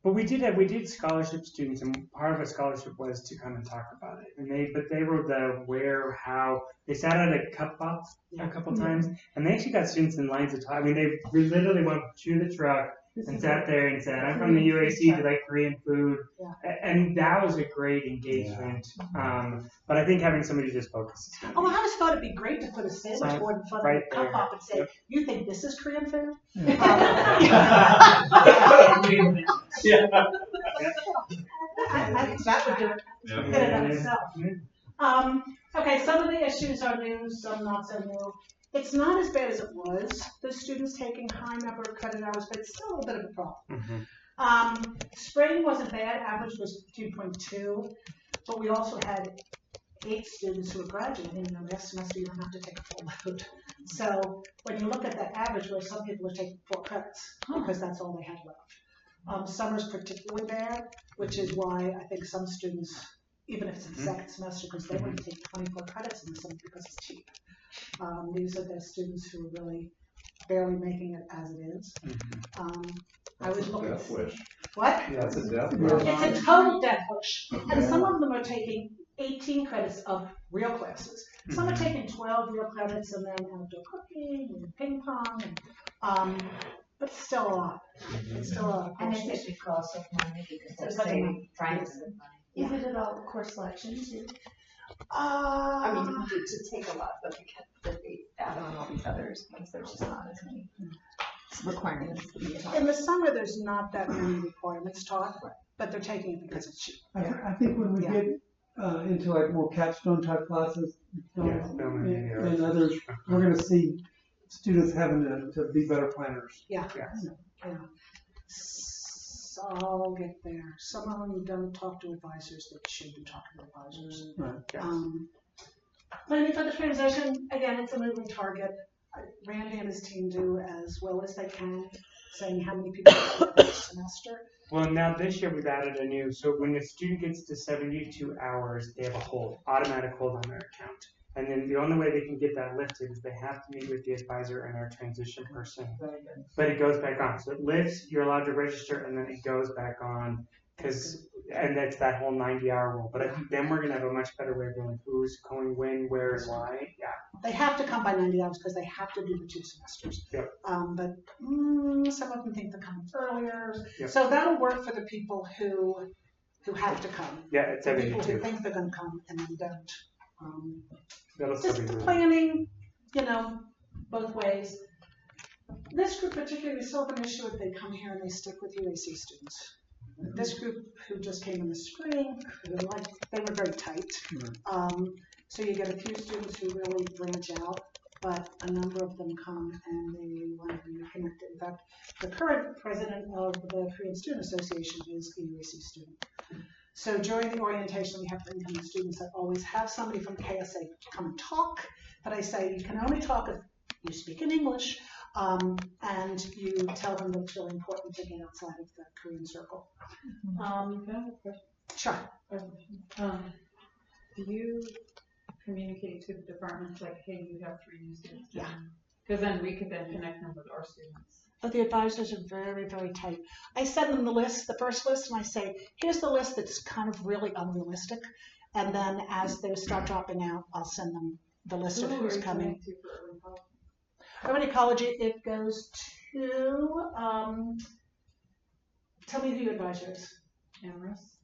But we did scholarship students, and part of a scholarship was to come and talk about it. And they wrote the where, how. They sat at a cup box a couple times, and they actually got students in lines of talk. I mean, they literally went to the truck and sat there and said, "I'm from the UAC. Do you like Korean food?" And that was a great engagement. But I think having somebody just focus. oh, I just thought it'd be great to put a sandwich board in front of Right the cup there. up and say, "You think this is Korean food?" I think that would do it in and of itself. Okay, some of the issues are new, some not so new. It's not as bad as it was, the students taking high number of credit hours, but it's still a little bit of a problem. Spring wasn't bad, average was 2.2, but we also had 8 students who were graduating, and the next semester you don't have to take a full load. So when you look at that average, where some people are taking 4 credits, because that's all they had left. Summer's particularly bad, which is why I think some students, even if it's the second semester, because they want to take 24 credits in the summer because it's cheap. These are the students who are really barely making it as it is. I was looking at what? Yeah, it's a death It's a total death wish. And some of them are taking 18 credits of real classes. Some are taking 12 real credits and then outdoor cooking and ping pong. but it's still a lot. It's still a lot of And is courses. it because of money, because they're It's because of money. saving, trying to save money? Is it at all course selection too? I I mean, to take a lot, but because they add on all these others, because there's just not as many requirements to be taught. in the summer, there's not that many requirements taught, but they're taking it because it's cheap. I think when we get into like more capstone type classes, and others, we're gonna see students having to be better planners. Yeah. So I'll get there. Some of them don't talk to advisors that should be talking to advisors. Right. Planning for the transition, again, it's a moving target. Randy and his team do as well as they can, saying how many people per semester. Well, now this year we've added a new, so when a student gets to 72 hours, they have a hold, automatic hold on their account. And then the only way they can get that lifted is they have to meet with the advisor and our transition person. But it goes back on. So it lifts, you're allowed to register, and then it goes back on. And that's that whole 90-hour rule. But I think then we're going to have a much better way of knowing who's going when, where, and why. Yeah. They have to come by 90 hours because they have to do the 2 semesters. Yep. But some of them think they're coming earlier. Yep. So that'll work for the people who have to come. Yeah, it's the people who 72. think they're going to come and then don't. That'll still Just be really planning, both ways. This group particularly, we still have an issue if they come here and they stick with UAC students. This group who just came in the spring, they were very tight. So you get a few students who really branch out, but a number of them come and they want to be reconnected. In fact, the current president of the Korean Student Association is a UAC student. So during the orientation, we have incoming students that always have somebody from KSA come and talk, but I say you can only talk if you speak in English, and you tell them that it's really important to get outside of the Korean circle. Can I have a question? Sure. Do you communicate to the departments like, hey, you have 3 new students? Yeah. Because then we could then connect them with our students. But the advisors are very, very tight. I send them the list, the first list, and I say, here's the list that's kind of really unrealistic. And then as they start dropping out, I'll send them the list of who's coming. Urban ecology, it goes to, tell me who your advisor is. Amherst?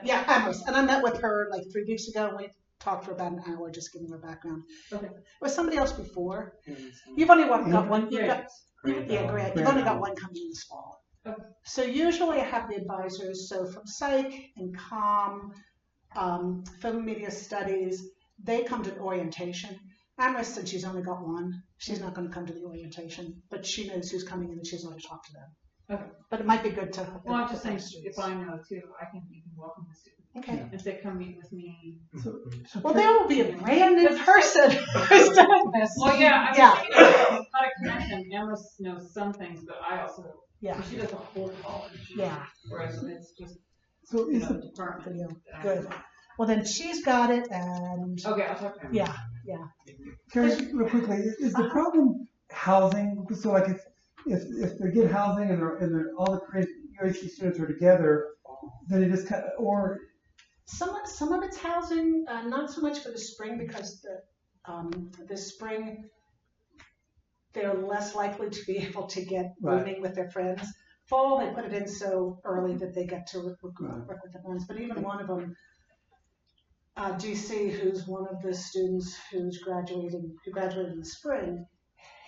Yeah, Amherst. And I met with her like 3 weeks ago. We talked for about an hour, just giving her background. Okay. There was somebody else before. You've only got one. Great. Great. You've only got one coming in this fall. Okay. So usually I have the advisors, so from Psych and Comm, Film and Media Studies, they come to orientation. Amherst, since she's only got one, she's not going to come to the orientation, but she knows who's coming in and she's going to talk to them. Okay. But it might be good to. Well, I'm just saying, if I know too, you can welcome the student. Okay. If they come meet with me. Well, there will be a brand new person who's doing this. Well, yeah, I mean, how to connect them. Amherst knows some things, but I also, she does a whole college. Yeah. Whereas it's just, So is the department. Good. Well, then she's got it, and. Okay, I'll talk to him. Yeah. Carrie, real quickly, is the problem housing? So like if they get housing and they're all the Korean UAC students are together, then it just or some of it's housing, not so much for the spring because the spring they're less likely to be able to get moving with their friends. Fall they put it in so early that they get to work with their friends. But even one of them, GC, who's one of the students who graduated in the spring,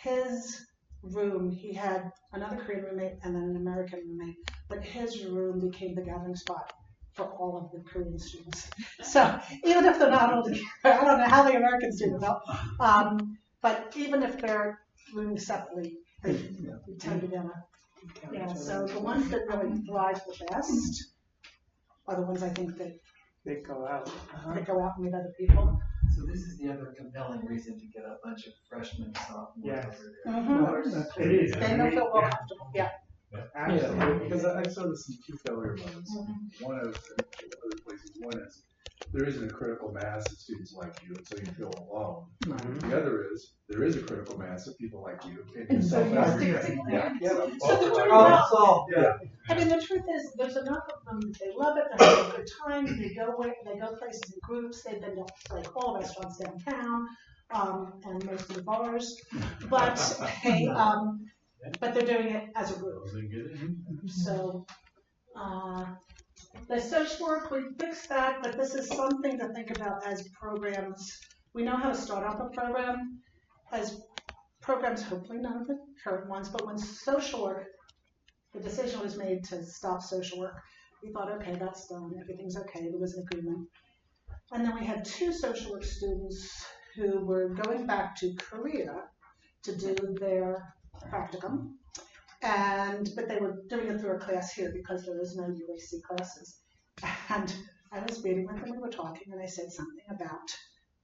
his room, he had another Korean roommate and then an American roommate, but his room became the gathering spot for all of the Korean students. So even if they're not all together, I don't know how the American students felt, but even if they're roomed separately, they tend to get so the ones that really thrive the best are the ones I think that they go out. They go out and meet other people. So this is the other compelling reason to get a bunch of freshmen and sophomores over there. Mm-hmm. It is. They don't feel more comfortable. Yeah. Absolutely. Because I sort of see 2 failure modes. One of other places. One is there isn't a critical mass of students like you, and so you feel alone. The other is there is a critical mass of people like you, and so you I mean, the truth is, there's enough of them. They love it. They have a good time. They go places in groups. They've been to like all the restaurants downtown, and most of the bars. But hey, but they're doing it as a group. They get it. So, the social work, we fixed that, but this is something to think about as programs. We know how to start off a program as programs, hopefully none of the current ones, but when social work, the decision was made to stop social work, we thought, okay, that's done, everything's okay, there was an agreement. And then we had 2 social work students who were going back to Korea to do their practicum, but they were doing it through a class here because there is no UAC classes. And I was meeting with them, we were talking, and I said something about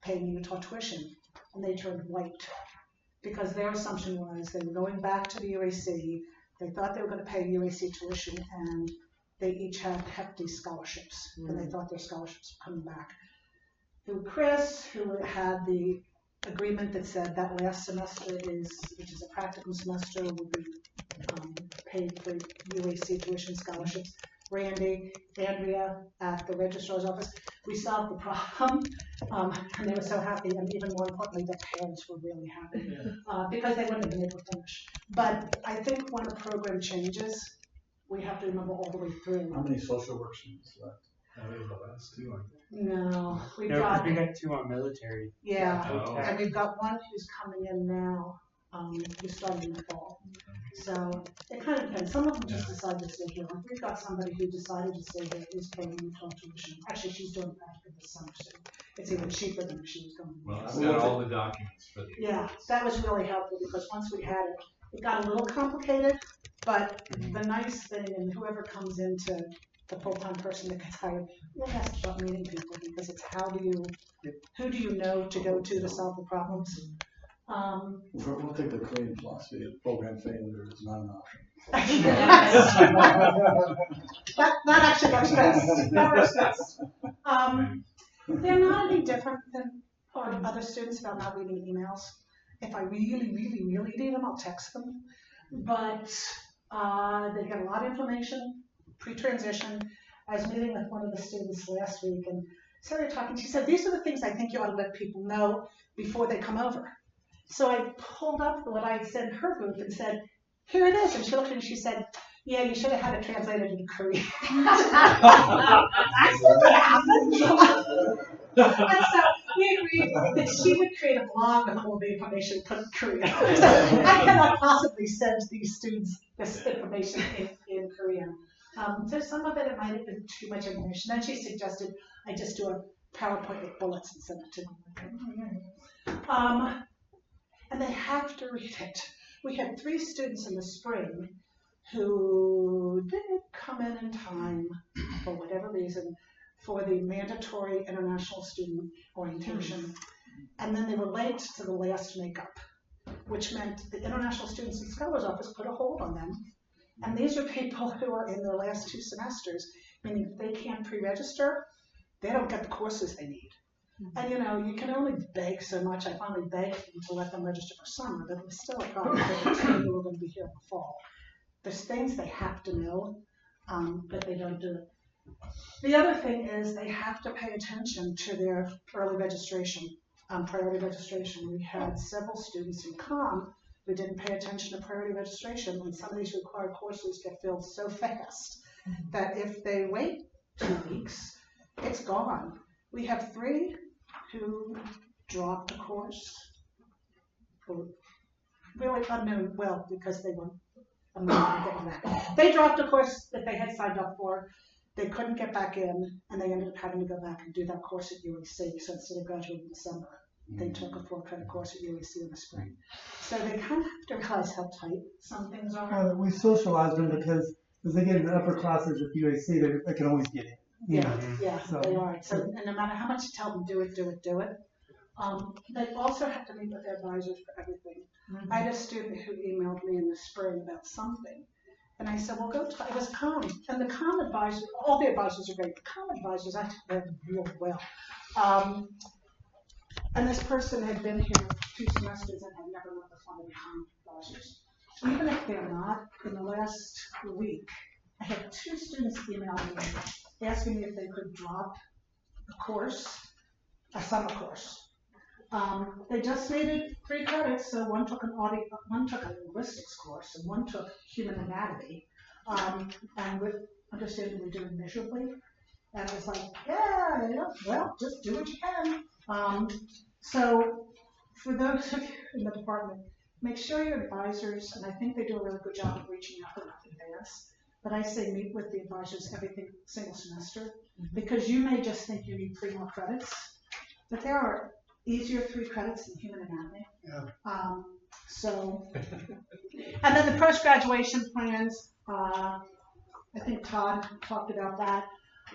paying Utah tuition, and they turned white because their assumption was they were going back to the UAC, they thought they were going to pay UAC tuition, and they each had hefty scholarships, and they thought their scholarships were coming back. Through Chris, who had the agreement that said that last semester which is a practicum semester, will be paid for UAC tuition scholarships. Randy, Andrea at the registrar's office, we solved the problem, and they were so happy, and even more importantly, the parents were really happy, because they wouldn't have been able to finish. But I think when a program changes, we have to remember all the way through. How many social work students left? The last 2, aren't they? No, we No, got 'cause we got 2 on military. Yeah, Oh. and we've got one who's coming in now, who's starting in the fall. So it kind of depends. Some of them just decide to stay here. We've got somebody who decided to stay here, who's paying Utah tuition. Actually, she's doing practicum this summer, so it's even cheaper than if she was going. Well, I've got all the documents for the. Yeah, that was really helpful because once we had it, it got a little complicated, but the nice thing, and whoever comes into the full-time person that gets hired, really has to start meeting people because it's who do you know to go to solve the problems? We'll take the Korean philosophy of program failure is not an option. that actually works best. That works best. They're not any different than other students about not reading emails. If I really, really, really need them, I'll text them. But they get a lot of information pre-transition. I was meeting with one of the students last week and started talking. She said, these are the things I think you ought to let people know before they come over. So I pulled up what I sent in her group and said, here it is. And she looked at it and she said, yeah, you should have had it translated into Korean. And so we agreed that she would create a blog with all the information put in Korean. I cannot possibly send these students this information in Korean. So some of it might have been too much information. Then she suggested I just do a PowerPoint with bullets and send it to them. And they have to read it. We had 3 students in the spring who didn't come in time for whatever reason for the mandatory international student orientation. And then they were late to the last makeup, which meant the International Students and Scholars Office put a hold on them. And these are people who are in their last 2 semesters, meaning if they can't pre-register, they don't get the courses they need. And you can only beg so much. I finally begged them to let them register for summer, but it was still a problem for the team who were going to be here in the fall. There's things they have to know, but they don't do it. The other thing is they have to pay attention to their early registration, priority registration. We had several students in COM who didn't pay attention to priority registration, and some of these required courses get filled so fast that if they wait 2 weeks, it's gone. We have 3 who dropped a course for really unknown, well, because they were unknown getting back. They dropped a course that they had signed up for. They couldn't get back in, and they ended up having to go back and do that course at UAC. So instead of graduating in December, they took a 4-credit course at UAC in the spring. So they kind of have to realize how tight some things are. We socialized them because as they get into upper classes at UAC, they can always get in. So they are. So and no matter how much you tell them, do it. They also have to meet with their advisors for everything. I had a student who emailed me in the spring about something. And I said, well, go talk. It was COM. And the COM advisors, all the advisors are great. The COM advisors, I think they're real well. And this person had been here 2 semesters and had never met with one of the COM advisors. Even if they're not, in the last week, I had 2 students email me asking me if they could drop a course, a summer course. They just needed 3 credits, so one took a linguistics course, and one took human anatomy, and with understandably doing miserably. And it was like, yeah, well, just do what you can. So for those of you in the department, make sure your advisors, and I think they do a really good job of reaching out in advance, but I say meet with the advisors every single semester, because you may just think you need 3 more credits, but there are easier 3 credits in human anatomy. Yeah. And then the post-graduation plans, I think Todd talked about that.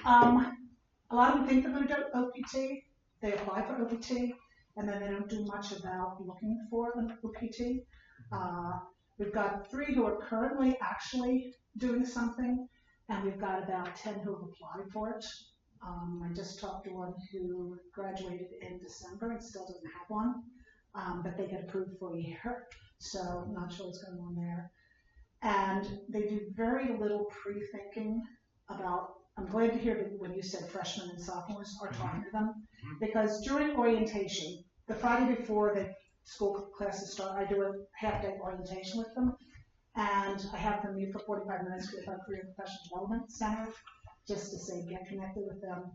A lot of them think they're going to do OPT, they apply for OPT, and then they don't do much about looking for an OPT. We've got 3 who are currently actually doing something, and we've got about 10 who have applied for it. I just talked to one who graduated in December and still doesn't have one, but they get approved for a year, so I'm not sure what's going on there. And they do very little pre-thinking about, I'm glad to hear that when you said freshmen and sophomores are talking to them, because during orientation, the Friday before the school classes start, I do a half-day orientation with them, and I have them meet for 45 minutes with our Career and Professional Development Center, just to say, get connected with them.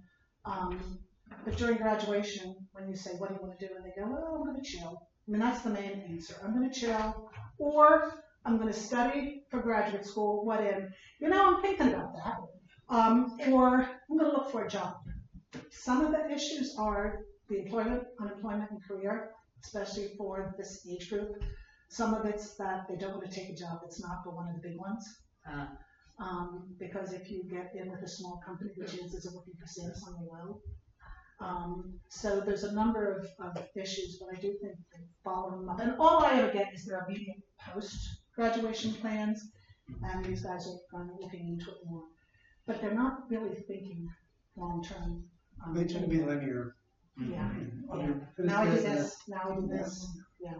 But during graduation, when you say, what do you want to do? And they go, well, I'm going to chill. I mean, that's the main answer. I'm going to chill, or I'm going to study for graduate school, what in? I'm thinking about that. Or I'm going to look for a job. Some of the issues are the employment, unemployment, and career, especially for this age group. Some of it's that they don't want to take a job that's not for one of the big ones. Because if you get in with a small company, the chances of working for Samsung are low. So there's a number of issues, but I do think they follow them up. And all I ever get is their immediate post-graduation plans, and these guys are kind of looking into it more. But they're not really thinking long-term. They tend to be linear. Yeah. Now I do this, now I do this, yeah.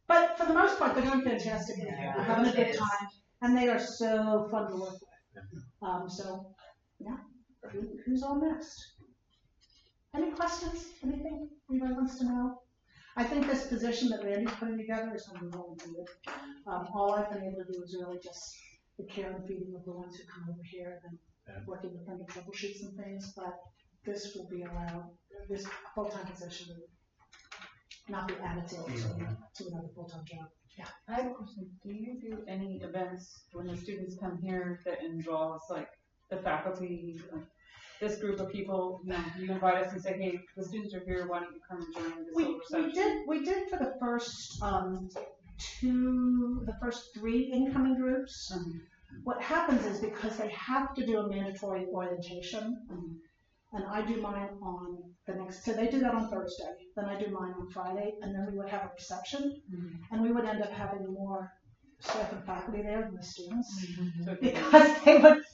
But for the most part, they're doing fantastic. They're having a good time, and they are so fun to work with. So, yeah, who's on next? Any questions? Anything anybody wants to know? I think this position that Randy's putting together is going to be really good. All I've been able to do is really just the care and feeding of the ones who come over here and then working with them to troubleshoot some things, but this will be allowed, this full-time position will not be additive to another full-time job. Yeah. I have a question. Do you do any events when the students come here that involves like the faculty, this group of people, you invite us and say, hey, the students are here, why don't you come and join this little reception? We did for the first the first 3 incoming groups. What happens is because they have to do a mandatory orientation, and I do mine on the next, so they do that on Thursday, then I do mine on Friday, and then we would have a reception, and we would end up having more staff and faculty there than the students, because they would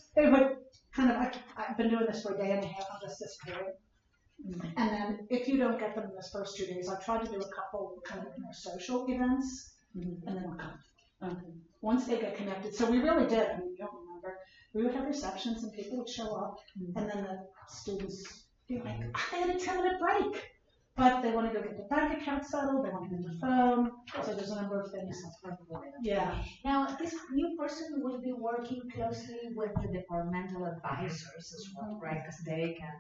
kind of, I've been doing this for a day and a half, I'm just disappearing. And then if you don't get them in those first 2 days, I tried to do a couple kind of more social events, and then they'll come. Once they get connected, so we really did, I mean, you don't remember, we would have receptions and people would show up, and then the students be like, I had a 10-minute break, but they want to go get the bank account settled, they want to get the phone, so there's a number of things. Yeah. Now, this new person will be working closely with the departmental advisors as well, right? Because they can.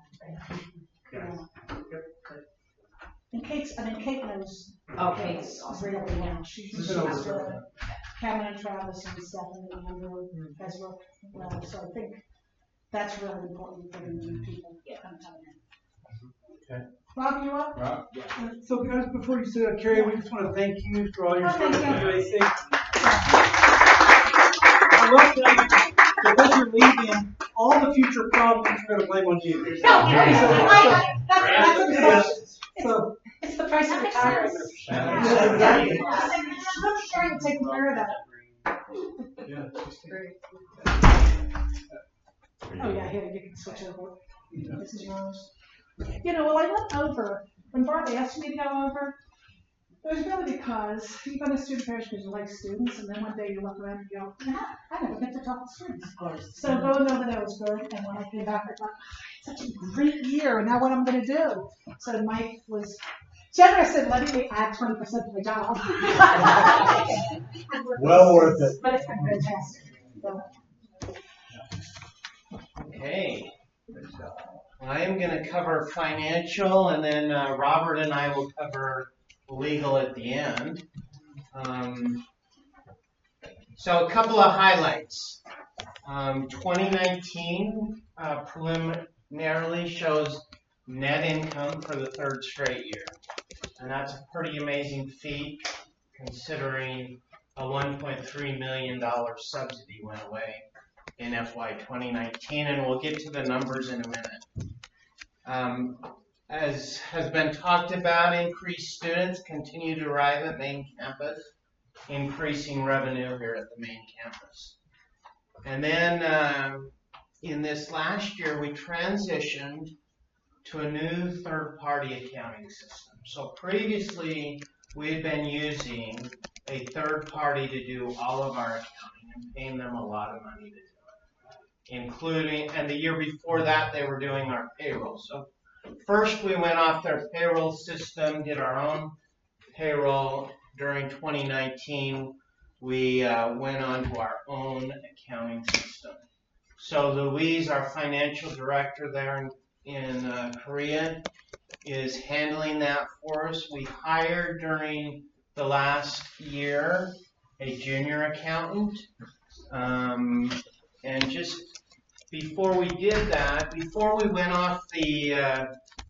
And Kate knows. Oh, Kate's really well. She's good. Cameron and Travis and Stephanie and Andrew as well. So I think that's really important for the new people coming in. Okay. Rob, you up? Rob? So guys, before you sit up, Carrie, we just want to thank you for all your service to UAC. I will tell you, because you're leaving, all the future problems we're going to blame on you. No, it's the price of retirement. I'm sure you'll take care of that. Oh yeah, here, you can switch over. This is yours. Well, I went over, when Bart asked me to go over, it was really because you go to student affairs because you like students, and then one day you look around and you go, I never get to talk to students. Of course. So going over there was good, and when I came back, I thought, it's such a great year, and now what I'm going to do. So Mike was generous in letting me add 20% to the job. Well worth it. But it's been fantastic. So, Okay. I am going to cover financial, and then Robert and I will cover legal at the end. So a couple of highlights. 2019 preliminarily shows net income for the third straight year. And that's a pretty amazing feat considering a $1.3 million subsidy went away in FY 2019, and we'll get to the numbers in a minute. As has been talked about, increased students continue to arrive at main campus, increasing revenue here at the main campus. And then in this last year, we transitioned to a new third-party accounting system. So previously, we had been using a third party to do all of our accounting and paying them a lot of money to do it, including, and the year before that, they were doing our payroll. So first, we went off their payroll system, did our own payroll. During 2019, we went on to our own accounting system. So Louise, our financial director there in Korea, is handling that for us. We hired during the last year a junior accountant. And just before we did that, before we went off the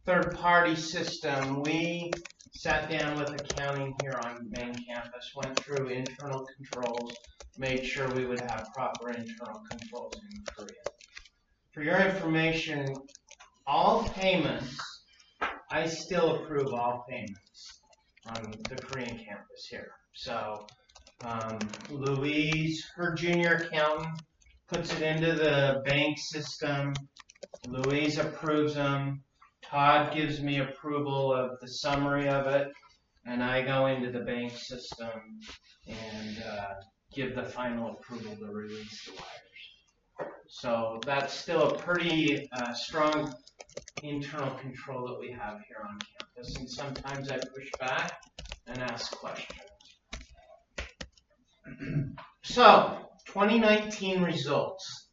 third-party system, we sat down with accounting here on main campus, went through internal controls, made sure we would have proper internal controls in Korea. For your information, all payments, I still approve all payments on the Korean campus here. So Louise, her junior accountant, puts it into the bank system. Louise approves them. Todd gives me approval of the summary of it, and I go into the bank system and give the final approval to release the wires. So that's still a pretty strong internal control that we have here on campus, and sometimes I push back and ask questions. So, 2019 results.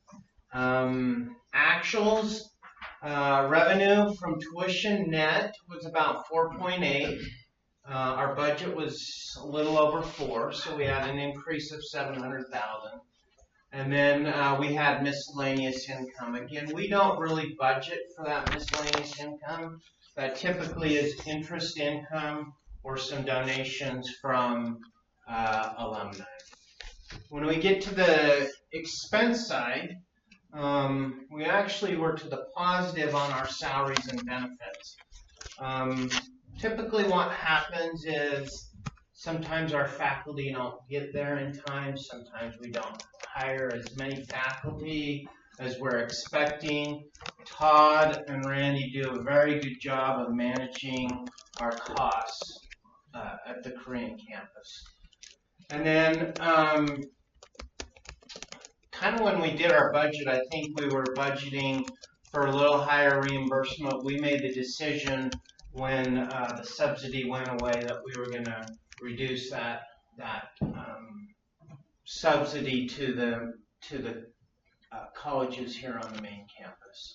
Actuals. Revenue from tuition net was about 4.8. Our budget was a little over 4, so we had an increase of 700,000. And then we had miscellaneous income. Again, we don't really budget for that miscellaneous income. That typically is interest income or some donations from alumni. When we get to the expense side, we actually were to the positive on our salaries and benefits. Typically what happens is sometimes our faculty don't get there in time, sometimes we don't hire as many faculty as we're expecting. Todd and Randy do a very good job of managing our costs at the Korean campus. And then kind of when we did our budget, I think we were budgeting for a little higher reimbursement. We made the decision when the subsidy went away that we were going to reduce that subsidy to the colleges here on the main campus.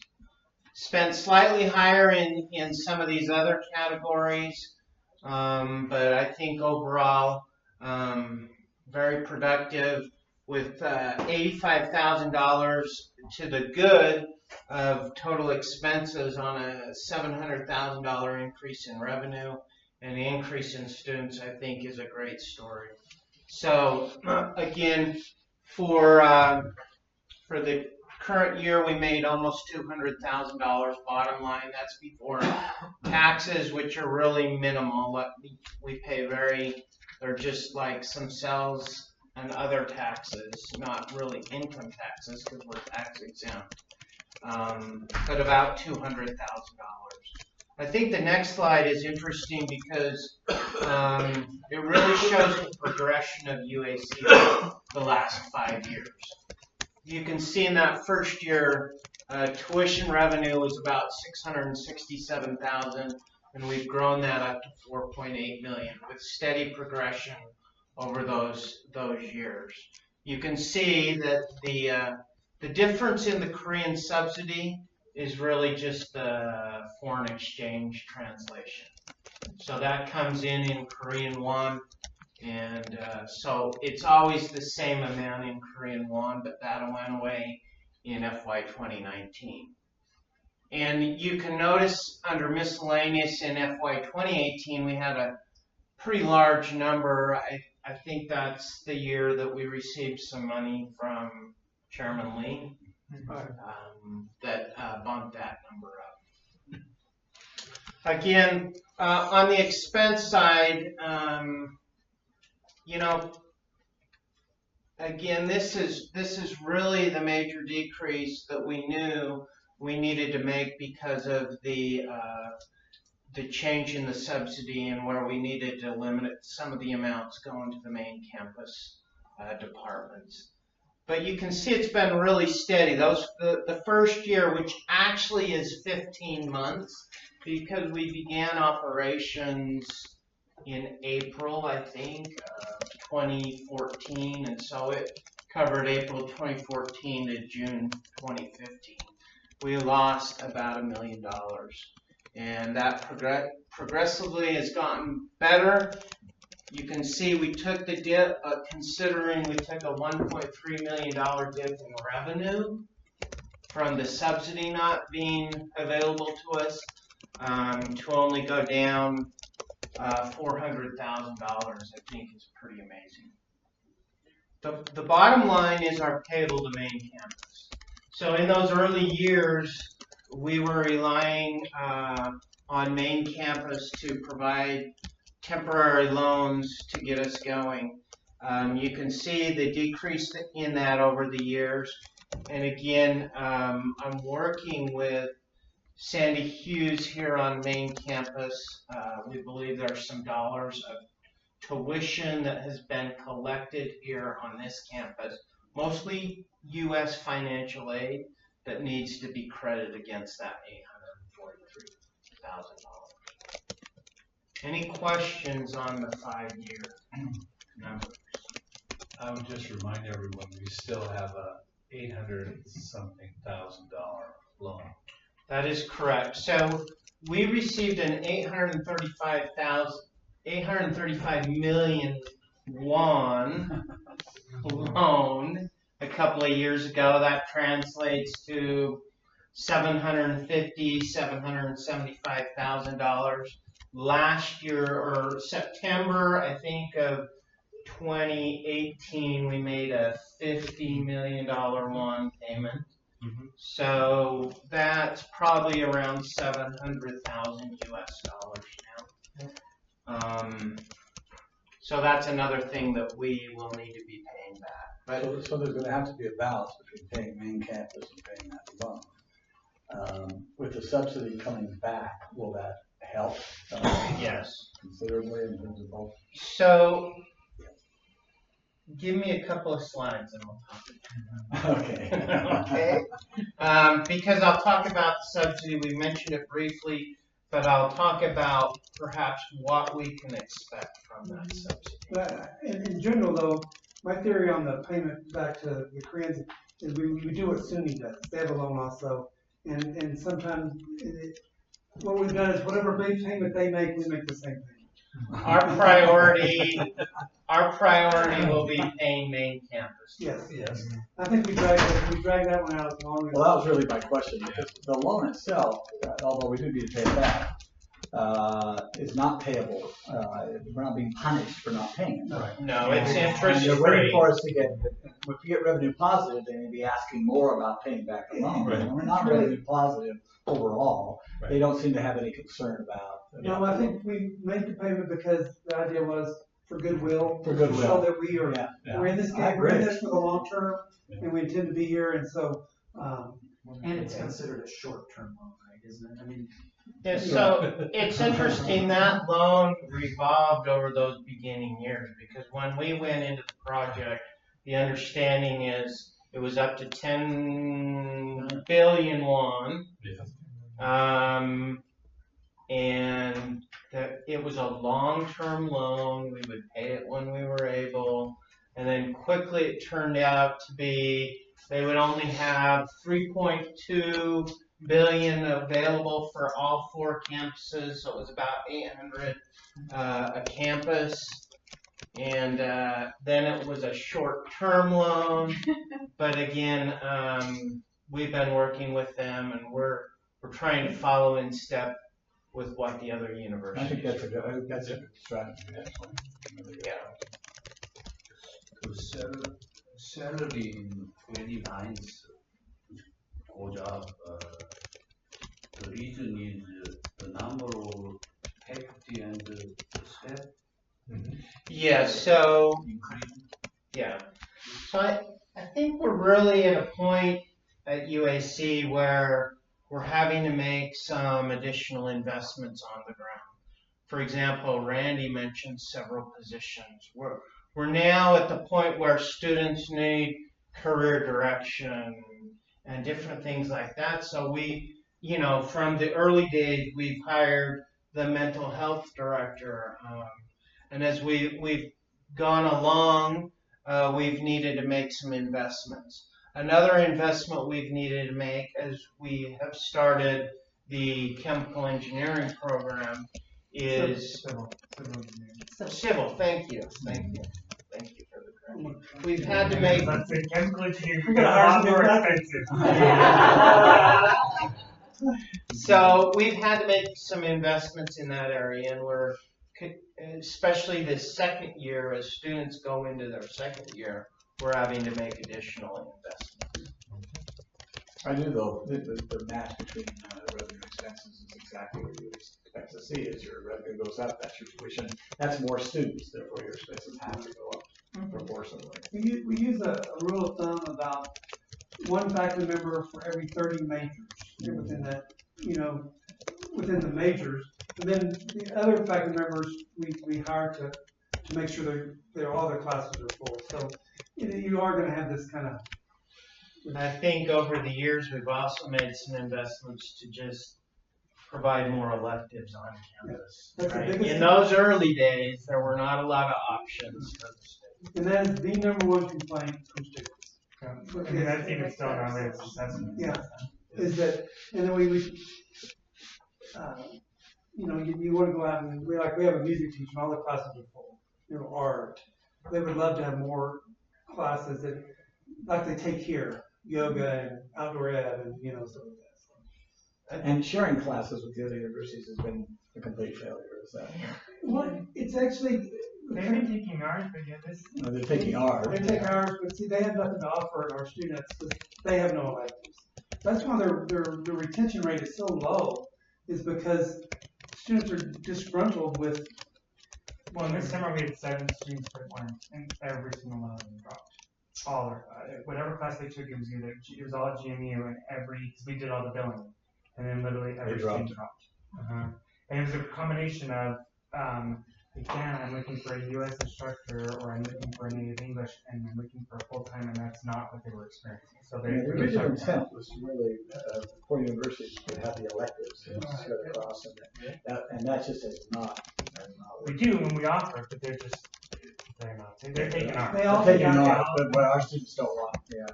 Spent slightly higher in some of these other categories, but I think overall very productive, with $85,000 to the good of total expenses on a $700,000 increase in revenue, and the increase in students, I think, is a great story. So again, for the current year, we made almost $200,000 bottom line. That's before taxes, which are really minimal. We pay they're just like some sales and other taxes, not really income taxes because we're tax exempt, but about $200,000. I think the next slide is interesting because it really shows the progression of UAC the last 5 years. You can see in that first year, tuition revenue was about $667,000. and we've grown that up to 4.8 million with steady progression over those years. You can see that the difference in the Korean subsidy is really just the foreign exchange translation. So that comes in Korean won, and so it's always the same amount in Korean won, but that went away in FY 2019. And you can notice under miscellaneous in FY 2018, we had a pretty large number. I think that's the year that we received some money from Chairman Lee that bumped that number up. Again, on the expense side, you know, again, this is really the major decrease that we knew we needed to make because of the change in the subsidy and where we needed to limit some of the amounts going to the main campus departments. But you can see it's been really steady. The first year, which actually is 15 months, because we began operations in April, I think, 2014, and so it covered April 2014 to June 2015. We lost about $1 million, and that progressively has gotten better. You can see we took the dip, considering we took a $1.3 million dip in revenue from the subsidy not being available to us, to only go down $400,000, I think is pretty amazing. The bottom line is our payable to main campus. So in those early years, we were relying on main campus to provide temporary loans to get us going. You can see the decrease in that over the years. And again, I'm working with Sandy Hughes here on main campus. We believe there's some dollars of tuition that has been collected here on this campus, mostly U.S. financial aid, that needs to be credited against that $843,000. Any questions on the 5-year numbers? I would just remind everyone, we still have a $800-something thousand loan. That is correct. So we received an 835 million won loan a couple of years ago. That translates to $775,000. Last year, or September, I think, of 2018, we made a $50 million won payment. Mm-hmm. So that's probably around $700,000 US now. So that's another thing that we will need to be paying back. But so there's going to have to be a balance between paying main campus and paying that loan. With the subsidy coming back, will that help? Yes. Considerably in terms of both? So give me a couple of slides and I'll talk about it. Okay. Okay. Because I'll talk about the subsidy. We mentioned it briefly, but I'll talk about perhaps what we can expect from that subsidy. In general, though, my theory on the payment back to the Koreans is we do what SUNY does. They have a loan also, and sometimes what we've done is whatever big payment they make, we make the same thing. Our priority will be paying main campus. Yes. Yes. I think we dragged that one out as long as. Well, that was really my question, because the loan itself, although we do need to pay it back, is not payable. We're not being punished for not paying it. Right. No, it's interest They're free. waiting for us to get. If we get revenue positive, they may be asking more about paying back the loan. Right. When we're not revenue positive overall, right, they don't seem to have any concern about. No, I think we made the payment because the idea was for goodwill. For goodwill. To show that we are we're in this game, we're in this for the long term, and we intend to be here, and so. And it's considered a short-term loan, right? Isn't it? I mean. Yeah, so it's interesting that loan revolved over those beginning years, because when we went into the project, the understanding is it was up to 10 billion won. and that it was a long-term loan. We would pay it when we were able, and then quickly it turned out to be they would only have 3.2 billion available for all 4 campuses, so it was about 800 a campus. And then it was a short-term loan, but again, we've been working with them, and we're trying to follow in step with what the other universities. I think that's a good strategy. Yeah. The salary in 29 goes up. The reason is the number of faculty and the staff. Yeah, so I think we're really at a point at UAC where we're having to make some additional investments on the ground. For example, Randy mentioned several positions. We're now at the point where students need career direction and different things like that. So we, from the early days, we've hired the mental health director. And as we've gone along, we've needed to make some investments. Another investment we've needed to make is we have started the chemical engineering program is civil. Thank you for the credit. We've had to make chemical engineering a lot more expensive. So we've had to make some investments in that area, and we're especially this second year, as students go into their second year, we're having to make additional investments. I do though, the match between revenue and expenses is exactly what you expect to see. As your revenue goes up, that's your tuition. That's more students, therefore your expenses have to go up proportionally. We use a rule of thumb about 1 faculty member for every 30 majors within that, within the majors. And then the other faculty members we hire to make sure all their classes are full. So you are going to have this kind of. I think over the years we've also made some investments to just provide more electives on campus. Right? In those early days, there were not a lot of options for the students. And that is the number 1 complaint from students. That's even still nowadays. Yeah, is that, and then you want to go out and we have a music teacher and all the classes are full. Art. They would love to have more classes that, like they take here, yoga and outdoor ed and stuff like that. And sharing classes with the other universities has been a complete failure. Is that? Well, it's actually. They've been taking ours, but this. No, they're taking ours. They take ours, but see, they have nothing to offer our students because they have no electives. That's why their retention rate is so low, is because students are disgruntled with. Well, in this summer we had 7 students quit one, and every single one of them dropped. All their, whatever class they took, it was all GMU, and because we did all the billing, and then literally every student dropped. And it was a combination of, again, I'm looking for a U.S. instructor, or I'm looking for a native English, and I'm looking for a full-time, and that's not what they were experiencing. So the original intent was really for universities to have the electives spread across, and that just is not. We do when we offer it, but they're not. They're taking ours. They're taking ours, but what our students don't want. Yeah.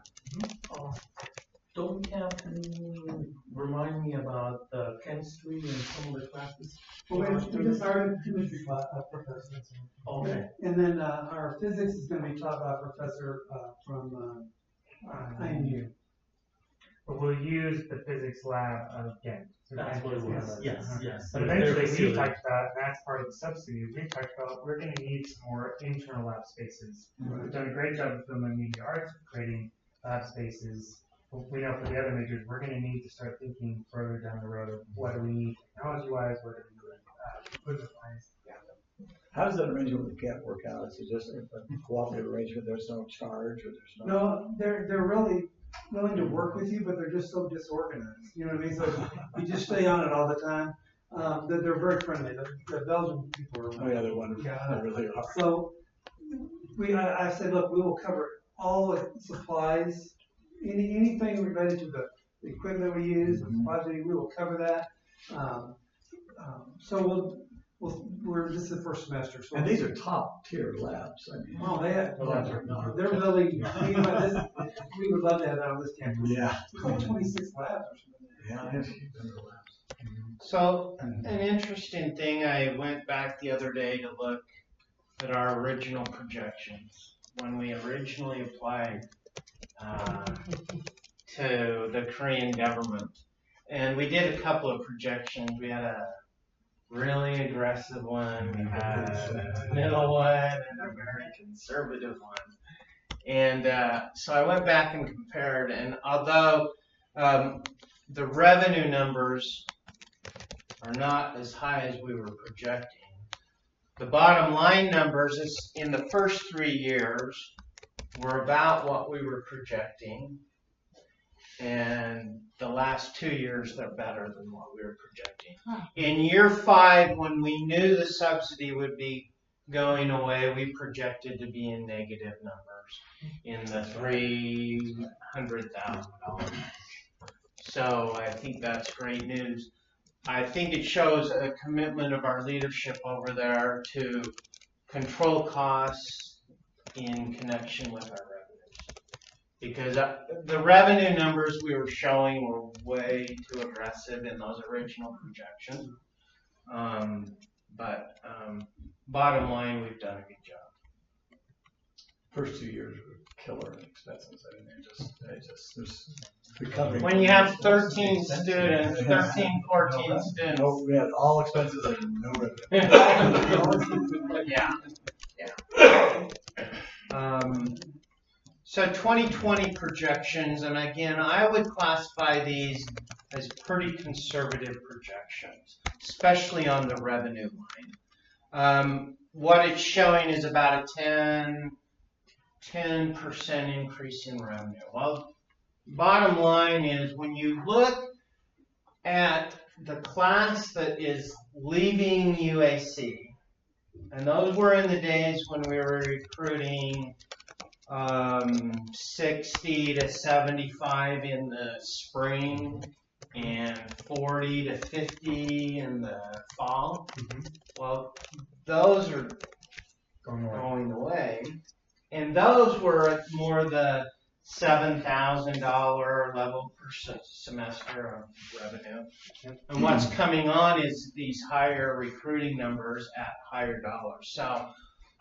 Don't we have to remind me about the chemistry and some of the classes? Well, we just started chemistry professors. Okay. And then our physics is going to be taught by a professor from IMU. But we'll use the physics lab again. So that's what it was. Yes. But eventually we talked about, and that's part of the subsidy, we talked about we're going to need some more internal lab spaces. We've done a great job of film and media arts, creating lab spaces. We know for the other majors, we're going to need to start thinking further down the road of what do we need technology-wise, what do we need equipment-wise. How does that arrangement with GET work out? Is it just a cooperative arrangement? There's no charge, or there's no? No, they're really willing to work with you, but they're just so disorganized. You know what I mean? So you just stay on it all the time. They're very friendly. The Belgian people are. Oh yeah, they're wonderful. Yeah, they really are. So I said, look, we will cover all the supplies, anything related to the equipment we use, the supplies we will cover that. So this is the first semester, so. And these are top tier labs, I mean. Oh, the labs are not. they're really, we would love to have that on this campus. Yeah. It's like 26 labs or something. Yeah, it's huge in the labs. So, an interesting thing, I went back the other day to look at our original projections. When we originally applied to the Korean government. And we did a couple of projections. We had a really aggressive one, we had a middle one, and a very conservative one. And so I went back and compared, and although the revenue numbers are not as high as we were projecting, the bottom line numbers is in the first 3 years were about what we were projecting, and the last 2 years they're better than what we were projecting. In year 5, when we knew the subsidy would be going away, we projected to be in negative numbers in the $300,000. So I think that's great news. I think it shows a commitment of our leadership over there to control costs in connection with our revenues. Because the revenue numbers we were showing were way too aggressive in those original projections. But bottom line, we've done a good job. First 2 years were killer expenses. I mean, there's recovering. When you have 13 students, 13, 14 students. No, we had all expenses and no revenue. Yeah. So 2020 projections, and again, I would classify these as pretty conservative projections, especially on the revenue line. What it's showing is about a 10% increase in revenue. Well, bottom line is when you look at the class that is leaving UAC, and those were in the days when we were recruiting 60 to 75 in the spring and 40 to 50 in the fall. Well, those are going away. And those were more the $7,000 level per semester of revenue. And what's coming on is these higher recruiting numbers at higher dollars. So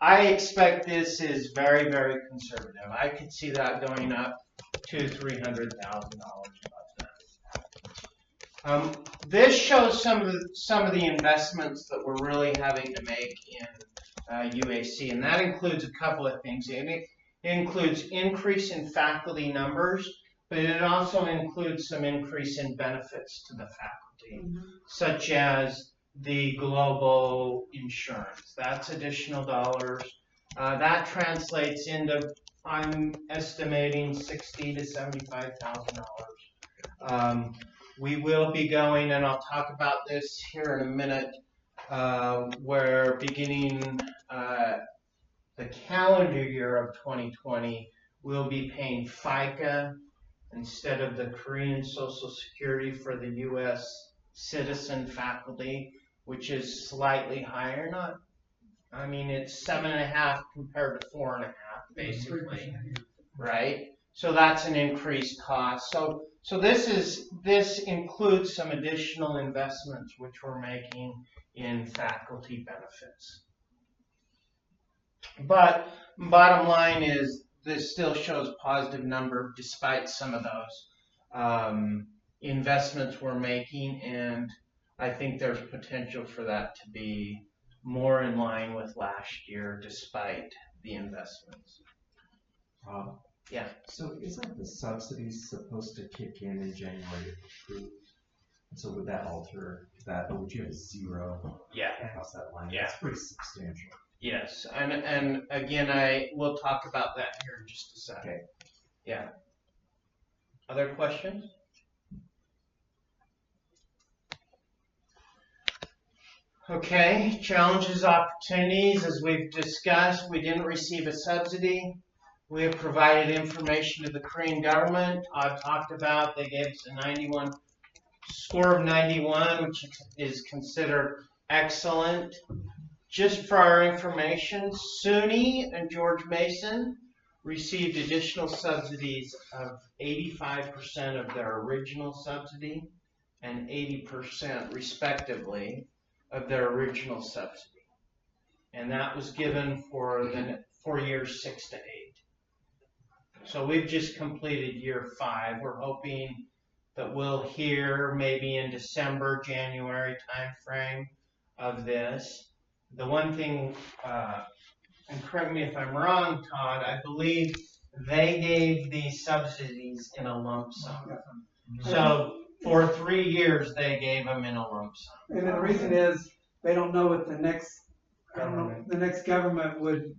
I expect this is very, very conservative. I could see that going up to $300,000 above that. This shows some of the investments that we're really having to make in UAC, and that includes a couple of things. It includes increase in faculty numbers, but it also includes some increase in benefits to the faculty, such as the global insurance. That's additional dollars. That translates into, I'm estimating, $60,000 to $75,000. We will be going, and I'll talk about this here in a minute, where beginning the calendar year of 2020, we'll be paying FICA instead of the Korean Social Security for the U.S. citizen faculty, which is slightly higher. It's 7.5 compared to 4.5, basically, right? So that's an increased cost. So this includes some additional investments which we're making in faculty benefits. But bottom line is this still shows positive number despite some of those investments we're making, and I think there's potential for that to be more in line with last year despite the investments. Yeah. So isn't the subsidy supposed to kick in January of approved? So would that alter that, or would you have 0? Yeah. Across that line? Yeah. That's pretty substantial. Yes, and again, I will talk about that here in just a second. Okay. Yeah. Other questions? Okay, challenges, opportunities. As we've discussed, we didn't receive a subsidy. We have provided information to the Korean government. I've talked about they gave us a 91 score of 91, which is considered excellent. Just for our information, SUNY and George Mason received additional subsidies of 85% of their original subsidy and 80% respectively of their original subsidy. And that was given for years 6 to 8. So we've just completed year 5. We're hoping that we'll hear maybe in December, January timeframe of this. The one thing, and correct me if I'm wrong, Todd, I believe they gave these subsidies in a lump sum. So for 3 years, they gave them in a lump sum. And then the reason is, they don't know what the next government would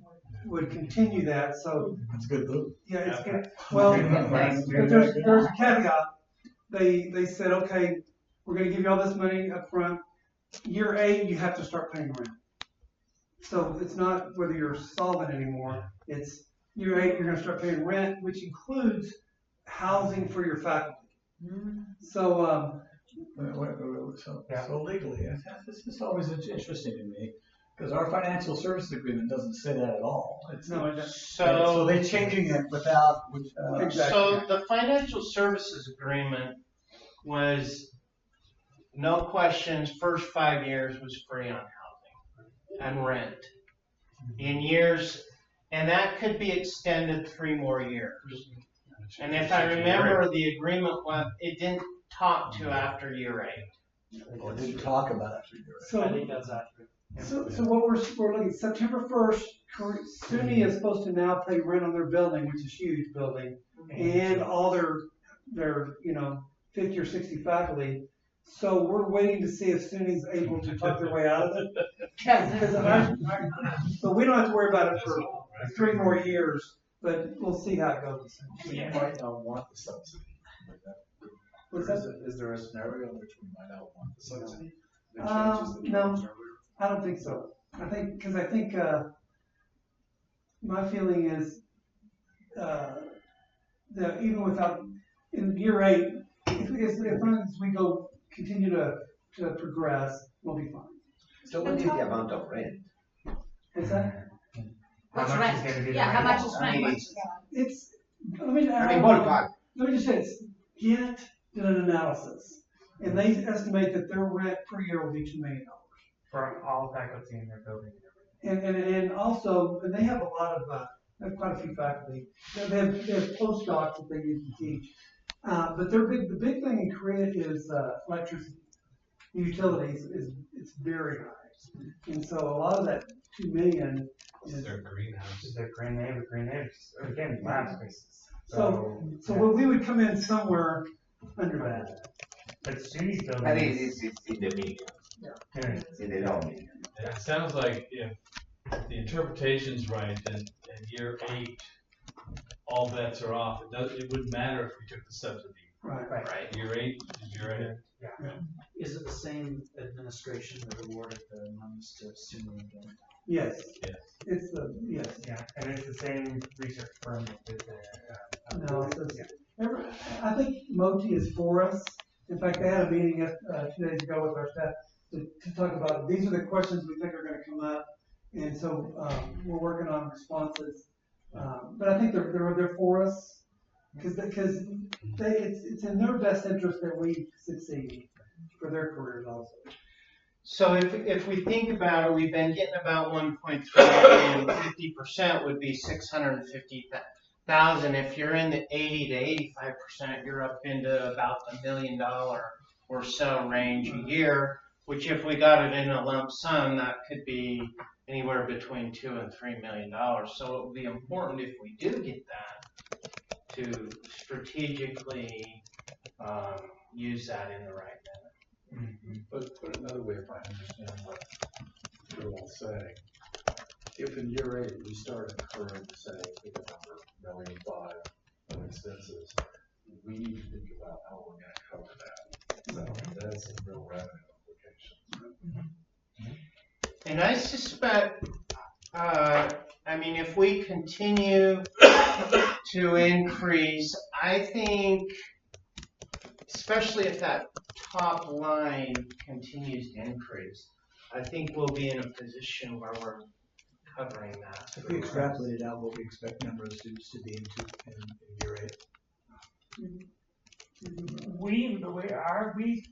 continue that, so. That's good move. Yeah, it's good. Well, but there's a caveat. They said, okay, we're gonna give you all this money up front. Year 8, you have to start paying rent. So it's not whether you're solvent anymore, it's year 8, you're gonna start paying rent, which includes housing for your faculty. So, So legally, this is always interesting to me, because our financial services agreement doesn't say that at all. So they're changing it without. So the financial services agreement was, no questions, first 5 years was free on housing and rent. In years, and that could be extended 3 more years. And if I remember the agreement, it didn't talk to after year 8. Or didn't talk about after year 8. So, I think that's accurate. So what we're looking, September 1st, SUNY is supposed to now pay rent on their building, which is a huge building, and all their 50 or 60 faculty. So we're waiting to see if SUNY's able to talk their way out of it. But we don't have to worry about it for 3 more years, but we'll see how it goes. We might not want the subsidy. What's that? Is there a scenario in which we might not want the subsidy? No, I don't think so. I think my feeling is that even without, in year 8, as long as we continue to progress, we'll be fine. So what is the amount of rent? What's that? What's rent? Yeah, how much is rent? It's, ballpark. let me just say this. Get did an analysis, and they estimate that their rent per year will be $2 million. For all faculty in their building. And also, and they have a lot of, they have quite a few faculty. They have postdocs that they use to teach. But the big thing in Korea is electricity. Utilities it's very high. And so a lot of that $2 million is their greenhouse. Their greenhouse. Again, lab spaces. So we would come in somewhere under that. But SUNY's building. But it's in the medium. Yeah. It's in the low medium. It sounds like if the interpretation's right, then in year 8, all bets are off. It wouldn't matter if we took the subsidy. Right. Year 8 is year 8. Yeah. Is it the same administration that awarded the monies to SUNY again? Yes. Yes. It's yes. Yeah, and it's the same research firm that did the. No, I think MOTI is for us. In fact, they had a meeting 2 days ago with our staff to talk about, these are the questions we think are going to come up. And so we're working on responses. But I think they're for us because it's in their best interest that we succeed for their careers also. So if we think about it, we've been getting about 1.3 million, 50% would be 650,000. If you're in the 80 to 85%, you're up into about the $1 million or so range a year, which if we got it in a lump sum, that could be anywhere between $2 and $3 million. So it would be important if we do get that to strategically use that in the right manner. Mm-hmm. But put another way, if I understand what you're all saying, if in year 8 we start incurring, say, pick a number, $1.5 million of expenses, we need to think about how we're going to cover that. So that's some real revenue implications. And I suspect, if we continue to increase, I think, especially if that top line continues to increase, I think we'll be in a position where we're covering that. If we extrapolate it out, what we expect number of students to be in year 8. We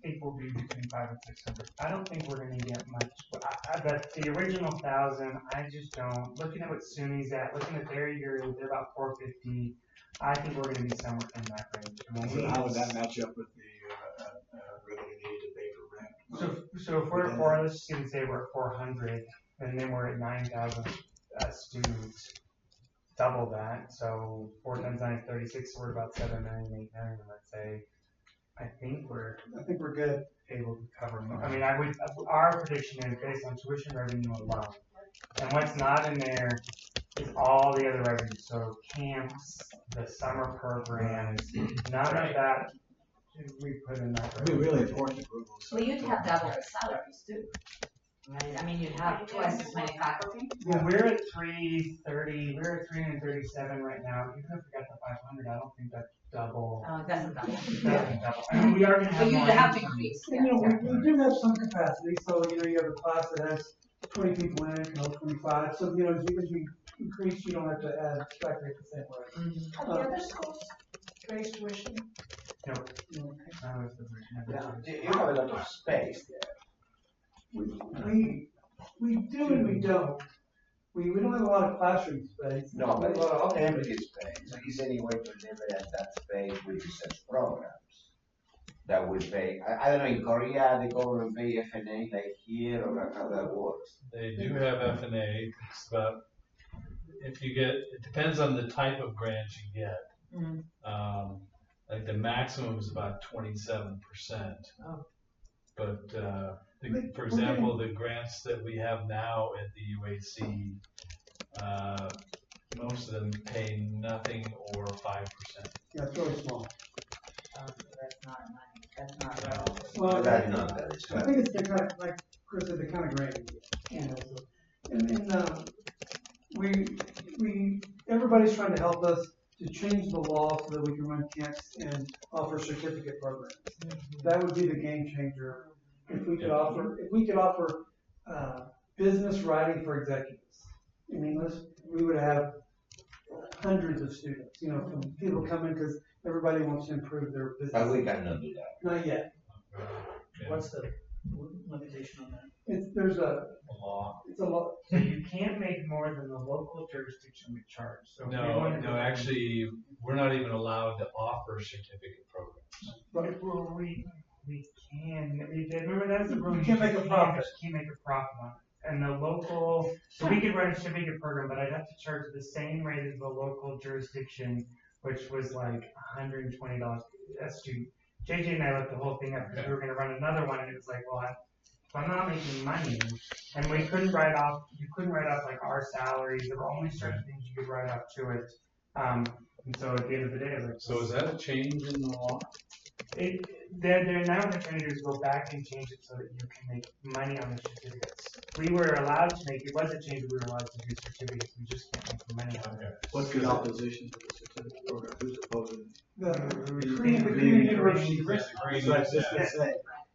think we'll be between 500 and 600. I don't think we're going to get much. But the original 1,000, I just don't. Looking at what SUNY's at, looking at their year, they're about 450. I think we're going to be somewhere in that range. So how would that match up with the revenue needed to pay for rent? So if we're at 4, let's just even say we're at 400, and then we're at 9,000 students. Double that, so 4 times 9 is 36, so we're about 7 million, 8 million, let's say. I think we're good. Able to cover more. I mean, our prediction is based on tuition revenue alone. And what's not in there is all the other revenue. So camps, the summer programs, none of that we put in that. It'd be really important to group those. Well, you'd have double the salaries too. Right? I mean, you'd have twice as many faculty. Well, we're at 330. We're at 337 right now. Even if we got the 500, I don't think that's double. Doesn't double. Doesn't double. I mean, we are going to have But you more. have to increase. And, we do have some capacity, so, you have a class that has 20 people in it, 25, so, as you increase, you don't have to add faculty at the same rate. Have the other schools raised tuition? No. You have a lot of space there. We do and we don't. We don't have a lot of classroom space. No, but a lot of empty space. So is there any way to leverage that space with research programs that will pay? I don't know, in Korea, the government pay FNA like here, or how that works? They do have FNA. It's about, it depends on the type of grant you get. Like the maximum is about 27%. Oh. But for example, the grants that we have now at the UAC, most of them pay nothing or 5%. Yeah, it's really small. That's not money. That's not Well, That's not that. I think it's the kind of, like Chris said, the kind of grant you get. And everybody's trying to help us to change the law so that we can run camps and offer certificate programs. That would be the game changer. If we could offer business writing for executives in English, we would have hundreds of students, from people coming because everybody wants to improve their business. But we cannot do that. Not yet. What's the limitation on that? There's a law. It's a law. So you can't make more than the local jurisdiction would charge. So if we wanted to- Actually, we're not even allowed to offer certificate programs. But we can. Remember that's the rule. You can't make a profit. Can't make a profit on it. And the local, so we could run a certificate program, but I'd have to charge the same rate as the local jurisdiction, which was like $120 a student. JJ and I looked the whole thing up because we were going to run another one, and it was like, well, if I'm not making money, and you couldn't write off like our salaries. There were only certain things you could write off to it. And so at the end of the day, it was like, So is that a change in the law? They're now what they're trying to do is go back and change it so that you can make money on the certificates. We were allowed to make, it was a change that we were allowed to do certificates, we just can't make money on it. What's the opposition to the certificate program? Who's opposing? the Korean University.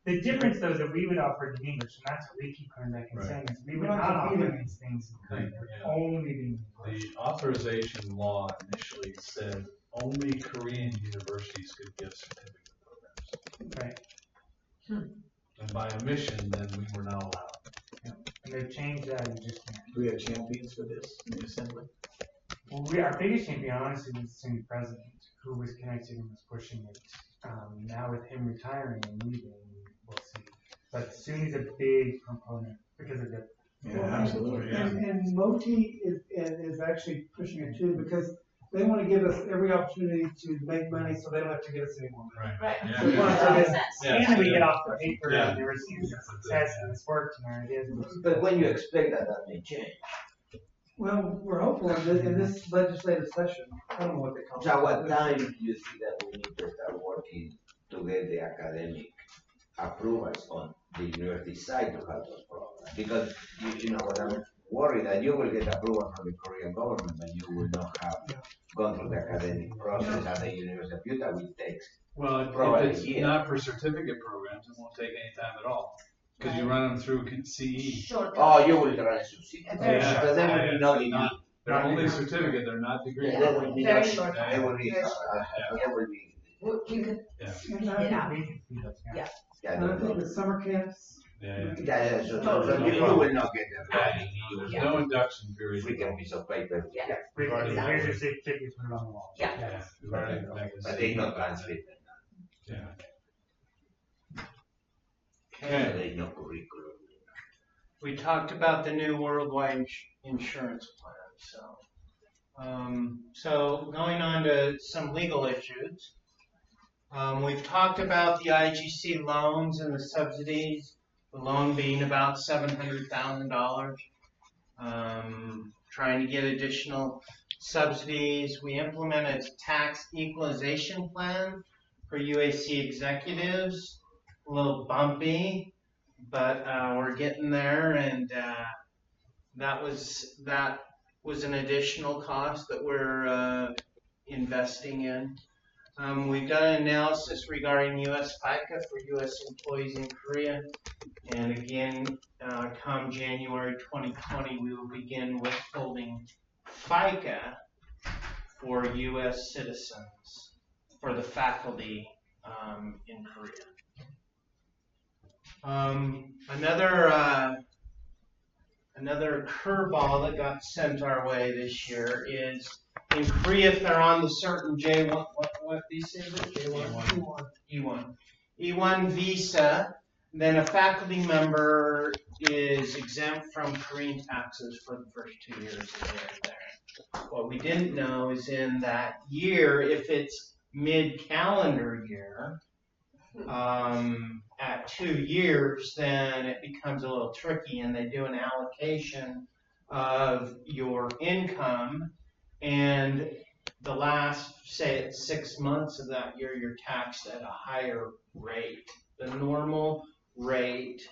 The difference though is that we would offer it in English, and that's what we keep coming back and saying, is we would not offer these things in Korean, only in English. The authorization law initially said only Korean universities could give certificate programs. Right. And by omission, then we were not allowed. And they've changed that, you just can't. Do we have champions for this in the assembly? Well, our biggest champion, honestly, was the SUNY president, who was connected and was pushing it. Now with him retiring and leaving, we'll see. But SUNY's a big component because of the. Yeah, absolutely. Yeah. And Moti is actually pushing it too, because they want to give us every opportunity to make money so they don't have to give us any more money. Right. So And we get off the paper and we receive success and it's worked and our ideas. But when you expect that may change. Well, we're hopeful in this legislative session. I don't know what they call it. So at what time do you see that we need to start working to get the academic approvals on the university side to have those programs? Because you know worry that you will get approval from the Korean government, but you will not have gone through the academic process at the University of Utah, which takes Well, probably if a it's year. not for certificate programs, it won't take any time at all. Because you run them through CE. Oh, you will run a subsidy. Very Yeah. But they will be not They're degree. They're only certificate, they're not degree. They will be Very not, short they will be, Very they will be, You could, Yeah. yeah. yeah, And I think the summer camps, Yeah. yeah, so you will not get them ready. You will There's no induction period. freaking piece of paper. Yeah. Here's your tickets, put it on the wall. Yeah. Yeah. We've already connected. But they not translate them. Yeah. Okay. They no curriculum. We talked about the new worldwide insurance plan, so going on to some legal issues. We've talked about the IGC loans and the subsidies, the loan being about $700,000. Trying to get additional subsidies. We implemented a tax equalization plan for UAC executives, a little bumpy, but we're getting there, and that was an additional cost that we're investing in. We've done an analysis regarding U.S. FICA for U.S. employees in Korea, and again, come January 2020, we will begin withholding FICA for U.S. citizens for the faculty in Korea. Another curveball that got sent our way this year is in Korea, if they're on the certain J1, what visa is it? J1? E1 visa, then a faculty member is exempt from Korean taxes for the first 2 years that they're there. What we didn't know is in that year, if it's mid-calendar year, at 2 years, then it becomes a little tricky, and they do an allocation of your income, and the last, say it's 6 months of that year, you're taxed at a higher rate, the normal rate,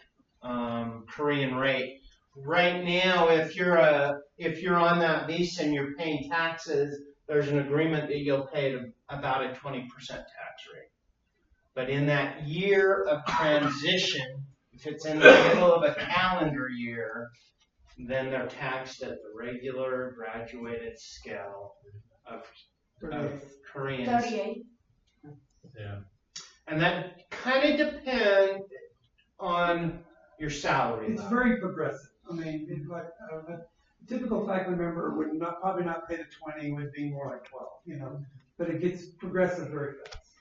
Korean rate. Right now, if you're on that visa and you're paying taxes, there's an agreement that you'll pay about a 20% tax rate. But in that year of transition, if it's in the middle of a calendar year, then they're taxed at the regular graduated scale of Koreans. 38. Yeah. And that kind of depends on your salary. it's very progressive. I mean, it's like, a typical faculty member would probably not pay the 20, would be more like 12, but it gets progressive very fast.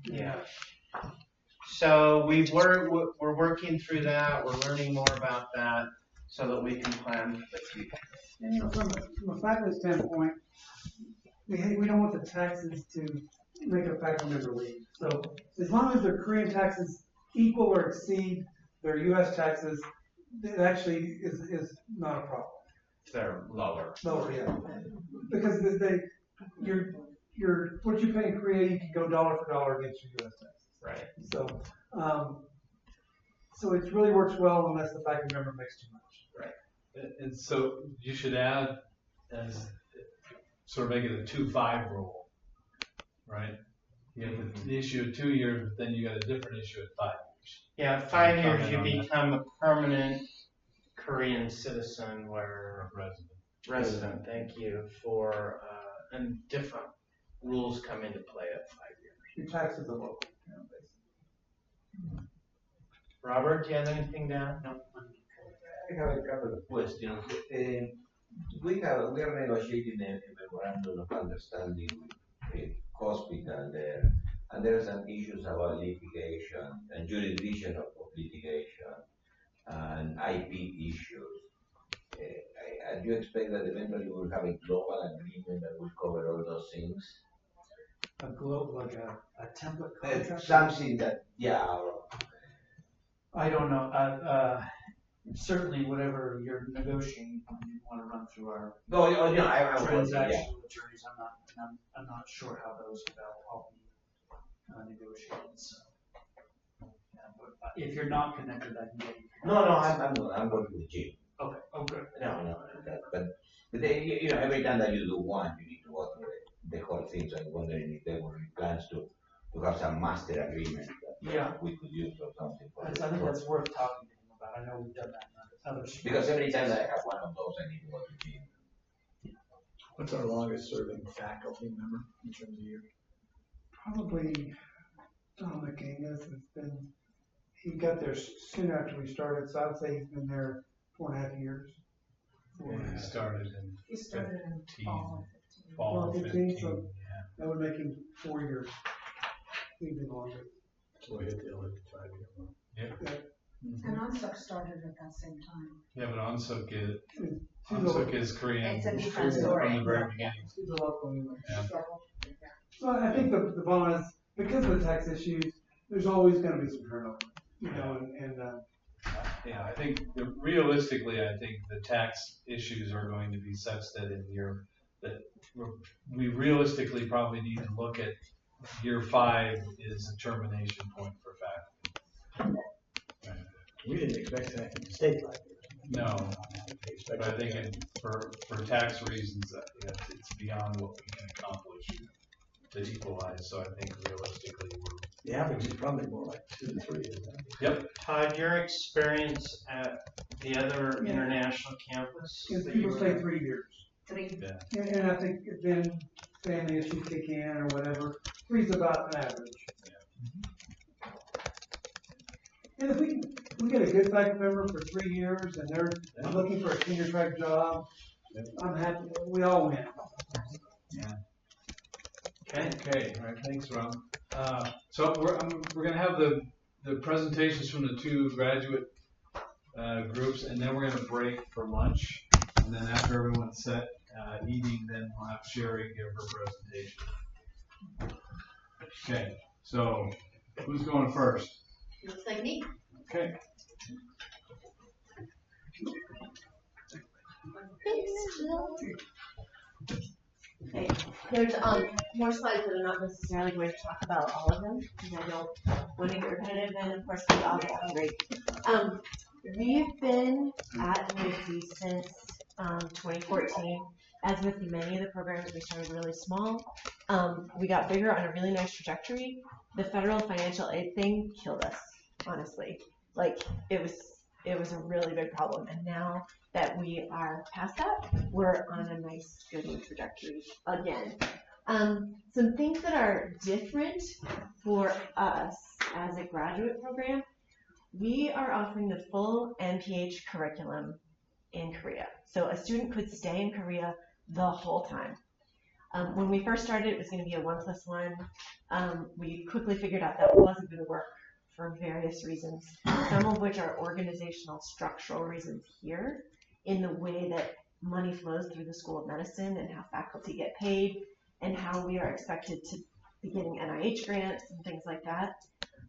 Yeah. So we're working through that. We're learning more about that so that we can plan for the future. And from a faculty standpoint, we don't want the taxes to make a faculty member leave. So as long as their Korean taxes equal or exceed their U.S. taxes, it actually is not a problem. They're lower. Lower, yeah. Because what you pay in Korea, you can go dollar for dollar against your U.S. taxes. Right. So it really works well unless the faculty member makes too much. Right. And so you should add, as sort of make it a 2-5 rule, right? You have the issue of 2 years, but then you got a different issue at 5 years. Yeah, 5 years you become a permanent Korean citizen where resident, thank you, for and different rules come into play at 5 years. Your taxes are local. Robert, do you have anything to add? No. I have a couple of questions. We are negotiating a memorandum of understanding with a hospital there, and there are some issues about litigation and jurisdiction of litigation and IP issues. Do you expect that eventually we will have a global agreement that will cover all those things? A global, like a template contract? Something that, I don't know. Certainly, whatever you're negotiating, you want to run through our I transactional attorneys. I'm not sure how those will all be negotiated. So, but if you're not connected, I can get you. No, I'm working with Jim. Okay. Oh, good. No, but they, every time that you do one, you need to go through the whole thing. So I'm wondering if there were plans to have some master agreement that Yeah. we could use or something. For I think that's worth talking to him about. I know we've done that in other schools. Because every time that I have one of those, I need to go to him. What's our longest serving faculty member in terms of years? Probably Tom McGinnis has been, he got there soon after we started, so I'd say he's been there 4.5 years. He started in He started in 15, fall. fall of 15, so that would make him 4 years, even longer. So we hit the 5-year mark. Yeah. And Onsuk started at that same time. Yeah, but Onsuk is Korean. It's a different story. From the very beginning. He's a local anyway. Yeah. So I think the bottom is, because of the tax issues, there's always gonna be some turnover, Yeah, I think realistically, I think the tax issues are going to be such that we realistically probably need to look at year 5 is a termination point for faculty. We didn't expect that to stay 5 years. No, but I think for tax reasons, it's beyond what we can accomplish to equalize. So I think realistically, The average is probably more like 2 to 3, isn't it? Yep. Todd, your experience at the other international campus? that you People were stay at? 3 years. 3. Yeah. And I think then family issues kick in or whatever, 3's about an average. And if we get a good faculty member for 3 years and they're looking for a tenure track job, I'm happy, we all win. Yeah. Okay. All right. Thanks, Ron. So we're going to have the presentations from the 2 graduate groups, and then we're going to break for lunch. And then after everyone's set eating, then we'll have Sherry give her presentation. Okay. So who's going first? Looks like me. Okay. Okay, there's more slides that are not necessarily going to talk about all of them, because I don't want to get repetitive, and of course we all get hungry. We've been at NPO since 2014. As with many of the programs, we started really small. We got bigger on a really nice trajectory. The federal financial aid thing killed us, honestly. Like, it was a really big problem, and now that we are past that, we're on a nice, good new trajectory again. Some things that are different for us as a graduate program, we are offering the full NPH curriculum in Korea. So a student could stay in Korea the whole time. When we first started, it was going to be a 1+1. We quickly figured out that wasn't going to work for various reasons, some of which are organizational, structural reasons here, in the way that money flows through the School of Medicine and how faculty get paid and how we are expected to be getting NIH grants and things like that.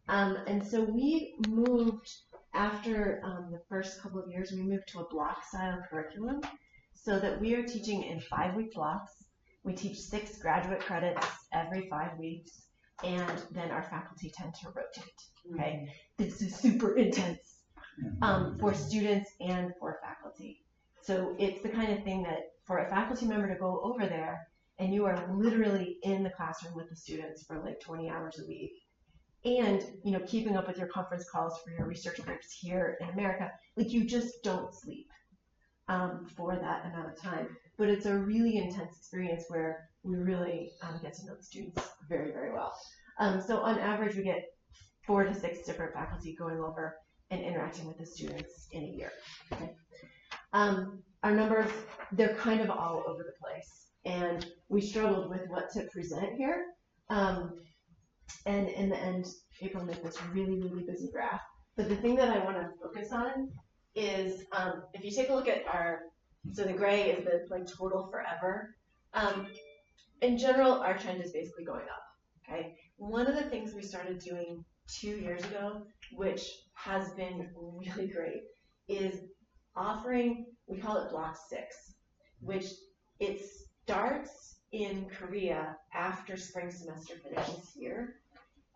And so we moved, after the first couple of years, we moved to a block-style curriculum so that we are teaching in 5-week blocks. We teach 6 graduate credits every 5 weeks, and then our faculty tend to rotate, okay? This is super intense for students and for faculty. So it's the kind of thing that for a faculty member to go over there and you are literally in the classroom with the students for like 20 hours a week, and keeping up with your conference calls for your research groups here in America, like you just don't sleep for that amount of time. But it's a really intense experience where we really get to know the students very, very well. So on average, we get 4 to 6 different faculty going over and interacting with the students in a year. Okay? Our numbers, they're kind of all over the place, and we struggled with what to present here. And in the end, April made this really, really busy graph. But the thing that I want to focus on is if you take a look at so the gray is the total forever. In general, our trend is basically going up. Okay. One of the things we started doing 2 years ago, which has been really great, is offering, we call it Block 6, which it starts in Korea after spring semester finishes here.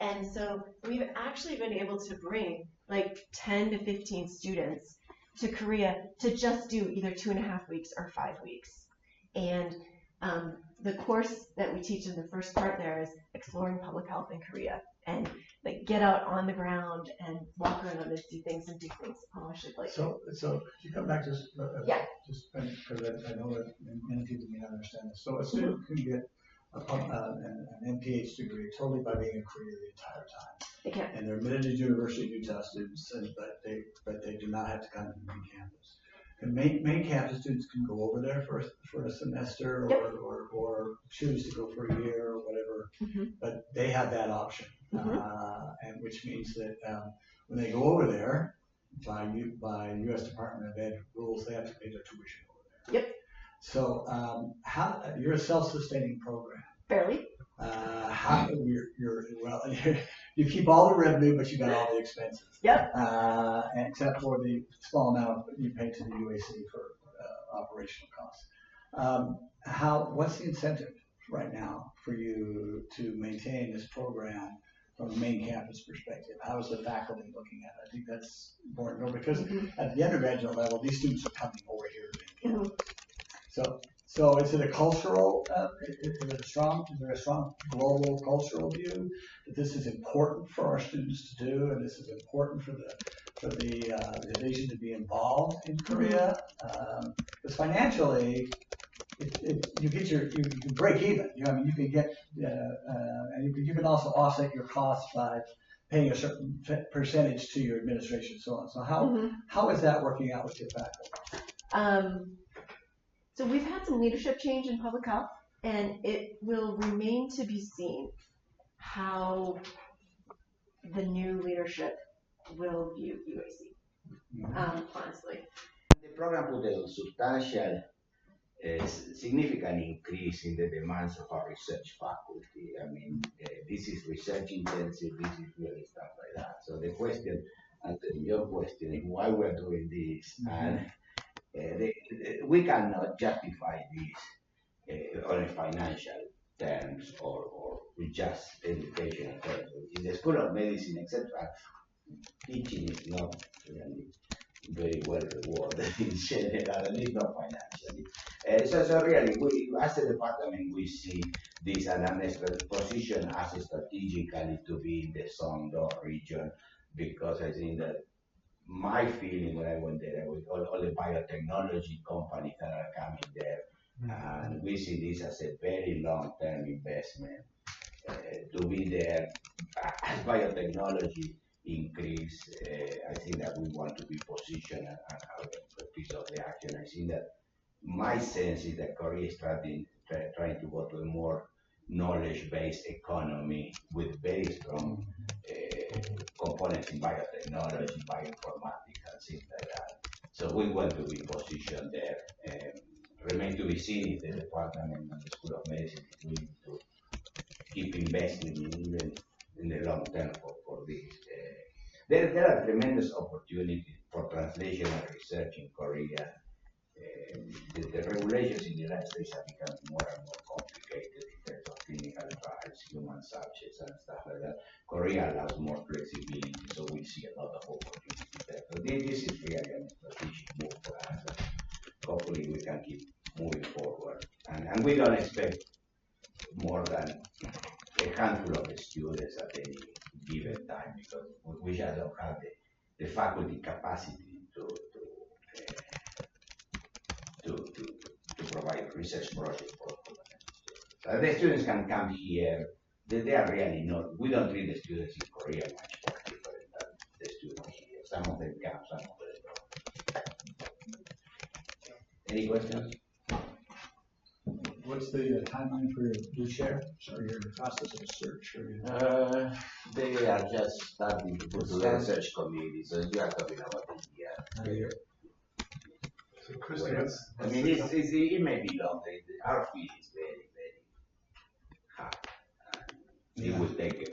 And so we've actually been able to bring like 10 to 15 students to Korea to just do either 2.5 weeks or 5 weeks. And the course that we teach in the first part there is exploring public health in Korea, and like get out on the ground and walk around and see things and do things. Oh, I should like. So could you come back to this? Yeah. Just because I know that many people may not understand this. So a student can get an MPH degree totally by being in Korea the entire time. They can. And they're admitted to University of Utah students, but they do not have to come to the main campus. And main campus students can go over there for a semester or choose to go for a year or whatever, but they have that option, and which means that when they go over there, by U.S. Department of Ed rules, they have to pay their tuition over there. Yep. So you're a self-sustaining program. Barely. You keep all the revenue, but you got all the expenses. Yep. Except for the small amount you pay to the UAC for operational costs. What's the incentive right now for you to maintain this program from a main campus perspective? How is the faculty looking at it? I think that's important because at the undergraduate level, these students are coming over here to main campus. So is it a cultural, is there a strong global cultural view that this is important for our students to do, and this is important for the division to be involved in Korea? Because financially, you can break even. You can get, and you can also offset your costs by paying a certain percentage to your administration and so on. So how is that working out with your faculty? So we've had some leadership change in public health, and it will remain to be seen how the new leadership will view UAC, honestly. The program put a substantial, significant increase in the demands of our research faculty. I mean, this is research intensive, this is really stuff like that. So the question, answering your question, is why we're doing this, and we cannot justify this on a financial terms or with just educational terms. In the School of Medicine, etc., teaching is not really very well rewarded in general, and it's not financially. So really, we, as a department, we see this as a position as strategically to be in the Sondo region, because I think that my feeling when I went there with all the biotechnology companies that are coming there, and we see this as a very long-term investment to be there. As biotechnology increase, I think that we want to be positioned and have a piece of the action. I think that my sense is that Korea is trying to go to a more knowledge-based economy with very strong components in biotechnology, bioinformatics, and things like that. So we want to be positioned there. Remain to be seen if the department and the School of Medicine is willing to keep investing even in the long term for this. There are tremendous opportunities for translational research in Korea. The regulations in the United States are becoming more and more complicated in terms of clinical trials, human subjects, and stuff like that. Korea allows more flexibility, so we see a lot of opportunities there. So this is really a strategic move for us. Hopefully we can keep moving forward. And we don't expect more than a handful of students at any given time, because we just don't have the faculty capacity to provide research projects for them. The students can come here. They are really not, we don't treat the students in Korea much more different than the students here. Some of them come, some of them don't. Any questions? What's the timeline for your blue share? So your process of search? They are just starting to put together research committee, so you are talking about a year. So Chris, I mean, it may be long. Our field is very, very hard. It will take a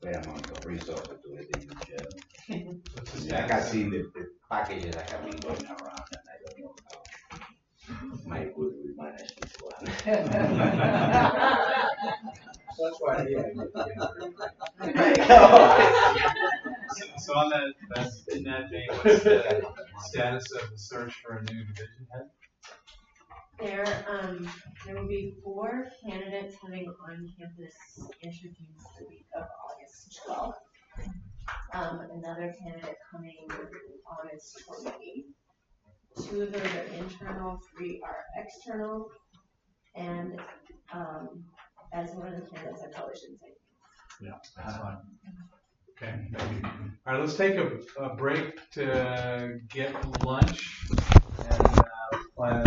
fair amount of resources to get the job. I can see the packages that have been going around, and I don't know how my good will manage this one. That's why, So on that, in that vein, what's the status of the search for a new division head? There will be 4 candidates having on-campus interviews the week of August 12th. Another candidate coming August 28th. 2 of those are internal, 3 are external, and as one of the candidates, I probably shouldn't say. Yeah, that's fine. Okay, thank you. All right, let's take a break to get lunch and plan